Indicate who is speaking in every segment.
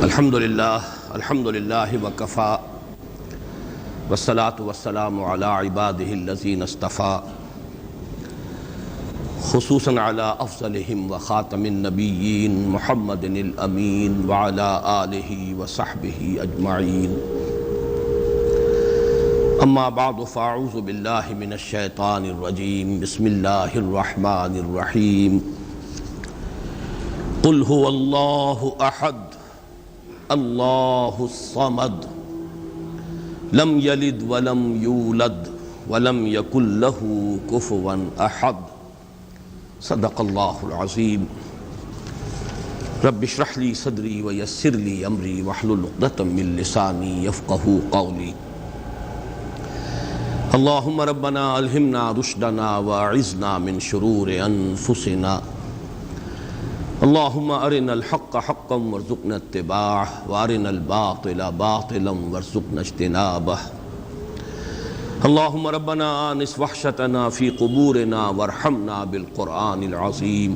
Speaker 1: الحمدللہ وکفا والصلاة والسلام علی عباده الذین اصطفى خصوصا علی افضلہم وخاتم النبیین محمد الامین وعلی آلہ وصحبہ اجمعین اما بعد فاعوذ باللہ من الشیطان الرجیم بسم اللہ الرحمن الرحیم قل هو اللہ احد اللہ الصمد لم یلد ولم یولد ولم یکن لہ کفوا احد صدق اللہ العظیم رب اشرح لی صدری ویسر لی امری واحلل عقدۃ من لسانی یفقہوا قولی اللہم ربنا الہمنا رشدنا واعذنا من شرور انفسنا اللہم ارنا الحق حقا وارزقنا اتباعه وارنا الباطل باطلا وارزقنا اجتنابه اللہم ربنا آنس وحشتنا فی قبورنا وارحمنا بالقرآن العظیم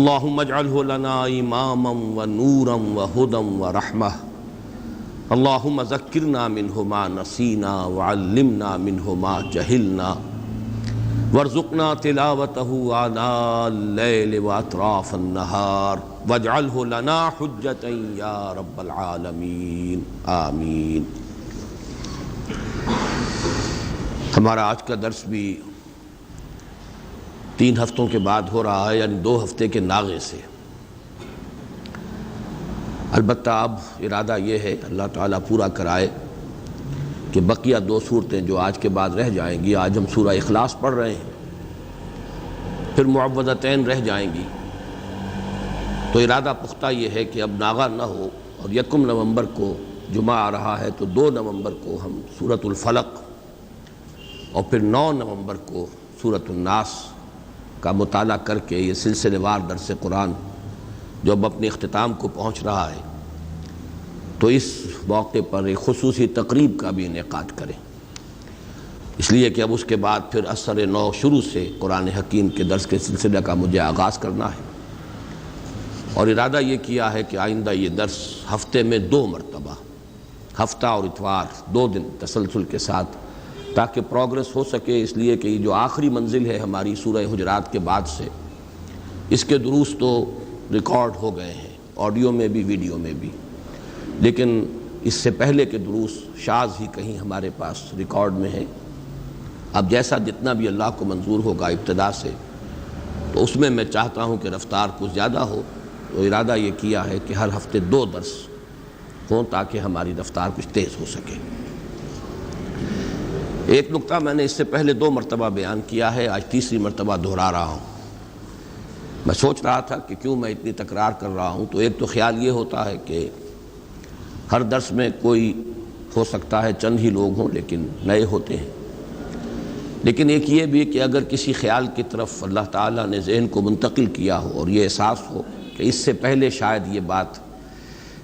Speaker 1: اللہم اجعلہ لنا اماما ونورا وہدا ورحمہ اللہم ذکرنا منہ ما نسینا وعلمنا منہ ما جہلنا وارزقنا تلاوته آناء اللیل واطراف النہار واجعلہ لنا حجتا یا رب العالمین آمین۔ ہمارا آج کا درس بھی 3 ہفتوں کے بعد ہو رہا ہے، یعنی 2 ہفتے کے ناغے سے۔ البتہ اب ارادہ یہ ہے اللہ تعالیٰ پورا کرائے کہ بقیہ 2 صورتیں جو آج کے بعد رہ جائیں گی، آج ہم سورہ اخلاص پڑھ رہے ہیں، پھر معوذتین رہ جائیں گی، تو ارادہ پختہ یہ ہے کہ اب ناغہ نہ ہو، اور 1 نومبر کو جمعہ آ رہا ہے تو 2 نومبر کو ہم سورۃ الفلق اور پھر 9 نومبر کو سورۃ الناس کا مطالعہ کر کے یہ سلسلے وار درس قرآن جو اب اپنے اختتام کو پہنچ رہا ہے، تو اس موقع پر ایک خصوصی تقریب کا بھی انعقاد کریں، اس لیے کہ اب اس کے بعد پھر اثر نو شروع سے قرآن حکیم کے درس کے سلسلے کا مجھے آغاز کرنا ہے، اور ارادہ یہ کیا ہے کہ آئندہ یہ درس ہفتے میں 2 مرتبہ، ہفتہ اور اتوار 2 دن تسلسل کے ساتھ، تاکہ پروگرس ہو سکے، اس لیے کہ یہ جو آخری منزل ہے ہماری سورہ حجرات کے بعد سے، اس کے دروس تو ریکارڈ ہو گئے ہیں، آڈیو میں بھی ویڈیو میں بھی، لیکن اس سے پہلے کے دروس شاذ ہی کہیں ہمارے پاس ریکارڈ میں ہے۔ اب جیسا جتنا بھی اللہ کو منظور ہوگا ابتدا سے، تو اس میں چاہتا ہوں کہ رفتار کچھ زیادہ ہو، تو ارادہ یہ کیا ہے کہ ہر ہفتے 2 درس ہوں تاکہ ہماری رفتار کچھ تیز ہو سکے۔ ایک نقطہ میں نے اس سے پہلے 2 مرتبہ بیان کیا ہے، آج تیسری مرتبہ دہرا رہا ہوں۔ میں سوچ رہا تھا کہ کیوں میں اتنی تکرار کر رہا ہوں، تو ایک تو خیال یہ ہوتا ہے کہ ہر درس میں کوئی ہو سکتا ہے چند ہی لوگ ہوں لیکن نئے ہوتے ہیں، لیکن ایک یہ بھی کہ اگر کسی خیال کی طرف اللہ تعالیٰ نے ذہن کو منتقل کیا ہو اور یہ احساس ہو کہ اس سے پہلے شاید یہ بات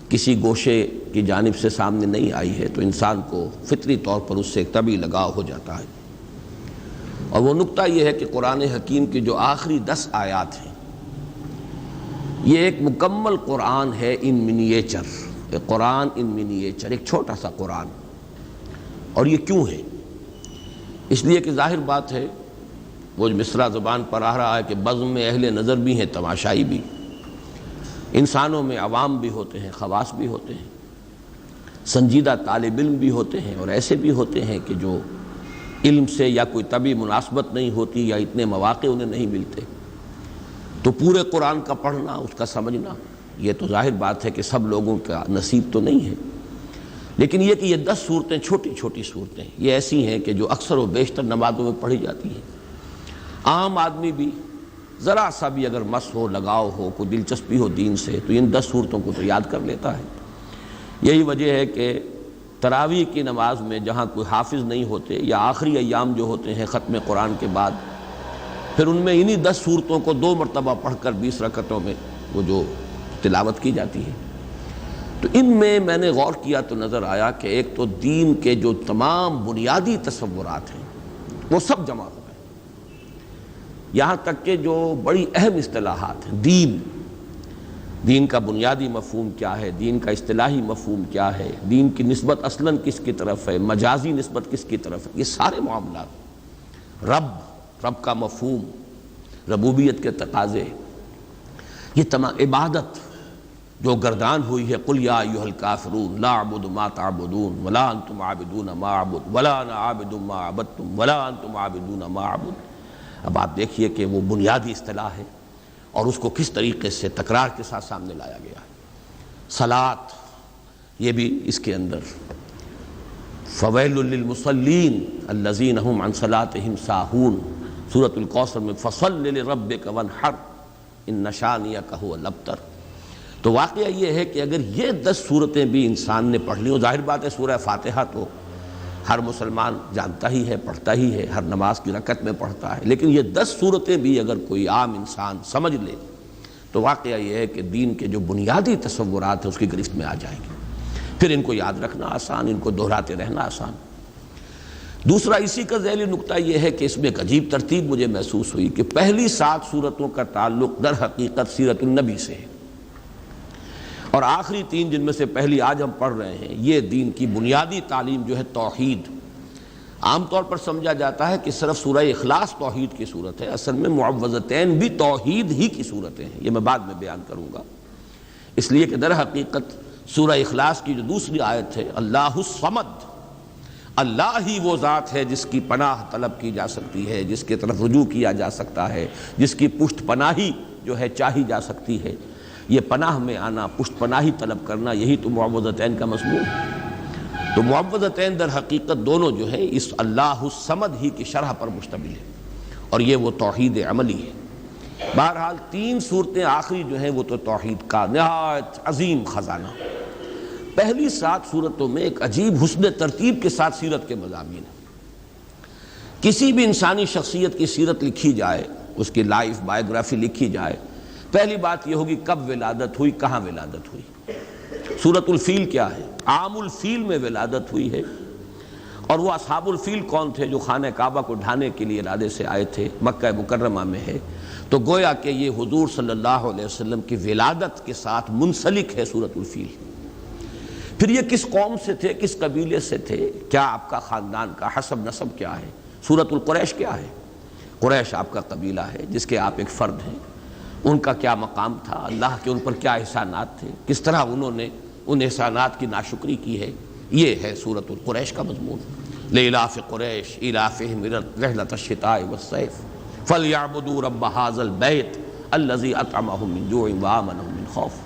Speaker 1: کسی گوشے کی جانب سے سامنے نہیں آئی ہے، تو انسان کو فطری طور پر اس سے ایک طبعی لگاؤ ہو جاتا ہے، اور وہ نقطہ یہ ہے کہ قرآن حکیم کی جو آخری 10 آیات ہیں، یہ ایک مکمل قرآن ہے ان منیچر، ایک قرآن ان منیچر، ایک چھوٹا سا قرآن۔ اور یہ کیوں ہے؟ اس لیے کہ ظاہر بات ہے، وہ مصرع زبان پر آ رہا ہے کہ بزم میں اہل نظر بھی ہیں، تماشائی بھی، انسانوں میں عوام بھی ہوتے ہیں، خواص بھی ہوتے ہیں، سنجیدہ طالب علم بھی ہوتے ہیں، اور ایسے بھی ہوتے ہیں کہ جو علم سے یا کوئی طبعی مناسبت نہیں ہوتی یا اتنے مواقع انہیں نہیں ملتے، تو پورے قرآن کا پڑھنا، اس کا سمجھنا، یہ تو ظاہر بات ہے کہ سب لوگوں کا نصیب تو نہیں ہے، لیکن یہ کہ یہ 10 صورتیں چھوٹی چھوٹی صورتیں یہ ایسی ہیں کہ جو اکثر و بیشتر نمازوں میں پڑھی جاتی ہیں۔ عام آدمی بھی ذرا سا بھی اگر مس ہو، لگاؤ ہو، کوئی دلچسپی ہو دین سے، تو ان 10 صورتوں کو تو یاد کر لیتا ہے۔ یہی وجہ ہے کہ تراویح کی نماز میں جہاں کوئی حافظ نہیں ہوتے، یا آخری ایام جو ہوتے ہیں ختم قرآن کے بعد، پھر ان میں انہی 10 صورتوں کو 2 مرتبہ پڑھ کر 20 رکعتوں میں وہ جو تلاوت کی جاتی ہے۔ تو ان میں نے غور کیا تو نظر آیا کہ ایک تو دین کے جو تمام بنیادی تصورات ہیں وہ سب جمع ہو گئے، یہاں تک کہ جو بڑی اہم اصطلاحات ہیں، دین، دین کا بنیادی مفہوم کیا ہے، دین کا اصطلاحی مفہوم کیا ہے، دین کی نسبت اصلاً کس کی طرف ہے، مجازی نسبت کس کی طرف ہے، یہ سارے معاملات، رب کا مفہوم، ربوبیت کے تقاضے، یہ تمام عبادت جو گردان ہوئی ہے، قل یا ایھا الکافرون لا اعبد ما تعبدون ولا انتم عابدون ما اعبد ولا انا عابد ما عبدتم ولا انتم عابدون ما اعبد۔ اب آپ دیکھیے کہ وہ بنیادی اصطلاح ہے اور اس کو کس طریقے سے تکرار کے ساتھ سامنے لایا گیا ہے۔ صلاۃ، یہ بھی اس کے اندر، فویل للمصلین الذین هم عن صلاتهم ساہون، سورۃ الکوثر میں فصل لربک وانحر ان شانئک هو الابتر۔ تو واقعہ یہ ہے کہ اگر یہ 10 صورتیں بھی انسان نے پڑھ لیں، ظاہر بات ہے سورہ فاتحہ تو ہر مسلمان جانتا ہی ہے، پڑھتا ہی ہے، ہر نماز کی رکعت میں پڑھتا ہے، لیکن یہ 10 صورتیں بھی اگر کوئی عام انسان سمجھ لے تو واقعہ یہ ہے کہ دین کے جو بنیادی تصورات ہیں اس کی گرفت میں آ جائیں گے، پھر ان کو یاد رکھنا آسان، ان کو دہراتے رہنا آسان۔ دوسرا اسی کا ذیلی نقطہ یہ ہے کہ اس میں ایک عجیب ترتیب مجھے محسوس ہوئی کہ پہلی 7 صورتوں کا تعلق در حقیقت سیرت النبی سے ہے، اور آخری 3 جن میں سے پہلی آج ہم پڑھ رہے ہیں، یہ دین کی بنیادی تعلیم جو ہے توحید۔ عام طور پر سمجھا جاتا ہے کہ صرف سورہ اخلاص توحید کی صورت ہے، اصل میں معوذتین بھی توحید ہی کی صورتیں ہیں، یہ میں بعد میں بیان کروں گا، اس لیے کہ در حقیقت سورہ اخلاص کی جو دوسری آیت ہے، اللہ الصمد، اللہ ہی وہ ذات ہے جس کی پناہ طلب کی جا سکتی ہے، جس کی طرف رجوع کیا جا سکتا ہے، جس کی پشت پناہی جو ہے چاہی جا سکتی ہے۔ یہ پناہ میں آنا، پشت پناہی طلب کرنا، یہی تو معوذتین کا مضمون ہے۔ تو معوذتین در حقیقت دونوں جو ہے اس اللہ الصمد ہی کی شرح پر مشتمل ہے، اور یہ وہ توحید عملی ہے۔ بہرحال 3 صورتیں آخری جو ہیں وہ تو توحید کا نہایت عظیم خزانہ۔ پہلی 7 صورتوں میں ایک عجیب حسن ترتیب کے ساتھ سیرت کے مضامین ہیں۔ کسی بھی انسانی شخصیت کی سیرت لکھی جائے، اس کی لائف بائیوگرافی لکھی جائے، پہلی بات یہ ہوگی کب ولادت ہوئی، کہاں ولادت ہوئی۔ سورۃ الفیل کیا ہے؟ عام الفیل میں ولادت ہوئی ہے، اور وہ اصحاب الفیل کون تھے جو خانہ کعبہ کو ڈھانے کے لیے ارادے سے آئے تھے، مکہ مکرمہ میں ہے، تو گویا کہ یہ حضور صلی اللہ علیہ وسلم کی ولادت کے ساتھ منسلک ہے سورۃ الفیل۔ پھر یہ کس قوم سے تھے، کس قبیلے سے تھے، کیا آپ کا خاندان کا حسب نسب کیا ہے۔ سورۃ القریش کیا ہے؟ قریش آپ کا قبیلہ ہے جس کے آپ ایک فرد ہیں، ان کا کیا مقام تھا، اللہ کے ان پر کیا احسانات تھے، کس طرح انہوں نے ان احسانات کی ناشکری کی ہے، یہ ہے سورۃ القریش کا مضمون۔ لإلاف قریش إیلافہم رحلۃ الشتاء والصیف فلیعبدوا رب ھذا البیت الذی اطعمہم من جوع وآمنہم من خوف۔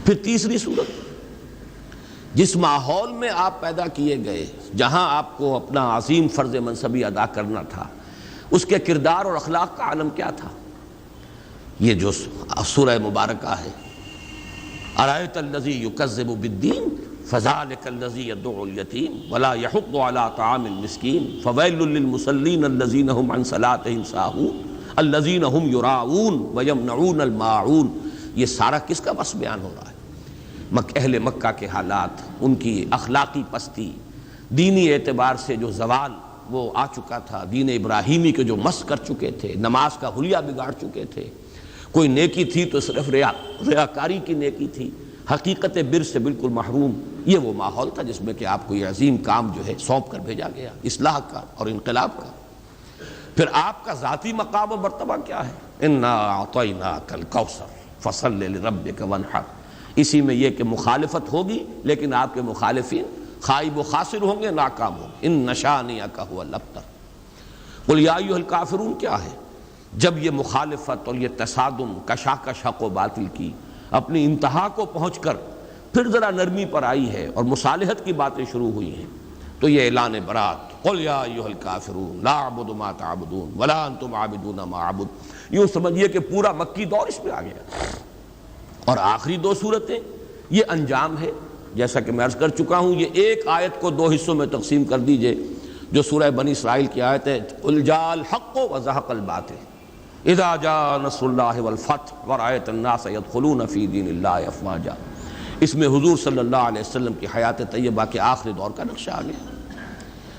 Speaker 1: پھر تیسری صورت، جس ماحول میں آپ پیدا کیے گئے، جہاں آپ کو اپنا عظیم فرض منصبی ادا کرنا تھا، اس کے کردار اور اخلاق کا عالم کیا تھا، یہ جو سورہ مبارکہ ہے۔ ارأیت الذی یکذب بالدین فذلک الذی یدعو الیتیم ولا یحض علی طعام المسکین فویل للمصلین الذین هم عن صلاتهم ساہون الذین هم یراؤون ویمنعون الماعون۔ یہ سارا کس کا بس بیان ہو رہا ہے؟ اہل مکہ کے حالات، ان کی اخلاقی پستی، دینی اعتبار سے جو زوال وہ آ چکا تھا، دین ابراہیمی کے جو مس کر چکے تھے، نماز کا حلیہ بگاڑ چکے تھے، کوئی نیکی تھی تو صرف ریاکاری کی نیکی تھی، حقیقت بر سے بالکل محروم۔ یہ وہ ماحول تھا جس میں کہ آپ کو یہ عظیم کام جو ہے سونپ کر بھیجا گیا، اصلاح کا اور انقلاب کا۔ پھر آپ کا ذاتی مقام و مرتبہ کیا ہے؟ انا اعطیناک الکوثر فصل لربک وانحر۔ اسی میں یہ کہ مخالفت ہوگی، لیکن آپ کے مخالفین خائب و خاسر ہوں گے، ناکام ہوں گے۔ ان شانئک ھو الابتر۔ قل یا ایھا الکافرون کیا ہے؟ جب یہ مخالفت اور یہ تصادم، کشاکش حق و باطل کی اپنی انتہا کو پہنچ کر پھر ذرا نرمی پر آئی ہے اور مصالحت کی باتیں شروع ہوئی ہیں، تو یہ اعلان برات، قل یا ایھا الکافرون لا اعبد ما تعبدون ولا انتم عابدون ما اعبد۔ یوں سمجھیے کہ پورا مکی دور اس پہ آ گیا۔ اور آخری 2 صورتیں یہ انجام ہے، جیسا کہ میں عرض کر چکا ہوں، یہ ایک آیت کو 2 حصوں میں تقسیم کر دیجئے، جو سورہ بنی اسرائیل کی آیت ہے، قل جاء الحق وزهق الباطل اذا جاء نصر اللہ والفتح ورأیت الناس يدخلون فی دین اللہ افواجا۔ اس میں حضور صلی اللہ علیہ وسلم کی حیات طیبہ کے آخری دور کا نقشہ آ گیا،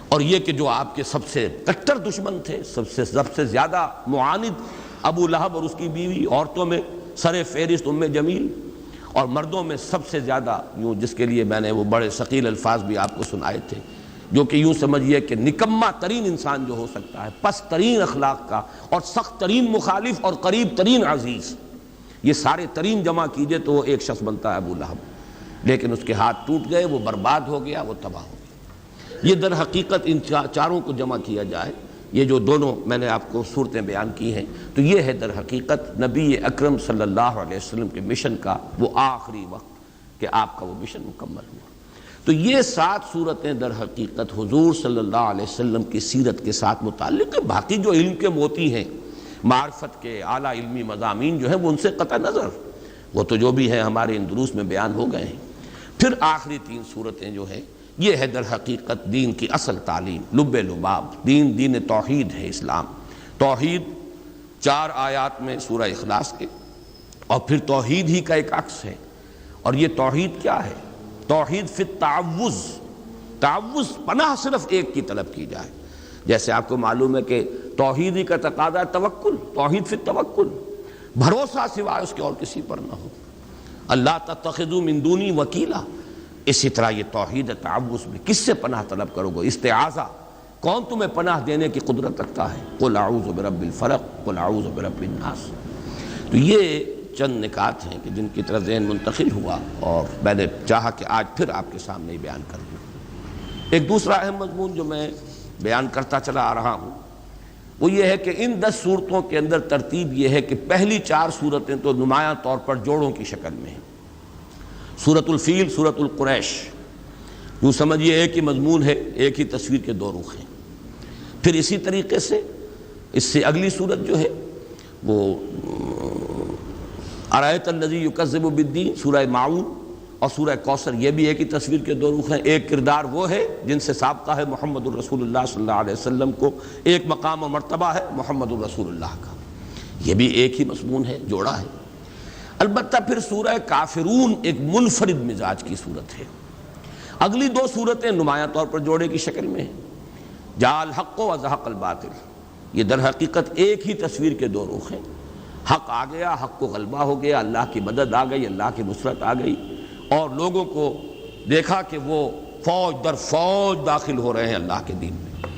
Speaker 1: اور یہ کہ جو آپ کے سب سے کٹر دشمن تھے، سب سے زیادہ معاند ابو لہب اور اس کی بیوی، عورتوں میں سر فہرست ام جمیل، اور مردوں میں سب سے زیادہ یوں جس کے لیے میں نے وہ بڑے ثقیل الفاظ بھی آپ کو سنائے تھے، جو کہ یوں سمجھیے کہ نکما ترین انسان جو ہو سکتا ہے، پست ترین اخلاق کا اور سخت ترین مخالف اور قریب ترین عزیز، یہ سارے ترین جمع کیجئے تو وہ ایک شخص بنتا ہے ابو لہب، لیکن اس کے ہاتھ ٹوٹ گئے، وہ برباد ہو گیا، وہ تباہ ہو گیا۔ یہ در حقیقت ان چاروں کو جمع کیا جائے، یہ جو دونوں میں نے آپ کو صورتیں بیان کی ہیں، تو یہ ہے در حقیقت نبی اکرم صلی اللہ علیہ وسلم کے مشن کا وہ آخری وقت کہ آپ کا وہ مشن مکمل ہوا۔ تو یہ 7 صورتیں در حقیقت حضور صلی اللہ علیہ وسلم کی سیرت کے ساتھ متعلق ہے۔ باقی جو علم کے موتی ہیں، معرفت کے اعلیٰ علمی مضامین جو ہیں، وہ ان سے قطع نظر، وہ تو جو بھی ہیں ہمارے ان دروس میں بیان ہو گئے ہیں۔ پھر آخری 3 صورتیں جو ہیں، یہ ہے در حقیقت دین کی اصل تعلیم، لب لباب، دین توحید ہے، اسلام توحید 4 آیات میں سورہ اخلاص کے، اور پھر توحید ہی کا ایک عکس ہے۔ اور یہ توحید کیا ہے؟ توحید فی التعوذ، تعوذ پناہ صرف ایک کی طلب کی جائے۔ جیسے آپ کو معلوم ہے کہ توحید ہی کا تقاضا توکل، توحید فی التوکل، بھروسہ سوائے اس کے اور کسی پر نہ ہو، اللہ تتخذوا من دونی وکیلا۔ اسی طرح یہ توحید تعوذ میں کس سے پناہ طلب کرو گے؟ استعاذہ، کون تمہیں پناہ دینے کی قدرت رکھتا ہے؟ قل اعوذ برب الفلق، قل اعوذ برب الناس۔ تو یہ چند نکات ہیں کہ جن کی طرف ذہن منتقل ہوا، اور میں نے چاہا کہ آج پھر آپ کے سامنے بیان کر دوں۔ ایک دوسرا اہم مضمون جو میں بیان کرتا چلا آ رہا ہوں وہ یہ ہے کہ ان 10 صورتوں کے اندر ترتیب یہ ہے کہ پہلی 4 صورتیں تو نمایاں طور پر جوڑوں کی شکل میں ہیں۔ سورۃ الفیل، سورۃ القریش، یوں سمجھیے ایک ہی مضمون ہے، ایک ہی تصویر کے 2 رخ ہیں۔ پھر اسی طریقے سے اس سے اگلی صورت جو ہے وہ ارایت الذی یکذب بالدین، سورہ معون، اور سورہ کوثر، یہ بھی ایک ہی تصویر کے 2 رخ ہیں۔ ایک کردار وہ ہے جن سے سابقہ ہے محمد الرسول اللہ صلی اللہ علیہ وسلم کو، ایک مقام و مرتبہ ہے محمد الرسول اللہ کا، یہ بھی ایک ہی مضمون ہے، جوڑا ہے۔ البتہ پھر سورہ کافرون ایک منفرد مزاج کی صورت ہے۔ اگلی 2 صورتیں نمایاں طور پر جوڑے کی شکل میں ہیں، جاء الحق وزهق الباطل، یہ در حقیقت ایک ہی تصویر کے 2 رخ ہیں۔ حق آ گیا، حق کو غلبہ ہو گیا، اللہ کی مدد آ گئی، اللہ کی نصرت آ گئی، اور لوگوں کو دیکھا کہ وہ فوج در فوج داخل ہو رہے ہیں اللہ کے دین میں،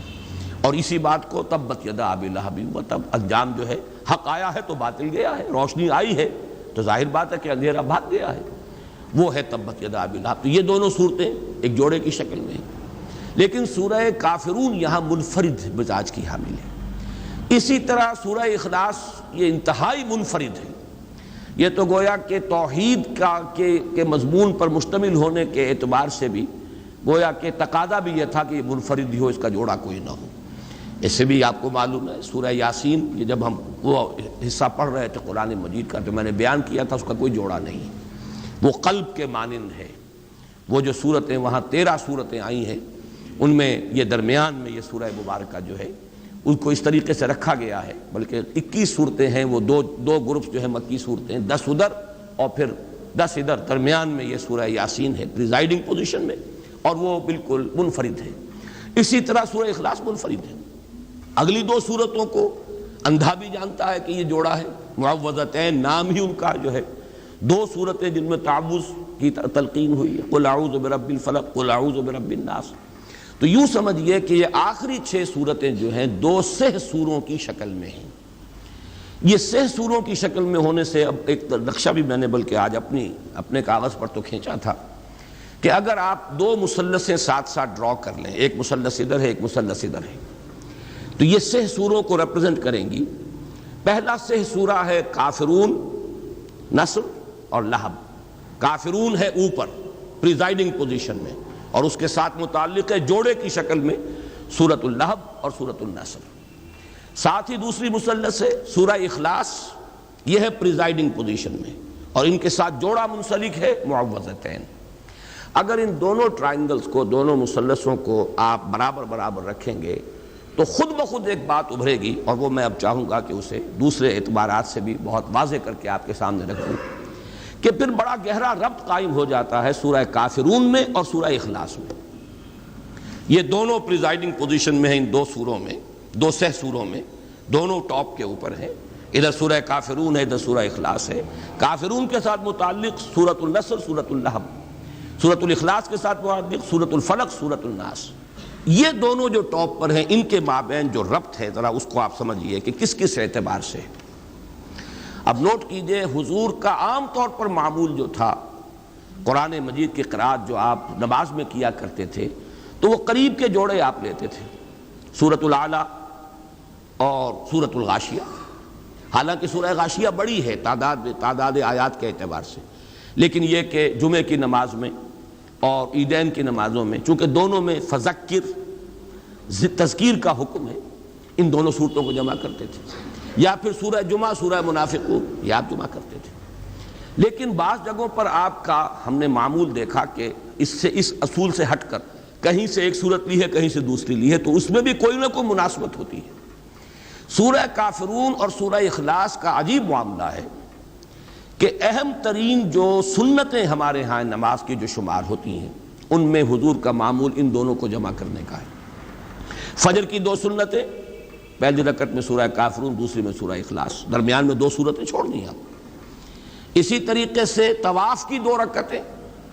Speaker 1: اور اسی بات کو تبت یدا ابی لہب وتب، انجام جو ہے حق آیا ہے تو باطل گیا ہے، روشنی آئی ہے تو ظاہر بات ہے کہ اندھیرا بھاگ گیا ہے، وہ ہے تبت یدا ابی لہب۔ تو یہ دونوں صورتیں ایک جوڑے کی شکل میں ہیں، لیکن سورہ کافرون یہاں منفرد مزاج کی حامل ہے۔ اسی طرح سورہ اخلاص یہ انتہائی منفرد ہے، یہ تو گویا کہ توحید کے مضمون پر مشتمل ہونے کے اعتبار سے بھی گویا کہ تقاضا بھی یہ تھا کہ یہ منفرد ہی ہو، اس کا جوڑا کوئی نہ ہو۔ اس سے بھی آپ کو معلوم ہے سورہ یاسین، یہ جب ہم وہ حصہ پڑھ رہے تھے قرآن مجید کا تو میں نے بیان کیا تھا، اس کا کوئی جوڑا نہیں، وہ قلب کے مانند ہے۔ وہ جو صورتیں وہاں 13 صورتیں آئی ہیں، ان میں یہ درمیان میں یہ سورہ مبارکہ جو ہے ان کو اس طریقے سے رکھا گیا ہے، بلکہ 21 صورتیں ہیں، وہ دو گروپس جو ہیں مکی صورتیں، 10 ادھر اور پھر 10 ادھر، درمیان میں یہ سورہ یاسین ہے پریزائڈنگ پوزیشن میں، اور وہ بالکل منفرد ہے۔ اسی طرح سورہ اخلاص منفرد ہے۔ اگلی 2 صورتوں کو اندھا بھی جانتا ہے کہ یہ جوڑا ہے، معوذتین نام ہی ان کا جو ہے، 2 صورتیں جن میں تعوذ کی تلقین ہوئی ہے، قل اعوذ برب الفلق، قل اعوذ برب الناس۔ تو یوں سمجھئے کہ یہ آخری 6 صورتیں جو ہیں 2 سہ سوروں کی شکل میں ہیں۔ یہ سہ سوروں کی شکل میں ہونے سے اب ایک نقشہ بھی میں نے بلکہ آج اپنے کاغذ پر تو کھینچا تھا کہ اگر آپ 2 مثلثیں ساتھ ساتھ ڈرا کر لیں، ایک مثلث ادھر ہے، ایک مثلث ادھر ہے، تو یہ سہ سوروں کو ریپرزنٹ کریں گی۔ پہلا سہ سورہ ہے کافرون، نصر اور لہب۔ کافرون ہے اوپر پریزائڈنگ پوزیشن میں، اور اس کے ساتھ متعلق ہے جوڑے کی شکل میں سورۃ اللہب اور سورۃ النصر۔ ساتھ ہی دوسری مثلث ہے سورہ اخلاص، یہ ہے پریزائڈنگ پوزیشن میں، اور ان کے ساتھ جوڑا منسلک ہے معوذتین۔ اگر ان دونوں ٹرائنگلز کو، دونوں مثلثوں کو آپ برابر برابر رکھیں گے تو خود بخود ایک بات ابھرے گی، اور وہ میں اب چاہوں گا کہ اسے دوسرے اعتبارات سے بھی بہت واضح کر کے آپ کے سامنے رکھوں، کہ پھر بڑا گہرا ربط قائم ہو جاتا ہے سورہ کافرون میں اور سورہ اخلاص میں۔ یہ دونوں پریزائڈنگ پوزیشن میں ہیں، ان 2 سوروں میں، 2 سہ سوروں میں، دونوں ٹاپ کے اوپر ہیں، ادھر سورہ کافرون ہے، ادھر سورہ اخلاص ہے۔ کافرون کے ساتھ متعلق سورۃ النصر، سورۃ اللہب، سورۃ الاخلاص کے ساتھ متعلق سورۃ الفلق، سورۃ الناس۔ یہ دونوں جو ٹاپ پر ہیں، ان کے مابین جو ربط ہے ذرا اس کو آپ سمجھیے کہ کس کس اعتبار سے۔ اب نوٹ کیجئے، حضور کا عام طور پر معمول جو تھا، قرآن مجید کی قرأت جو آپ نماز میں کیا کرتے تھے تو وہ قریب کے جوڑے آپ لیتے تھے، سورۃ الاعلیٰ اور سورۃ الغاشیہ۔ حالانکہ سورہ غاشیہ بڑی ہے تعداد آیات کے اعتبار سے، لیکن یہ کہ جمعے کی نماز میں اور عیدین کی نمازوں میں چونکہ دونوں میں فذکر تذکیر کا حکم ہے، ان دونوں صورتوں کو جمع کرتے تھے، یا پھر سورہ جمعہ، سورہ منافقون یہ آپ جمع کرتے تھے۔ لیکن بعض جگہوں پر آپ کا ہم نے معمول دیکھا کہ اس اصول سے ہٹ کر کہیں سے ایک صورت لی ہے، کہیں سے دوسری لی ہے، تو اس میں بھی کوئی نہ کوئی مناسبت ہوتی ہے۔ سورہ کافرون اور سورہ اخلاص کا عجیب معاملہ ہے کہ اہم ترین جو سنتیں ہمارے ہاں نماز کی جو شمار ہوتی ہیں، ان میں حضور کا معمول ان دونوں کو جمع کرنے کا ہے۔ فجر کی 2 سنتیں، پہلی رکعت میں سورہ کافرون، دوسری میں سورہ اخلاص، درمیان میں 2 سورتیں چھوڑ دیں آپ۔ اسی طریقے سے طواف کی 2 رکعتیں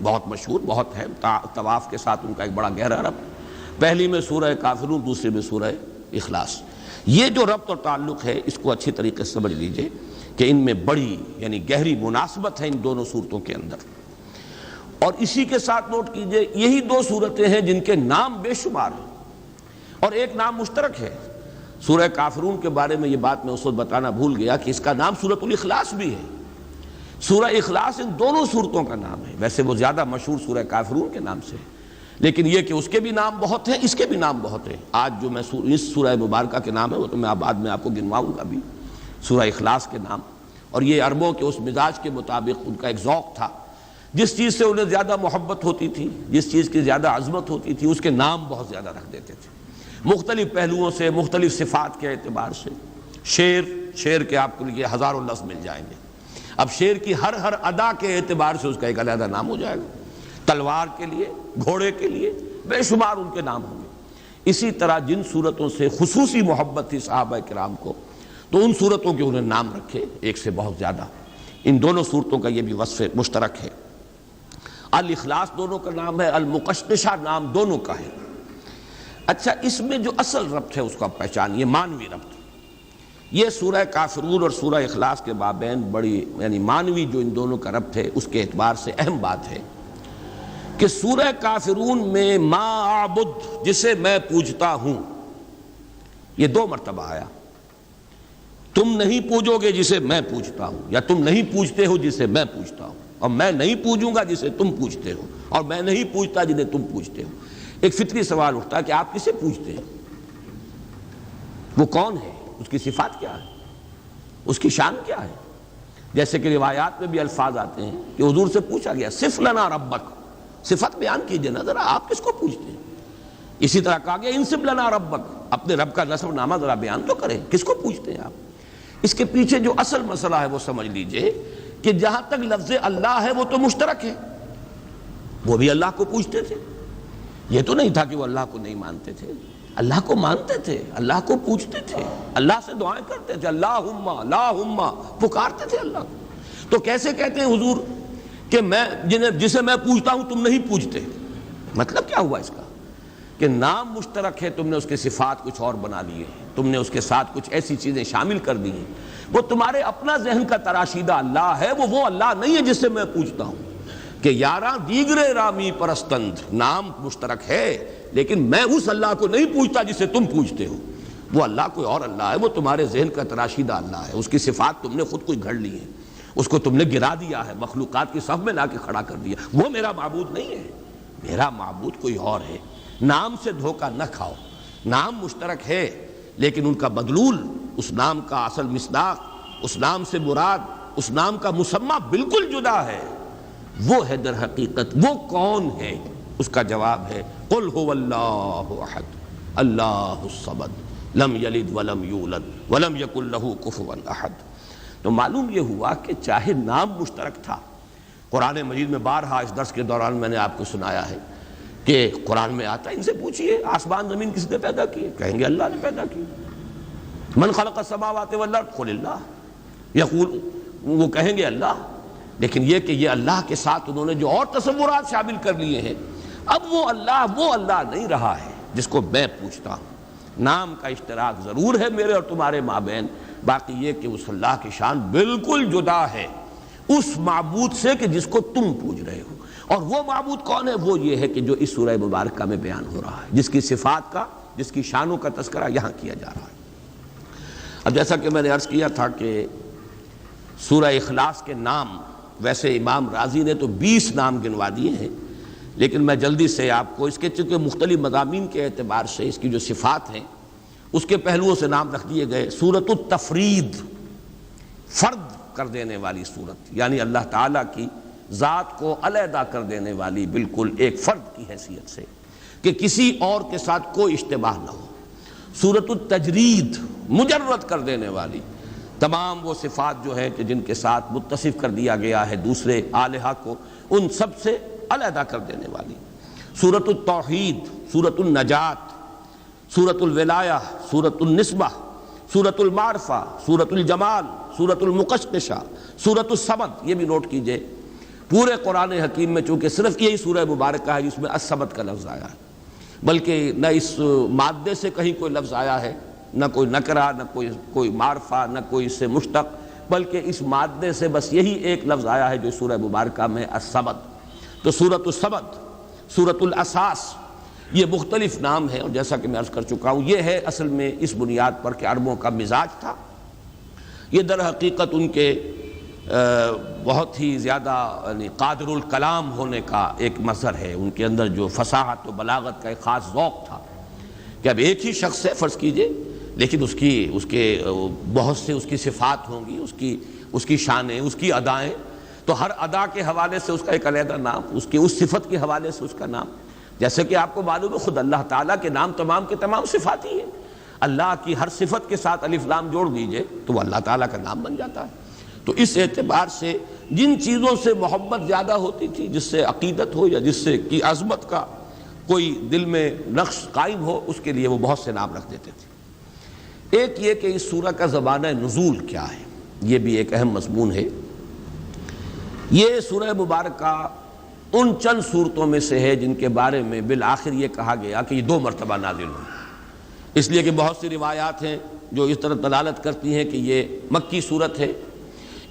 Speaker 1: بہت مشہور، بہت ہے، طواف کے ساتھ ان کا ایک بڑا گہرا ربط، پہلی میں سورہ کافرون، دوسری میں سورہ اخلاص۔ یہ جو ربط اور تعلق ہے اس کو اچھی طریقے سے سمجھ لیجئے کہ ان میں بڑی یعنی گہری مناسبت ہے ان دونوں صورتوں کے اندر۔ اور اسی کے ساتھ نوٹ کیجئے، یہی 2 صورتیں ہیں جن کے نام بے شمار ہیں اور ایک نام مشترک ہے۔ سورہ کافرون کے بارے میں یہ بات میں اس وقت بتانا بھول گیا کہ اس کا نام سورۃ الاخلاص بھی ہے۔ سورہ اخلاص ان دونوں صورتوں کا نام ہے، ویسے وہ زیادہ مشہور سورہ کافرون کے نام سے ہے، لیکن یہ کہ اس کے بھی نام بہت ہیں، اس کے بھی نام بہت ہیں۔ آج جو میں اس سورہ مبارکہ کے نام ہے وہ تو میں بعد میں آپ کو گنواؤں گا بھی، سورہ اخلاص کے نام۔ اور یہ عربوں کے اس مزاج کے مطابق ان کا ایک ذوق تھا، جس چیز سے انہیں زیادہ محبت ہوتی تھی، جس چیز کی زیادہ عظمت ہوتی تھی، اس کے نام بہت زیادہ رکھ دیتے تھے، مختلف پہلوؤں سے، مختلف صفات کے اعتبار سے۔ شیر کے آپ کو لیے ہزاروں لفظ مل جائیں گے۔ اب شیر کی ہر ادا کے اعتبار سے اس کا ایک علیحدہ نام ہو جائے گا۔ تلوار کے لیے، گھوڑے کے لیے بے شمار ان کے نام ہوں گے۔ اسی طرح جن صورتوں سے خصوصی محبت تھی صحابہ کرام کو، تو ان صورتوں کے انہیں نام رکھے ایک سے بہت زیادہ۔ ان دونوں صورتوں کا یہ بھی وصف مشترک ہے۔ الاخلاص دونوں کا نام ہے، المقشقشہ نام دونوں کا ہے۔ اچھا، اس میں جو اصل ربط ہے اس کو آپ پہچانیے، مانوی ربط۔ یہ سورہ کافرون اور سورہ اخلاص کے مابین بڑی یعنی مانوی جو ان دونوں کا ربط ہے اس کے اعتبار سے اہم بات ہے کہ سورہ کافرون میں ما اعبد، جسے میں پوجتا ہوں، یہ 2 مرتبہ آیا۔ تم نہیں پوجو گے جسے میں پوجتا ہوں، یا تم نہیں پوجتے ہو جسے میں پوجتا ہوں، اور میں نہیں پوجوں گا جسے تم پوجتے ہو، اور میں نہیں پوجتا جنہیں تم پوجتے ہو۔ ایک فطری سوال اٹھتا ہے کہ آپ کسے پوجتے ہیں؟ وہ کون ہے؟ اس کی صفات کیا ہے؟ اس کی شان کیا ہے؟ جیسے کہ روایات میں بھی الفاظ آتے ہیں کہ حضور سے پوچھا گیا صف لنا ربک، صفت بیان کیجئے نا ذرا، آپ کس کو پوچھتے ہیں؟ اسی طرح کہا گیا انصب لنا ربک، اپنے رب کا نسب نامہ ذرا بیان تو کریں، کس کو پوچھتے ہیں آپ؟ اس کے پیچھے جو اصل مسئلہ ہے وہ سمجھ لیجئے کہ جہاں تک لفظ اللہ ہے وہ تو مشترک ہے، وہ بھی اللہ کو پوچھتے تھے۔ یہ تو نہیں تھا کہ وہ اللہ کو نہیں مانتے تھے، اللہ کو مانتے تھے، اللہ کو پوچھتے تھے، اللہ سے دعائیں کرتے تھے، اللہم اللہم پکارتے تھے اللہ کو۔ تو کیسے کہتے ہیں حضور کہ میں جسے میں پوچھتا ہوں تم نہیں پوچھتے؟ مطلب کیا ہوا اس کا کہ نام مشترک ہے، تم نے اس کے صفات کچھ اور بنا لیے ہیں، تم نے اس کے ساتھ کچھ ایسی چیزیں شامل کر دی ہیں، وہ تمہارے اپنا ذہن کا تراشیدہ اللہ ہے، وہ اللہ نہیں ہے جس سے میں پوچھتا ہوں۔ کہ یاراں دیگرے رامی پرستند، نام مشترک ہے لیکن میں اس اللہ کو نہیں پوچھتا جسے تم پوچھتے ہو، وہ اللہ کوئی اور اللہ ہے، وہ تمہارے ذہن کا تراشیدہ اللہ ہے، اس کی صفات تم نے خود کوئی گھڑ لی ہے، اس کو تم نے گرا دیا ہے، مخلوقات کی صف میں لا کے کھڑا کر دیا، وہ میرا معبود نہیں ہے، میرا معبود کوئی اور ہے۔ نام سے دھوکہ نہ کھاؤ، نام مشترک ہے لیکن ان کا مدلول، اس نام کا اصل مصداق، اس نام سے مراد، اس نام کا مسمى بالکل جدا ہے۔ وہ ہے در حقیقت، وہ کون ہے؟ اس کا جواب ہے قل هو اللہ احد اللہ الصمد لم یلد ولم یولد ولم یکن له کفوا احد۔ تو معلوم یہ ہوا کہ چاہے نام مشترک تھا، قرآن مجید میں بارہا اس درس کے دوران میں نے آپ کو سنایا ہے کہ قرآن میں آتا ہے، ان سے پوچھئے آسمان زمین کس نے پیدا کیے؟ کہیں گے اللہ نے پیدا کی۔ من خلق السماوات والارض قل اللہ۔ یقول، وہ کہیں گے اللہ، لیکن یہ کہ یہ اللہ کے ساتھ انہوں نے جو اور تصورات شامل کر لیے ہیں، اب وہ اللہ نہیں رہا ہے جس کو میں پوچھتا ہوں۔ نام کا اشتراک ضرور ہے میرے اور تمہارے مابین، باقی یہ کہ اس اللہ کی شان بالکل جدا ہے اس معبود سے کہ جس کو تم پوج رہے ہو۔ اور وہ معبود کون ہے؟ وہ یہ ہے کہ جو اس سورہ مبارکہ میں بیان ہو رہا ہے، جس کی صفات کا، جس کی شانوں کا تذکرہ یہاں کیا جا رہا ہے۔ اب جیسا کہ میں نے عرض کیا تھا کہ سورہ اخلاص کے نام، ویسے امام رازی نے تو 20 نام گنوا دیے ہیں، لیکن میں جلدی سے آپ کو اس کے چونکہ مختلف مضامین کے اعتبار سے اس کی جو صفات ہیں اس کے پہلوؤں سے نام رکھ دیے گئے۔ سورۃ التفرید، فرد کر دینے والی صورت، یعنی اللہ تعالیٰ کی ذات کو علیحدہ کر دینے والی، بالکل ایک فرد کی حیثیت سے کہ کسی اور کے ساتھ کوئی اشتباہ نہ ہو۔ سورۃ التجرید، مجرد کر دینے والی، تمام وہ صفات جو ہیں کہ جن کے ساتھ متصف کر دیا گیا ہے دوسرے آلہہ کو، ان سب سے علیحدہ کر دینے والی۔ سورۃ التوحید، سورۃ النجات، سورۃ الولایہ، سورۃ النسبہ، سورۃ المعرفہ، سورۃ الجمال، سورۃ المقشقشہ، سورۃ الصمد۔ یہ بھی نوٹ کیجئے، پورے قرآن حکیم میں چونکہ صرف یہی سورہ مبارکہ ہے جس میں الصمد کا لفظ آیا ہے، بلکہ نہ اس مادے سے کہیں کوئی لفظ آیا ہے، نہ کوئی نکرہ، نہ کوئی معرفہ، نہ کوئی اس سے مشتق، بلکہ اس مادے سے بس یہی ایک لفظ آیا ہے جو سورہ مبارکہ میں الصمد۔ تو سورۃ الصمد، سورۃ الاساس، یہ مختلف نام ہیں، اور جیسا کہ میں عرض کر چکا ہوں یہ ہے اصل میں اس بنیاد پر کہ عربوں کا مزاج تھا۔ یہ در حقیقت ان کے بہت ہی زیادہ یعنی قادر الکلام ہونے کا ایک مظہر ہے، ان کے اندر جو فصاحت و بلاغت کا ایک خاص ذوق تھا کہ اب ایک ہی شخص ہے فرض کیجئے، لیکن اس کے بہت سے اس کی صفات ہوں گی، اس کی شانیں، اس کی ادائیں، تو ہر ادا کے حوالے سے اس کا ایک علیحدہ نام، اس صفت کے حوالے سے اس کا نام۔ جیسے کہ آپ کو معلوم ہے خود اللہ تعالیٰ کے نام تمام کے تمام صفات ہی ہیں، اللہ کی ہر صفت کے ساتھ الف لام جوڑ دیجئے تو وہ اللہ تعالیٰ کا نام بن جاتا ہے۔ تو اس اعتبار سے جن چیزوں سے محبت زیادہ ہوتی تھی، جس سے عقیدت ہو یا جس سے کی عظمت کا کوئی دل میں نقش قائم ہو، اس کے لیے وہ بہت سے نام رکھ دیتے تھے۔ ایک یہ کہ اس سورہ کا زمانہ نزول کیا ہے، یہ بھی ایک اہم مضمون ہے۔ یہ سورہ مبارکہ ان چند صورتوں میں سے ہے جن کے بارے میں بالآخر یہ کہا گیا کہ یہ 2 مرتبہ نازل ہوئی، اس لیے کہ بہت سی روایات ہیں جو اس طرح دلالت کرتی ہیں کہ یہ مکی صورت ہے،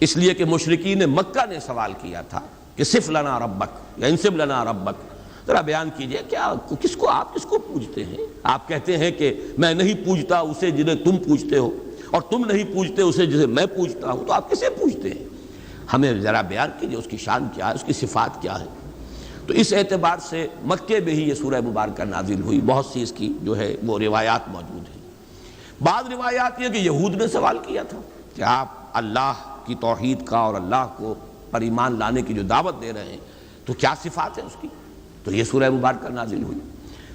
Speaker 1: اس لیے کہ مشرکین مکہ نے سوال کیا تھا کہ صف لنا ربک یا انصب لنا ربک، ذرا بیان کیجئے کیا آپ کس کو پوجتے ہیں؟ آپ کہتے ہیں کہ میں نہیں پوجتا اسے جنہیں تم پوجتے ہو، اور تم نہیں پوجتے اسے جسے میں پوجتا ہوں، تو آپ کسے پوجتے ہیں؟ ہمیں ذرا بیان کیجئے اس کی شان کیا ہے، اس کی صفات کیا ہے۔ تو اس اعتبار سے مکے میں ہی یہ سورہ مبارکہ نازل ہوئی، بہت سی اس کی جو ہے وہ روایات موجود ہیں۔ بعض روایات یہ کہ یہود نے سوال کیا تھا کہ آپ اللہ کی توحید کا اور اللہ کو پر ایمان لانے کی جو دعوت دے رہے ہیں تو کیا صفات ہیں اس کی، تو یہ سورہ مبارکہ نازل ہوئی۔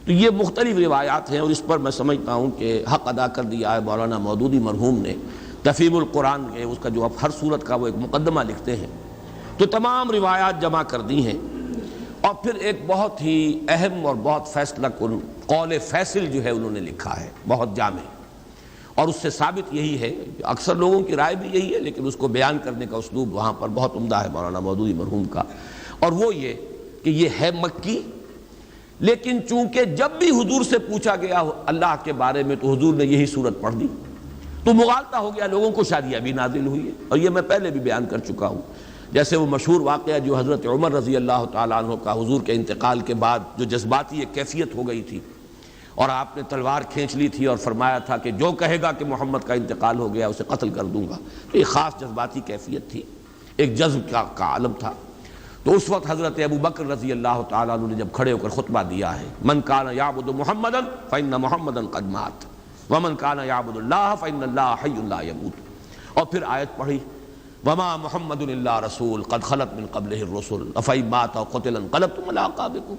Speaker 1: تو یہ مختلف روایات ہیں، اور اس پر میں سمجھتا ہوں کہ حق ادا کر دیا ہے مولانا مودودی مرحوم نے تفہیم القرآن کے، اس کا جو اب ہر سورت کا وہ ایک مقدمہ لکھتے ہیں، تو تمام روایات جمع کر دی ہیں، اور پھر ایک بہت ہی اہم اور بہت فیصلہ کن قول فیصل جو ہے انہوں نے لکھا ہے، بہت جامع، اور اس سے ثابت یہی ہے، اکثر لوگوں کی رائے بھی یہی ہے، لیکن اس کو بیان کرنے کا اسلوب وہاں پر بہت عمدہ ہے مولانا مودودی مرحوم کا، اور وہ یہ کہ یہ ہے مکی، لیکن چونکہ جب بھی حضور سے پوچھا گیا اللہ کے بارے میں تو حضور نے یہی صورت پڑھ دی، تو مغالطہ ہو گیا لوگوں کو، شاید یہ بھی نازل ہوئی ہے، اور یہ میں پہلے بھی بیان کر چکا ہوں۔ جیسے وہ مشہور واقعہ جو حضرت عمر رضی اللہ تعالیٰ عنہ کا حضور کے انتقال کے بعد جو جذباتی ایک کیفیت ہو گئی تھی، اور آپ نے تلوار کھینچ لی تھی اور فرمایا تھا کہ جو کہے گا کہ محمد کا انتقال ہو گیا اسے قتل کر دوں گا، تو ایک خاص جذباتی کیفیت تھی، ایک جذب کا عالم تھا۔ تو اس وقت حضرت ابو بکر رضی اللہ تعالیٰ عنہ نے جب کھڑے ہو کر خطبہ دیا ہے، من کان یعبد محمدا فإن محمدا قد مات ومن کان یعبد اللہ فإن اللہ حی لا یموت، اور پھر آیت پڑھی وما محمد الا رسول قد خلت من قبلہ الرسل افإن مات او قتل انقلبتم علی اعقابکم۔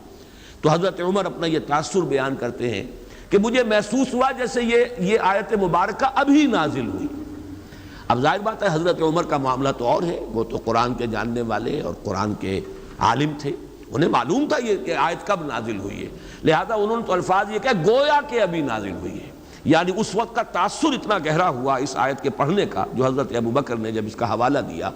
Speaker 1: تو حضرت عمر اپنا یہ تاثر بیان کرتے ہیں کہ مجھے محسوس ہوا جیسے یہ آیت مبارکہ ابھی نازل ہوئی۔ اب ظاہر بات ہے حضرت عمر کا معاملہ تو اور ہے، وہ تو قرآن کے جاننے والے اور قرآن کے عالم تھے، انہیں معلوم تھا یہ کہ آیت کب نازل ہوئی ہے، لہذا انہوں نے تو الفاظ یہ کہ گویا کہ ابھی نازل ہوئی ہے، یعنی اس وقت کا تاثر اتنا گہرا ہوا اس آیت کے پڑھنے کا، جو حضرت ابوبکر نے جب اس کا حوالہ دیا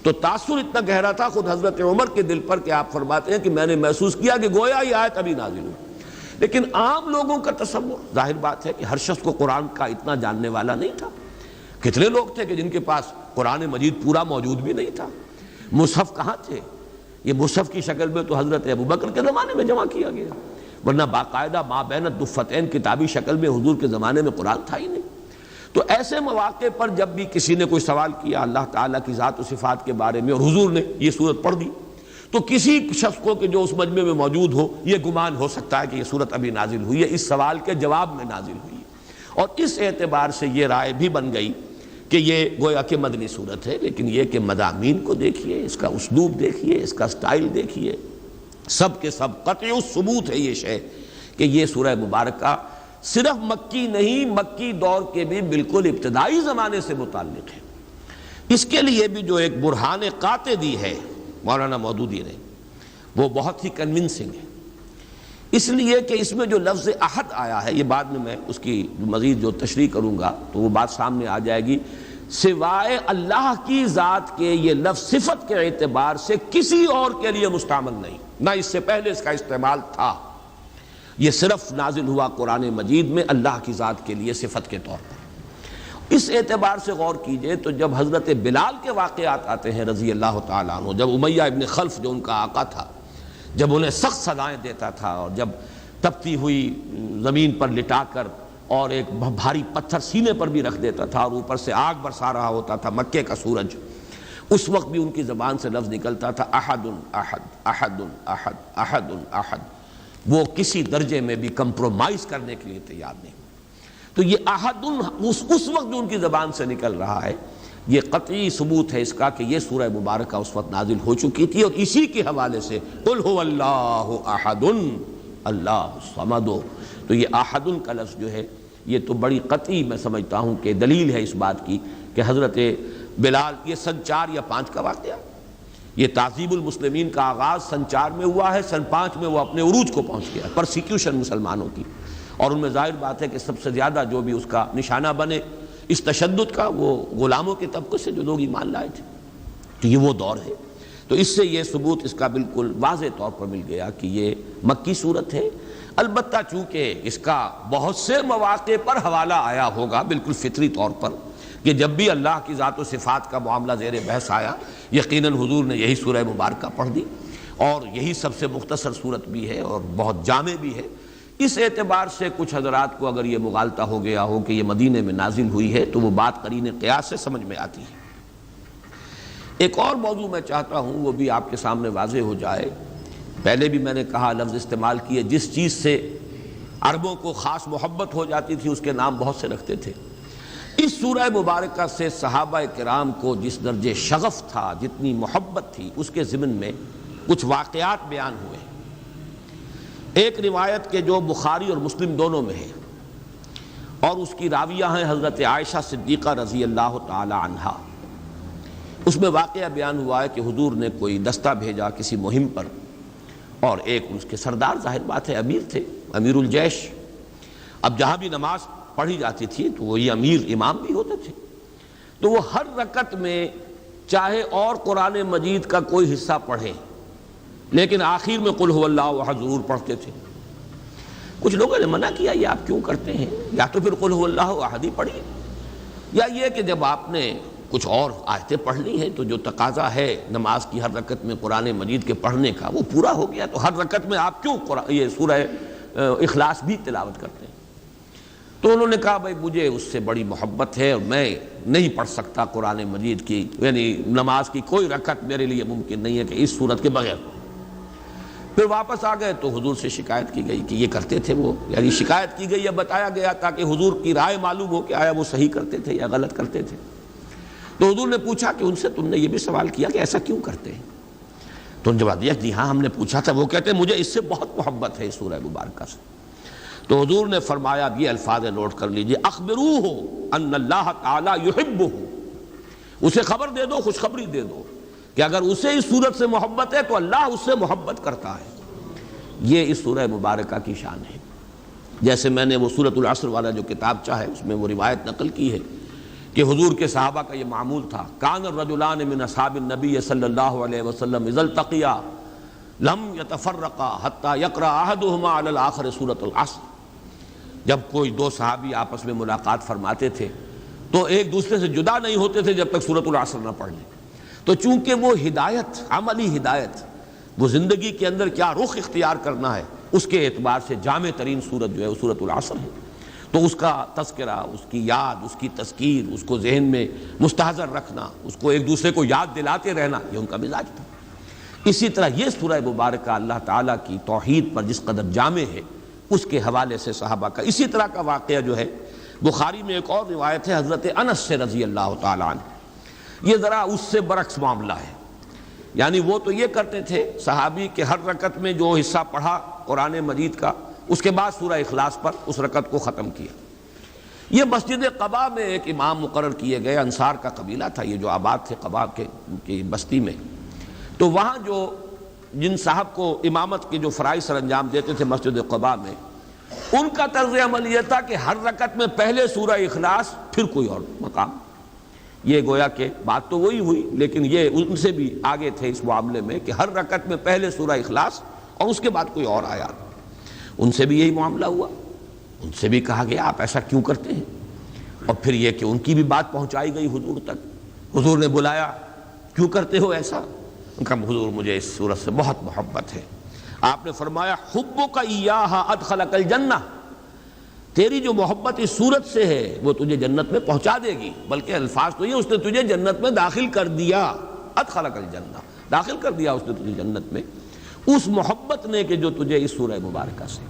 Speaker 1: تو تاثر اتنا گہرا تھا خود حضرت عمر کے دل پر کہ آپ فرماتے ہیں کہ میں نے محسوس کیا کہ گویا یہ آیت ابھی نازل ہوئی۔ لیکن عام لوگوں کا تصور، ظاہر بات ہے کہ ہر شخص کو قرآن کا اتنا جاننے والا نہیں تھا۔ کتنے لوگ تھے کہ جن کے پاس قرآن مجید پورا موجود بھی نہیں تھا، مصحف کہاں تھے؟ یہ مصحف کی شکل میں تو حضرت ابوبکر کے زمانے میں جمع کیا گیا، ورنہ باقاعدہ ما بین الدفتین کتابی شکل میں حضور کے زمانے میں قرآن تھا ہی نہیں۔ تو ایسے مواقع پر جب بھی کسی نے کوئی سوال کیا اللہ تعالیٰ کی ذات و صفات کے بارے میں اور حضور نے یہ صورت پڑھ دی، تو کسی شخص کو کہ جو اس مجمع میں موجود ہو یہ گمان ہو سکتا ہے کہ یہ صورت ابھی نازل ہوئی ہے، اس سوال کے جواب میں نازل ہوئی ہے۔ اور اس اعتبار سے یہ رائے بھی بن گئی کہ یہ گویا کہ مدنی صورت ہے، لیکن یہ کہ مضامین کو دیکھیے، اس کا اسلوب دیکھیے، اس کا سٹائل دیکھیے، سب کے سب قطعی الثبوت ہے یہ شے کہ یہ سورہ مبارکہ صرف مکی نہیں، مکی دور کے بھی بالکل ابتدائی زمانے سے متعلق ہے۔ اس کے لیے بھی جو ایک برہان قاطع دی ہے مولانا مودودی نے، وہ بہت ہی کنونسنگ ہے، اس لیے کہ اس میں جو لفظ احد آیا ہے، یہ بعد میں اس کی مزید جو تشریح کروں گا تو وہ بات سامنے آ جائے گی، سوائے اللہ کی ذات کے یہ لفظ صفت کے اعتبار سے کسی اور کے لیے مستعمل نہیں، نہ اس سے پہلے اس کا استعمال تھا، یہ صرف نازل ہوا قرآن مجید میں اللہ کی ذات کے لیے صفت کے طور پر۔ اس اعتبار سے غور کیجئے تو جب حضرت بلال کے واقعات آتے ہیں رضی اللہ تعالیٰ عنہ، جب امیہ ابن خلف جو ان کا آقا تھا، جب انہیں سخت سزائیں دیتا تھا اور جب تپتی ہوئی زمین پر لٹا کر اور ایک بھاری پتھر سینے پر بھی رکھ دیتا تھا اور اوپر سے آگ برسا رہا ہوتا تھا مکے کا سورج، اس وقت بھی ان کی زبان سے لفظ نکلتا تھا احد احد احد احد احد احد، وہ کسی درجے میں بھی کمپرومائز کرنے کے لیے تیار نہیں۔ تو یہ احد اس وقت جو ان کی زبان سے نکل رہا ہے، یہ قطعی ثبوت ہے اس کا کہ یہ سورہ مبارکہ اس وقت نازل ہو چکی تھی، اور اسی کے حوالے سے قل هو اللہ احد اللہ الصمد، تو یہ احد کا لفظ جو ہے یہ تو بڑی قطعی میں سمجھتا ہوں کہ دلیل ہے اس بات کی کہ حضرت بلال، یہ سن 4 یا 5 کا واقعہ، یہ تعذیب المسلمین کا آغاز سن 4 میں ہوا ہے، سن 5 میں وہ اپنے عروج کو پہنچ گیا، پرسیکیوشن مسلمانوں کی، اور ان میں ظاہر بات ہے کہ سب سے زیادہ جو بھی اس کا نشانہ بنے اس تشدد کا، وہ غلاموں کے طبقے سے جو لوگ ایمان لائے تھے، تو یہ وہ دور ہے۔ تو اس سے یہ ثبوت اس کا بالکل واضح طور پر مل گیا کہ یہ مکی صورت ہے، البتہ چونکہ اس کا بہت سے مواقع پر حوالہ آیا ہوگا بالکل فطری طور پر کہ جب بھی اللہ کی ذات و صفات کا معاملہ زیر بحث آیا، یقیناً حضور نے یہی سورہ مبارکہ پڑھ دی، اور یہی سب سے مختصر صورت بھی ہے اور بہت جامع بھی ہے۔ اس اعتبار سے کچھ حضرات کو اگر یہ مغالطہ ہو گیا ہو کہ یہ مدینے میں نازل ہوئی ہے تو وہ بات قرین قیاس سے سمجھ میں آتی ہے۔ ایک اور موضوع میں چاہتا ہوں وہ بھی آپ کے سامنے واضح ہو جائے، پہلے بھی میں نے کہا لفظ استعمال کیے، جس چیز سے عربوں کو خاص محبت ہو جاتی تھی اس کے نام بہت سے رکھتے تھے، اس سورہ مبارکہ سے صحابہ کرام کو جس درجے شغف تھا، جتنی محبت تھی، اس کے ضمن میں کچھ واقعات بیان ہوئے۔ ایک روایت کے جو بخاری اور مسلم دونوں میں ہے اور اس کی راویہ ہیں حضرت عائشہ صدیقہ رضی اللہ تعالی عنہا، اس میں واقعہ بیان ہوا ہے کہ حضور نے کوئی دستہ بھیجا کسی مہم پر، اور ایک اس کے سردار، ظاہر بات ہے امیر تھے، امیر الجیش، اب جہاں بھی نماز پڑھی جاتی تھی تو وہی امیر امام بھی ہوتے تھے، تو وہ ہر رکعت میں چاہے اور قرآن مجید کا کوئی حصہ پڑھیں لیکن آخر میں قل هو اللہ احد ضرور پڑھتے تھے۔ کچھ لوگوں نے منع کیا یہ آپ کیوں کرتے ہیں، یا تو پھر قل هو اللہ احد ہی پڑھیے، یا یہ کہ جب آپ نے کچھ اور آیتیں پڑھ لی ہیں تو جو تقاضا ہے نماز کی ہر رکعت میں قرآن مجید کے پڑھنے کا وہ پورا ہو گیا، تو ہر رکعت میں آپ کیوں یہ سورہ اخلاص بھی تلاوت کرتے ہیں؟ تو انہوں نے کہا بھائی مجھے اس سے بڑی محبت ہے اور میں نہیں پڑھ سکتا قرآن مجید کی، یعنی نماز کی کوئی رکعت میرے لیے ممکن نہیں ہے کہ اس صورت کے بغیر۔ پھر واپس آ گئے تو حضور سے شکایت کی گئی کہ یہ کرتے تھے وہ، یعنی شکایت کی گئی یا بتایا گیا تاکہ حضور کی رائے معلوم ہو کہ آیا وہ صحیح کرتے تھے یا غلط کرتے تھے۔ تو حضور نے پوچھا کہ ان سے تم نے یہ بھی سوال کیا کہ ایسا کیوں کرتے ہیں؟ تو انہوں نے جواب دیا جی ہاں ہم نے پوچھا تھا، وہ کہتے ہیں مجھے اس سے بہت محبت ہے اس سورہ مبارکہ سے۔ تو حضور نے فرمایا، اب یہ الفاظ نوٹ کر لیجئے، اخبروہ ان اللہ تعالی یحبہ، اسے خبر دے دو، خوشخبری دے دو کہ اگر اسے اس صورت سے محبت ہے تو اللہ اس سے محبت کرتا ہے۔ یہ اس سورہ مبارکہ کی شان ہے۔ جیسے میں نے وہ سورۃ العصر والا جو کتاب چاہے اس میں وہ روایت نقل کی ہے کہ حضور کے صحابہ کا یہ معمول تھا، کان الرجلان من اصحاب النبی صلی اللہ علیہ وسلم اذا التقیا لم يتفرقا حتى يقرأ احدهما على الاخر سورۃ العصر۔ جب کوئی دو صحابی آپس میں ملاقات فرماتے تھے تو ایک دوسرے سے جدا نہیں ہوتے تھے جب تک سورۃ العصر نہ پڑھ لیں۔ تو چونکہ وہ ہدایت، عملی ہدایت، وہ زندگی کے اندر کیا رخ اختیار کرنا ہے، اس کے اعتبار سے جامع ترین سورت جو ہے وہ سورۃ العصر ہے۔ تو اس کا تذکرہ، اس کی یاد، اس کی تذکیر، اس کو ذہن میں مستحضر رکھنا، اس کو ایک دوسرے کو یاد دلاتے رہنا، یہ ان کا مزاج تھا۔ اسی طرح یہ سورہ مبارکہ اللہ تعالیٰ کی توحید پر جس قدر جامع ہے، اس کے حوالے سے صحابہ کا اسی طرح کا واقعہ جو ہے بخاری میں ایک اور روایت ہے حضرت انس سے رضی اللہ تعالیٰ عنہ، یہ ذرا اس سے برعکس معاملہ ہے۔ یعنی وہ تو یہ کرتے تھے صحابی کہ ہر رکعت میں جو حصہ پڑھا قرآن مجید کا، اس کے بعد سورہ اخلاص پر اس رکعت کو ختم کیا۔ یہ مسجد قباء میں ایک امام مقرر کیے گئے، انصار کا قبیلہ تھا یہ جو آباد تھے قباء کی بستی میں، تو وہاں جو جن صاحب کو امامت کے جو فرائض سر انجام دیتے تھے مسجد قباء میں، ان کا طرز عمل یہ تھا کہ ہر رکعت میں پہلے سورہ اخلاص پھر کوئی اور مقام۔ یہ گویا کہ بات تو وہی ہوئی، لیکن یہ ان سے بھی آگے تھے اس معاملے میں کہ ہر رکعت میں پہلے سورہ اخلاص اور اس کے بعد کوئی اور آیات۔ ان سے بھی یہی معاملہ ہوا، ان سے بھی کہا گیا آپ ایسا کیوں کرتے ہیں، اور پھر یہ کہ ان کی بھی بات پہنچائی گئی حضور تک۔ حضور نے بلایا، کیوں کرتے ہو ایسا؟ ان کا حضور مجھے اس صورت سے بہت محبت ہے۔ آپ نے فرمایا حبک ایہا ادخلک الجنہ، تیری جو محبت اس صورت سے ہے وہ تجھے جنت میں پہنچا دے گی، بلکہ الفاظ تو یہ اس نے تجھے جنت میں داخل کر دیا، ادخلک الجنہ، داخل کر دیا اس نے تجھے جنت میں، اس محبت نے کہ جو تجھے اس سورہ مبارکہ سے۔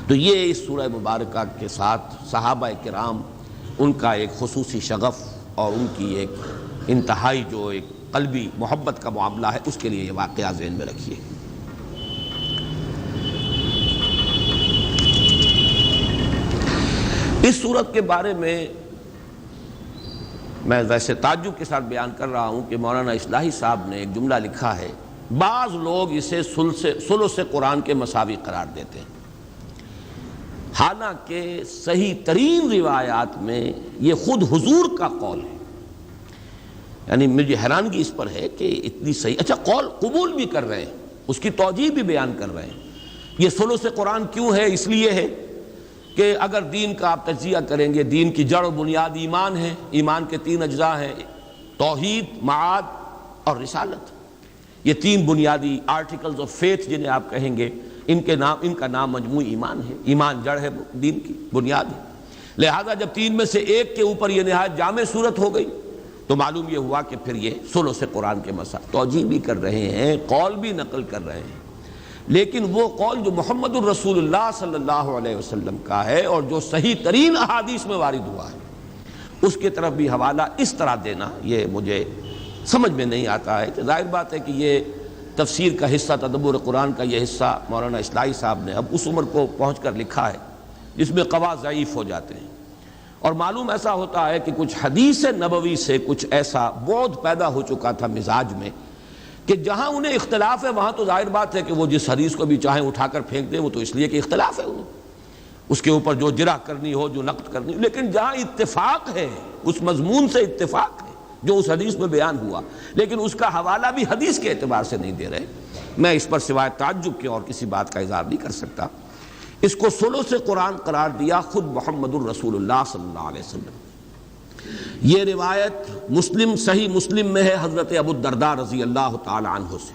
Speaker 1: تو یہ اس سورہ مبارکہ کے ساتھ صحابہ کرام ان کا ایک خصوصی شغف اور ان کی ایک انتہائی جو ایک قلبی محبت کا معاملہ ہے، اس کے لیے یہ واقعہ ذہن میں رکھیے۔ اس صورت کے بارے میں ویسے تعجب کے ساتھ بیان کر رہا ہوں کہ مولانا اصلاحی صاحب نے ایک جملہ لکھا ہے، بعض لوگ اسے ثلث قرآن کے مساوی قرار دیتے ہیں، حالانکہ صحیح ترین روایات میں یہ خود حضور کا قول ہے۔ یعنی مجھے حیرانگی اس پر ہے کہ اتنی صحیح، اچھا قول قبول بھی کر رہے ہیں، اس کی توجیہ بھی بیان کر رہے ہیں۔ یہ ثلث قرآن کیوں ہے؟ اس لیے ہے کہ اگر دین کا آپ تجزیہ کریں گے، دین کی جڑ و بنیاد ایمان ہے، ایمان کے 3 اجزاء ہیں، توحید، معاد اور رسالت۔ یہ 3 بنیادی آرٹیکلز آف فیتھ جنہیں آپ کہیں گے، ان کا نام مجموعی ایمان ہے۔ ایمان جڑ ہے، دین کی بنیاد ہے۔ لہذا جب 3 میں سے ایک کے اوپر یہ نہایت جامع صورت ہو گئی تو معلوم یہ ہوا کہ پھر یہ ثلث قرآن کے مسائل توجیہ بھی کر رہے ہیں، قول بھی نقل کر رہے ہیں، لیکن وہ قول جو محمد الرسول اللہ صلی اللہ علیہ وسلم کا ہے اور جو صحیح ترین احادیث میں وارد ہوا ہے، اس کی طرف بھی حوالہ اس طرح دینا یہ مجھے سمجھ میں نہیں آتا ہے۔ کہ ظاہر بات ہے کہ یہ تفسیر کا حصہ، تدبر قرآن کا یہ حصہ مولانا اصلاحی صاحب نے اب اس عمر کو پہنچ کر لکھا ہے جس میں قوا ضعیف ہو جاتے ہیں، اور معلوم ایسا ہوتا ہے کہ کچھ حدیث نبوی سے کچھ ایسا بعد پیدا ہو چکا تھا مزاج میں کہ جہاں انہیں اختلاف ہے وہاں تو ظاہر بات ہے کہ وہ جس حدیث کو بھی چاہیں اٹھا کر پھینک دیں، وہ تو اس لیے کہ اختلاف ہے انہیں، اس کے اوپر جو جرح کرنی ہو، جو نقد کرنی ہو، لیکن جہاں اتفاق ہے اس مضمون سے اتفاق ہے جو اس حدیث میں بیان ہوا، لیکن اس کا حوالہ بھی حدیث کے اعتبار سے نہیں دے رہے، میں اس پر سوائے تعجب کے اور کسی بات کا اظہار نہیں کر سکتا۔ اس کو ثلث قرآن قرار دیا خود محمد الرسول اللہ صلی اللہ علیہ وسلم۔ یہ روایت مسلم، صحیح مسلم میں ہے حضرت ابو الدرداء رضی اللہ تعالی عنہ سے،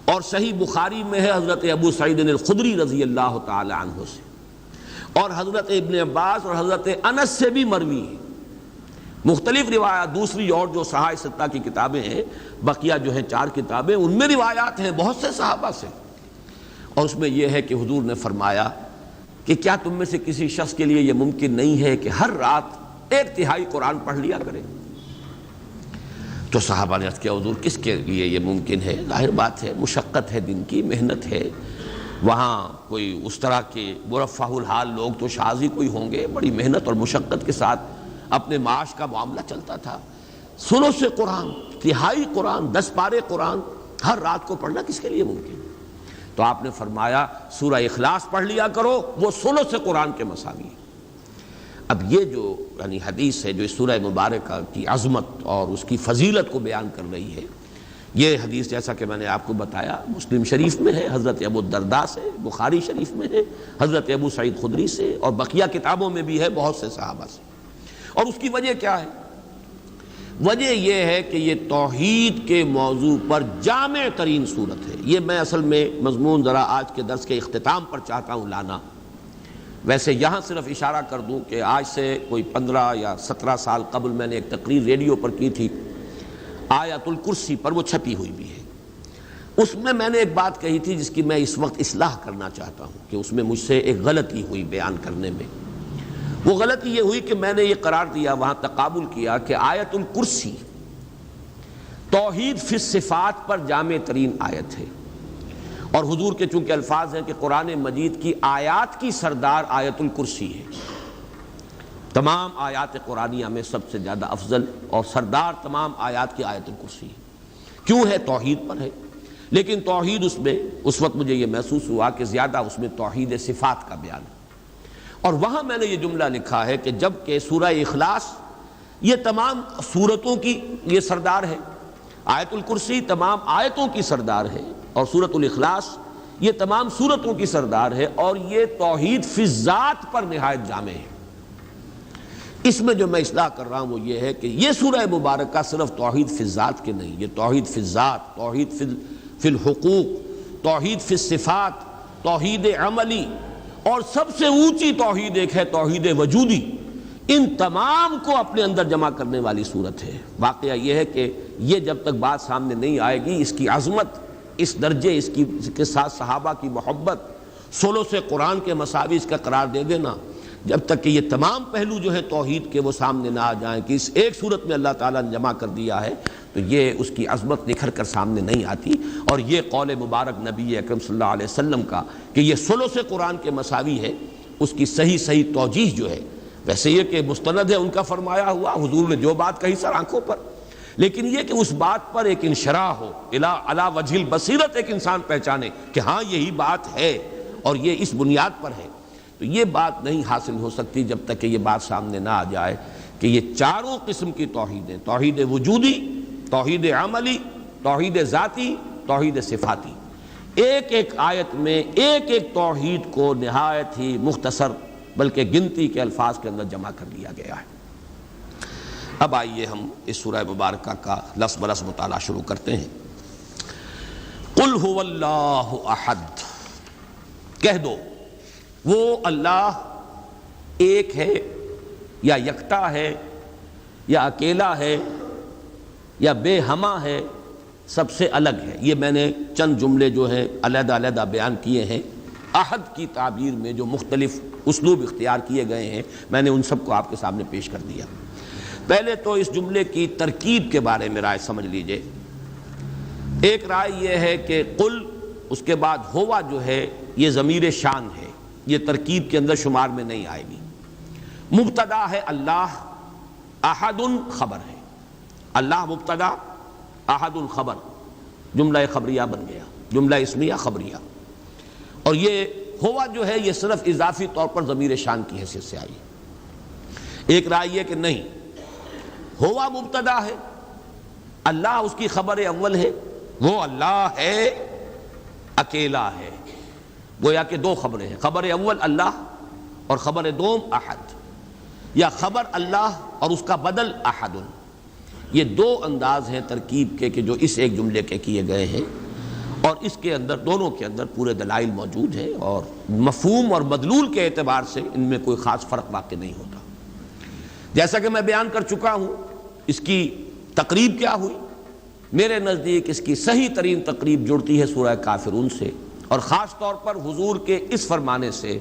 Speaker 1: اور صحیح بخاری میں ہے حضرت ابو سعید الخدری رضی اللہ تعالی عنہ سے، اور حضرت ابن عباس اور حضرت انس سے بھی مروی ہے۔ مختلف روایات دوسری اور جو صحاح ستہ کی کتابیں ہیں، بقیہ جو ہیں 4 کتابیں، ان میں روایات ہیں بہت سے صحابہ سے، اور اس میں یہ ہے کہ حضور نے فرمایا کہ کیا تم میں سے کسی شخص کے لیے یہ ممکن نہیں ہے کہ ہر رات 1/3 قرآن پڑھ لیا کرے؟ تو صحابہ نے عرض کیا حضور کس کے لیے یہ ممکن ہے؟ ظاہر بات ہے مشقت ہے، دن کی محنت ہے، وہاں کوئی اس طرح کے مرفہ الحال لوگ تو شاذ ہی کوئی ہوں گے، بڑی محنت اور مشقت کے ساتھ اپنے معاش کا معاملہ چلتا تھا۔ ثلث قرآن، 1/3 قرآن، 10 پارے قرآن ہر رات کو پڑھنا کس کے لیے ممکن؟ تو آپ نے فرمایا سورہ اخلاص پڑھ لیا کرو، وہ ثلث قرآن کے مساوی ہے۔ اب یہ جو یعنی حدیث ہے جو اس سورہ مبارکہ کی عظمت اور اس کی فضیلت کو بیان کر رہی ہے، یہ حدیث جیسا کہ میں نے آپ کو بتایا مسلم شریف میں ہے، حضرت ابو الدرداء سے، بخاری شریف میں ہے، حضرت ابو سعید خدری سے، اور بقیہ کتابوں میں بھی ہے بہت سے صحابہ سے۔ اور اس کی وجہ کیا ہے؟ وجہ یہ ہے کہ یہ توحید کے موضوع پر جامع ترین صورت ہے۔ یہ میں اصل میں مضمون ذرا آج کے درس کے اختتام پر چاہتا ہوں لانا۔ ویسے یہاں صرف اشارہ کر دوں کہ آج سے کوئی 15 یا 17 سال قبل میں نے ایک تقریر ریڈیو پر کی تھی آیت الکرسی پر، وہ چھپی ہوئی بھی ہے۔ اس میں نے ایک بات کہی تھی جس کی میں اس وقت اصلاح کرنا چاہتا ہوں کہ اس میں مجھ سے ایک غلطی ہوئی بیان کرنے میں۔ وہ غلطی یہ ہوئی کہ میں نے یہ قرار دیا، وہاں تقابل کیا کہ آیت الکرسی توحید فی الصفات پر جامع ترین آیت ہے، اور حضور کے چونکہ الفاظ ہیں کہ قرآن مجید کی آیات کی سردار آیت الکرسی ہے، تمام آیات قرآنیہ میں سب سے زیادہ افضل اور سردار تمام آیات کی آیت الکرسی ہے۔ کیوں ہے؟ توحید پر ہے، لیکن توحید اس میں اس وقت مجھے یہ محسوس ہوا کہ زیادہ اس میں توحید صفات کا بیان ہے، اور وہاں میں نے یہ جملہ لکھا ہے کہ جب کہ سورہ اخلاص یہ تمام سورتوں کی یہ سردار ہے، آیت الکرسی تمام آیتوں کی سردار ہے، اور سورۃ الاخلاص یہ تمام سورتوں کی سردار ہے، اور یہ توحید فی الذات پر نہایت جامع ہے۔ اس میں جو میں اصلاح کر رہا ہوں وہ یہ ہے کہ یہ سورہ مبارکہ صرف توحید فی الذات کے نہیں، یہ توحید فی الذات، توحید فی الحقوق، توحید فی الصفات، توحید عملی، اور سب سے اونچی توحید ایک ہے توحید وجودی، ان تمام کو اپنے اندر جمع کرنے والی صورت ہے۔ واقعہ یہ ہے کہ یہ جب تک بات سامنے نہیں آئے گی، اس کی عظمت، اس درجے، اس کے ساتھ صحابہ کی محبت، ثلث قرآن کے مساوی اس کا قرار دے دینا، جب تک کہ یہ تمام پہلو جو ہے توحید کے وہ سامنے نہ آ جائیں کہ اس ایک صورت میں اللہ تعالیٰ نے جمع کر دیا ہے، تو یہ اس کی عظمت نکھر کر سامنے نہیں آتی۔ اور یہ قول مبارک نبی اکرم صلی اللہ علیہ وسلم کا کہ یہ ثلث قرآن کے مساوی ہے، اس کی صحیح توجیہ جو ہے، ویسے یہ کہ مستند ہے ان کا فرمایا ہوا، حضور نے جو بات کہی سر آنکھوں پر، لیکن یہ کہ اس بات پر ایک انشراح ہو، علی وجہ البصیرت ایک انسان پہچانے کہ ہاں یہی بات ہے اور یہ اس بنیاد پر ہے، تو یہ بات نہیں حاصل ہو سکتی جب تک کہ یہ بات سامنے نہ آ جائے کہ یہ چاروں قسم کی توحیدیں، توحید وجودی، توحید عملی، توحید ذاتی، توحید صفاتی، ایک ایک آیت میں ایک ایک توحید کو نہایت ہی مختصر بلکہ گنتی کے الفاظ کے اندر جمع کر لیا گیا ہے۔ اب آئیے ہم اس سورہ مبارکہ کا لفظ بلفظ مطالعہ شروع کرتے ہیں۔ قل هو اللہ احد، کہہ دو وہ اللہ ایک ہے یا یکتا ہے یا اکیلا ہے یا بے ہمہ ہے، سب سے الگ ہے۔ یہ میں نے چند جملے جو ہیں علیحدہ علیحدہ بیان کیے ہیں، احد کی تعبیر میں جو مختلف اسلوب اختیار کیے گئے ہیں میں نے ان سب کو آپ کے سامنے پیش کر دیا۔ پہلے تو اس جملے کی ترکیب کے بارے میں رائے سمجھ لیجئے۔ ایک رائے یہ ہے کہ قل اس کے بعد ہوا جو ہے یہ ضمیر شان ہے، یہ ترکیب کے اندر شمار میں نہیں آئے گی۔ مبتدا ہے اللہ، احد خبر ہے، اللہ مبتدا، احد خبر، جملہ خبریہ بن گیا، جملہ اسمیہ خبریہ۔ اور یہ ہوا جو ہے یہ صرف اضافی طور پر ضمیر شان کی حیثیت سے آئی۔ ایک رائے یہ کہ نہیں، ہوا مبتدا ہے، اللہ اس کی خبر اول ہے، وہ اللہ ہے، اکیلا ہے، گویا کہ دو خبریں ہیں، خبر اول اللہ اور خبر دوم احد، یا خبر اللہ اور اس کا بدل احد۔ یہ دو انداز ہیں ترکیب کے کہ جو اس ایک جملے کے کیے گئے ہیں، اور اس کے اندر دونوں کے اندر پورے دلائل موجود ہیں، اور مفہوم اور مدلول کے اعتبار سے ان میں کوئی خاص فرق واقع نہیں ہوتا۔ جیسا کہ میں بیان کر چکا ہوں، اس کی تقریب کیا ہوئی؟ میرے نزدیک اس کی صحیح ترین تقریب جڑتی ہے سورہ کافرون سے، اور خاص طور پر حضور کے اس فرمانے سے،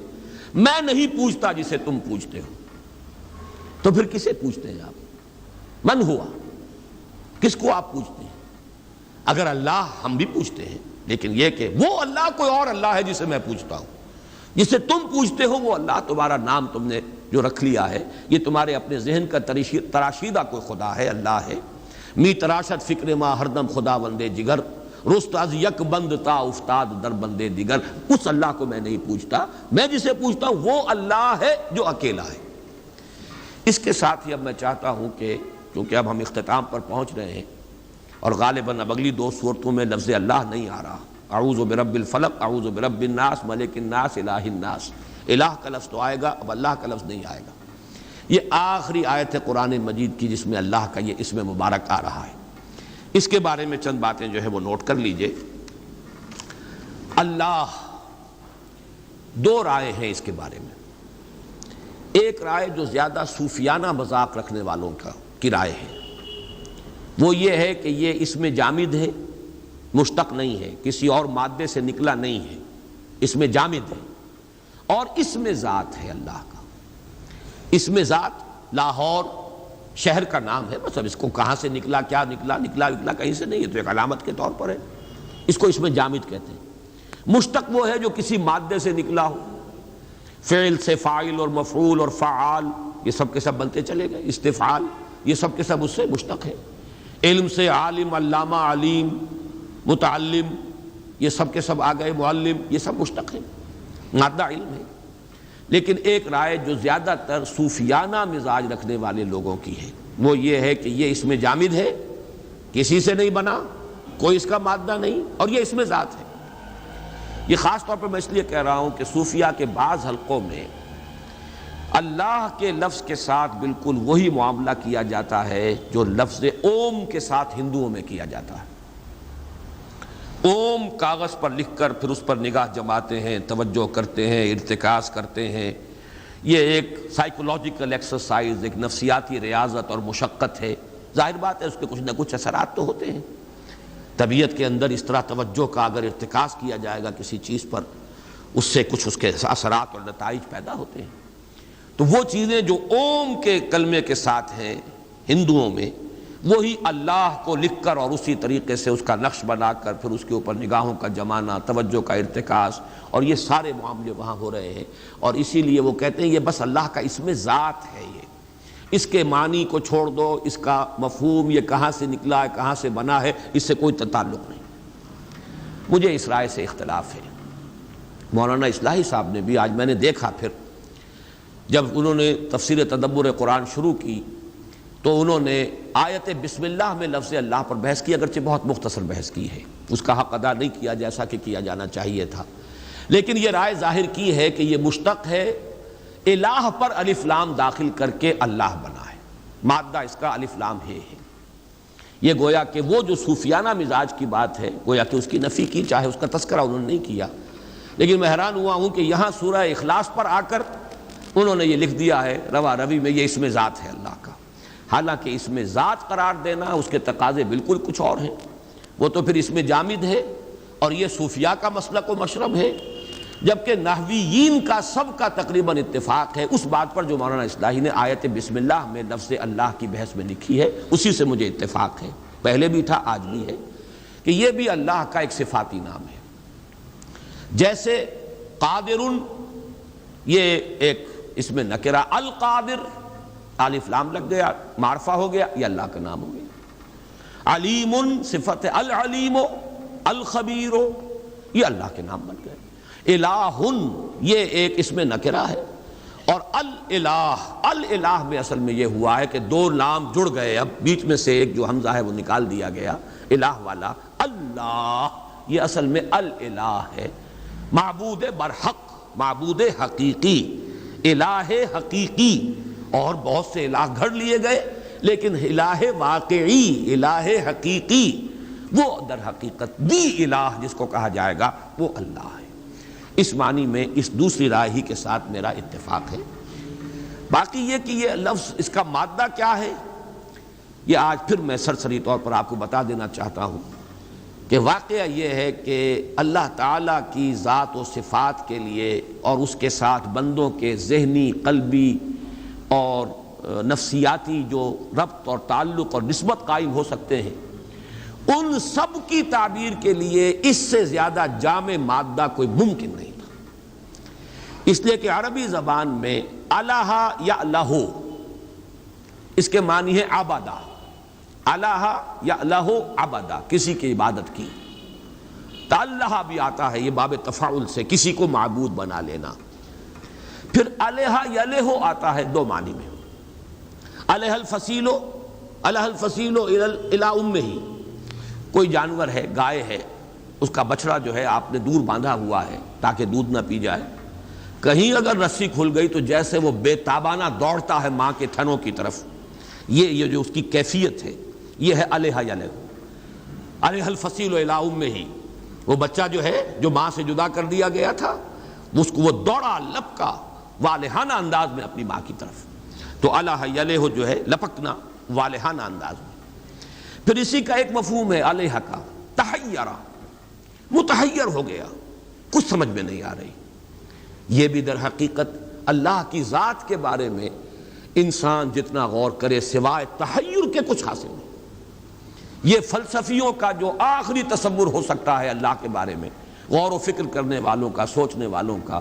Speaker 1: میں نہیں پوچھتا جسے تم پوچھتے ہو۔ تو پھر کسے پوچھتے ہیں آپ؟ من ہوا، کس کو آپ پوچھتے ہیں؟ اگر اللہ ہم بھی پوچھتے ہیں، لیکن یہ کہ وہ اللہ کوئی اور اللہ ہے جسے میں پوچھتا ہوں، جسے تم پوچھتے ہو وہ اللہ، تمہارا نام تم نے جو رکھ لیا ہے، یہ تمہارے اپنے ذہن کا تراشیدہ کوئی خدا ہے، اللہ ہے۔ می تراشد فکر ما ہر دم خدا وندے جگر، رست از یک بند تا افتاد در بندے دیگر، اس اللہ کو میں نہیں پوچھتا، میں جسے پوچھتا ہوں وہ اللہ ہے جو اکیلا ہے۔ اس کے ساتھ ہی اب میں چاہتا ہوں کہ کیونکہ اب ہم اختتام پر پہنچ رہے ہیں اور غالباً اب اگلی دو صورتوں میں لفظ اللہ نہیں آ رہا، اعوذ برب الفلق، اعوذ برب الناس، ملک الناس، الہ الناس، الہ کا لفظ تو آئے گا، اب اللہ کا لفظ نہیں آئے گا۔ یہ آخری آیت ہے قرآن مجید کی جس میں اللہ کا یہ اسم مبارک آ رہا ہے۔ اس کے بارے میں چند باتیں جو ہے وہ نوٹ کر لیجئے۔ اللہ، دو رائے ہیں اس کے بارے میں۔ ایک رائے جو زیادہ صوفیانہ مذاق رکھنے والوں کی رائے ہے، وہ یہ ہے کہ یہ اسم جامد ہے، مشتق نہیں ہے، کسی اور مادے سے نکلا نہیں ہے، اسم جامد ہے اور اسم ذات ہے اللہ کا۔ اسم ذات لاہور شہر کا نام ہے، بس اب اس کو کہاں سے نکلا، کیا نکلا، نکلا کہیں سے نہیں ہے، تو ایک علامت کے طور پر ہے، اس کو اسم جامد کہتے ہیں۔ مشتق وہ ہے جو کسی مادے سے نکلا ہو، فعل سے فاعل اور مفعول اور فعال یہ سب کے سب بنتے چلے گئے، استفعال یہ سب کے سب اس سے مشتق ہے۔ علم سے عالم، علامہ، علیم، متعلم یہ سب کے سب آ گئے، معلم یہ سب مشتق ہے، مادہ علم ہے۔ لیکن ایک رائے جو زیادہ تر صوفیانہ مزاج رکھنے والے لوگوں کی ہے، وہ یہ ہے کہ یہ اسم جامد ہے، کسی سے نہیں بنا، کوئی اس کا مادہ نہیں، اور یہ اسم ذات ہے۔ یہ خاص طور پر میں اس لیے کہہ رہا ہوں کہ صوفیہ کے بعض حلقوں میں اللہ کے لفظ کے ساتھ بالکل وہی معاملہ کیا جاتا ہے جو لفظ اوم کے ساتھ ہندوؤں میں کیا جاتا ہے۔ اوم کاغذ پر لکھ کر پھر اس پر نگاہ جماتے ہیں، توجہ کرتے ہیں، ارتکاز کرتے ہیں۔ یہ ایک سائیکولوجیکل ایکسرسائز، ایک نفسیاتی ریاضت اور مشقت ہے۔ ظاہر بات ہے اس کے کچھ نہ کچھ اثرات تو ہوتے ہیں۔ طبیعت کے اندر اس طرح توجہ کا اگر ارتکاز کیا جائے گا کسی چیز پر، اس سے کچھ اس کے اثرات اور نتائج پیدا ہوتے ہیں۔ تو وہ چیزیں جو اوم کے کلمے کے ساتھ ہیں ہندوؤں میں، وہی اللہ کو لکھ کر اور اسی طریقے سے اس کا نقش بنا کر پھر اس کے اوپر نگاہوں کا جمانا، توجہ کا ارتکاز، اور یہ سارے معاملے وہاں ہو رہے ہیں۔ اور اسی لیے وہ کہتے ہیں یہ بس اللہ کا اسم ذات ہے، یہ اس کے معنی کو چھوڑ دو، اس کا مفہوم یہ کہاں سے نکلا ہے، کہاں سے بنا ہے، اس سے کوئی تعلق نہیں۔ مجھے اس رائے سے اختلاف ہے۔ مولانا اصلاحی صاحب نے بھی، آج میں نے دیکھا پھر جب انہوں نے تفسیر تدبر قرآن شروع کی تو انہوں نے آیت بسم اللہ میں لفظ اللہ پر بحث کی، اگرچہ بہت مختصر بحث کی ہے، اس کا حق ادا نہیں کیا جیسا کہ کیا جانا چاہیے تھا، لیکن یہ رائے ظاہر کی ہے کہ یہ مشتق ہے، الہ پر الف لام داخل کر کے اللہ بنا ہے، مادہ اس کا الف لام ہے۔ یہ گویا کہ وہ جو صوفیانہ مزاج کی بات ہے، گویا کہ اس کی نفی کی، چاہے اس کا تذکرہ انہوں نے نہیں کیا، لیکن میں حیران ہوا ہوں کہ یہاں سورہ اخلاص پر آ کر انہوں نے یہ لکھ دیا ہے روا روی میں یہ اسم ذات ہے اللہ کا، حالانکہ اسم ذات قرار دینا اس کے تقاضے بالکل کچھ اور ہیں، وہ تو پھر اسم جامد ہے، اور یہ صوفیاء کا مسلک و مشرب ہے، جبکہ نحویین کا سب کا تقریباً اتفاق ہے اس بات پر جو مولانا اصلاحی نے آیت بسم اللہ میں لفظ اللہ کی بحث میں لکھی ہے، اسی سے مجھے اتفاق ہے، پہلے بھی تھا آج بھی ہے، کہ یہ بھی اللہ کا ایک صفاتی نام ہے۔ جیسے قادر، یہ ایک اس میں نکرہ، القادر الف لام لگ گیا، معرفہ ہو گیا، یہ اللہ کا نام ہو گیا۔ علیم صفت ہے، العلیم، الخبیر، یہ اللہ کے نام بن گئے۔ الہ، یہ ایک اس میں نکرہ ہے، اور الالہ میں اصل میں یہ ہوا ہے کہ دو لام جڑ گئے، اب بیچ میں سے ایک جو حمزہ ہے وہ نکال دیا گیا، الہ والا، اللہ یہ اصل میں الالہ ہے، معبود برحق، معبود حقیقی، الہ حقیقی، اور بہت سے الہ گھڑ لیے گئے، لیکن الہ واقعی، الہ حقیقی، وہ در حقیقت دی الہ جس کو کہا جائے گا وہ اللہ ہے۔ اس معنی میں اس دوسری رائے ہی کے ساتھ میرا اتفاق ہے۔ باقی یہ کہ یہ لفظ اس کا مادہ کیا ہے، یہ آج پھر میں سرسری طور پر آپ کو بتا دینا چاہتا ہوں کہ واقعہ یہ ہے کہ اللہ تعالیٰ کی ذات و صفات کے لیے اور اس کے ساتھ بندوں کے ذہنی، قلبی اور نفسیاتی جو ربط اور تعلق اور نسبت قائم ہو سکتے ہیں، ان سب کی تعبیر کے لیے اس سے زیادہ جامع مادہ کوئی ممکن نہیں تھا، اس لیے کہ عربی زبان میں الہ یا الہو اس کے معنی ہے عبادہ، الہ یا الہو عبادہ، کسی کی عبادت کی، تعلہ بھی آتا ہے، یہ باب تفاعل سے کسی کو معبود بنا لینا۔ پھر الہ یلہ آتا ہے دو معنی میں، الہ الفصیل الی امہ، کوئی جانور ہے، گائے ہے، اس کا بچڑا جو ہے آپ نے دور باندھا ہوا ہے تاکہ دودھ نہ پی جائے، کہیں اگر رسی کھل گئی تو جیسے وہ بے تابانہ دوڑتا ہے ماں کے تھنوں کی طرف، یہ جو اس کی کیفیت ہے، یہ ہے الہ یلہ، الہ الفصیل الی امہ۔ وہ بچہ جو ہے جو ماں سے جدا کر دیا گیا تھا، اس کو وہ دوڑا لپکا والہانہ انداز میں اپنی ماں کی طرف، تو الہ یلہ جو ہے لپکنا والہانہ انداز میں۔ پھر اسی کا ایک مفہوم ہے الہ کا تحیرہ، متحیر ہو گیا، کچھ سمجھ میں نہیں آ رہی۔ یہ بھی در حقیقت اللہ کی ذات کے بارے میں انسان جتنا غور کرے سوائے تحیر کے کچھ حاصل نہیں۔ یہ فلسفیوں کا جو آخری تصور ہو سکتا ہے اللہ کے بارے میں، غور و فکر کرنے والوں کا، سوچنے والوں کا،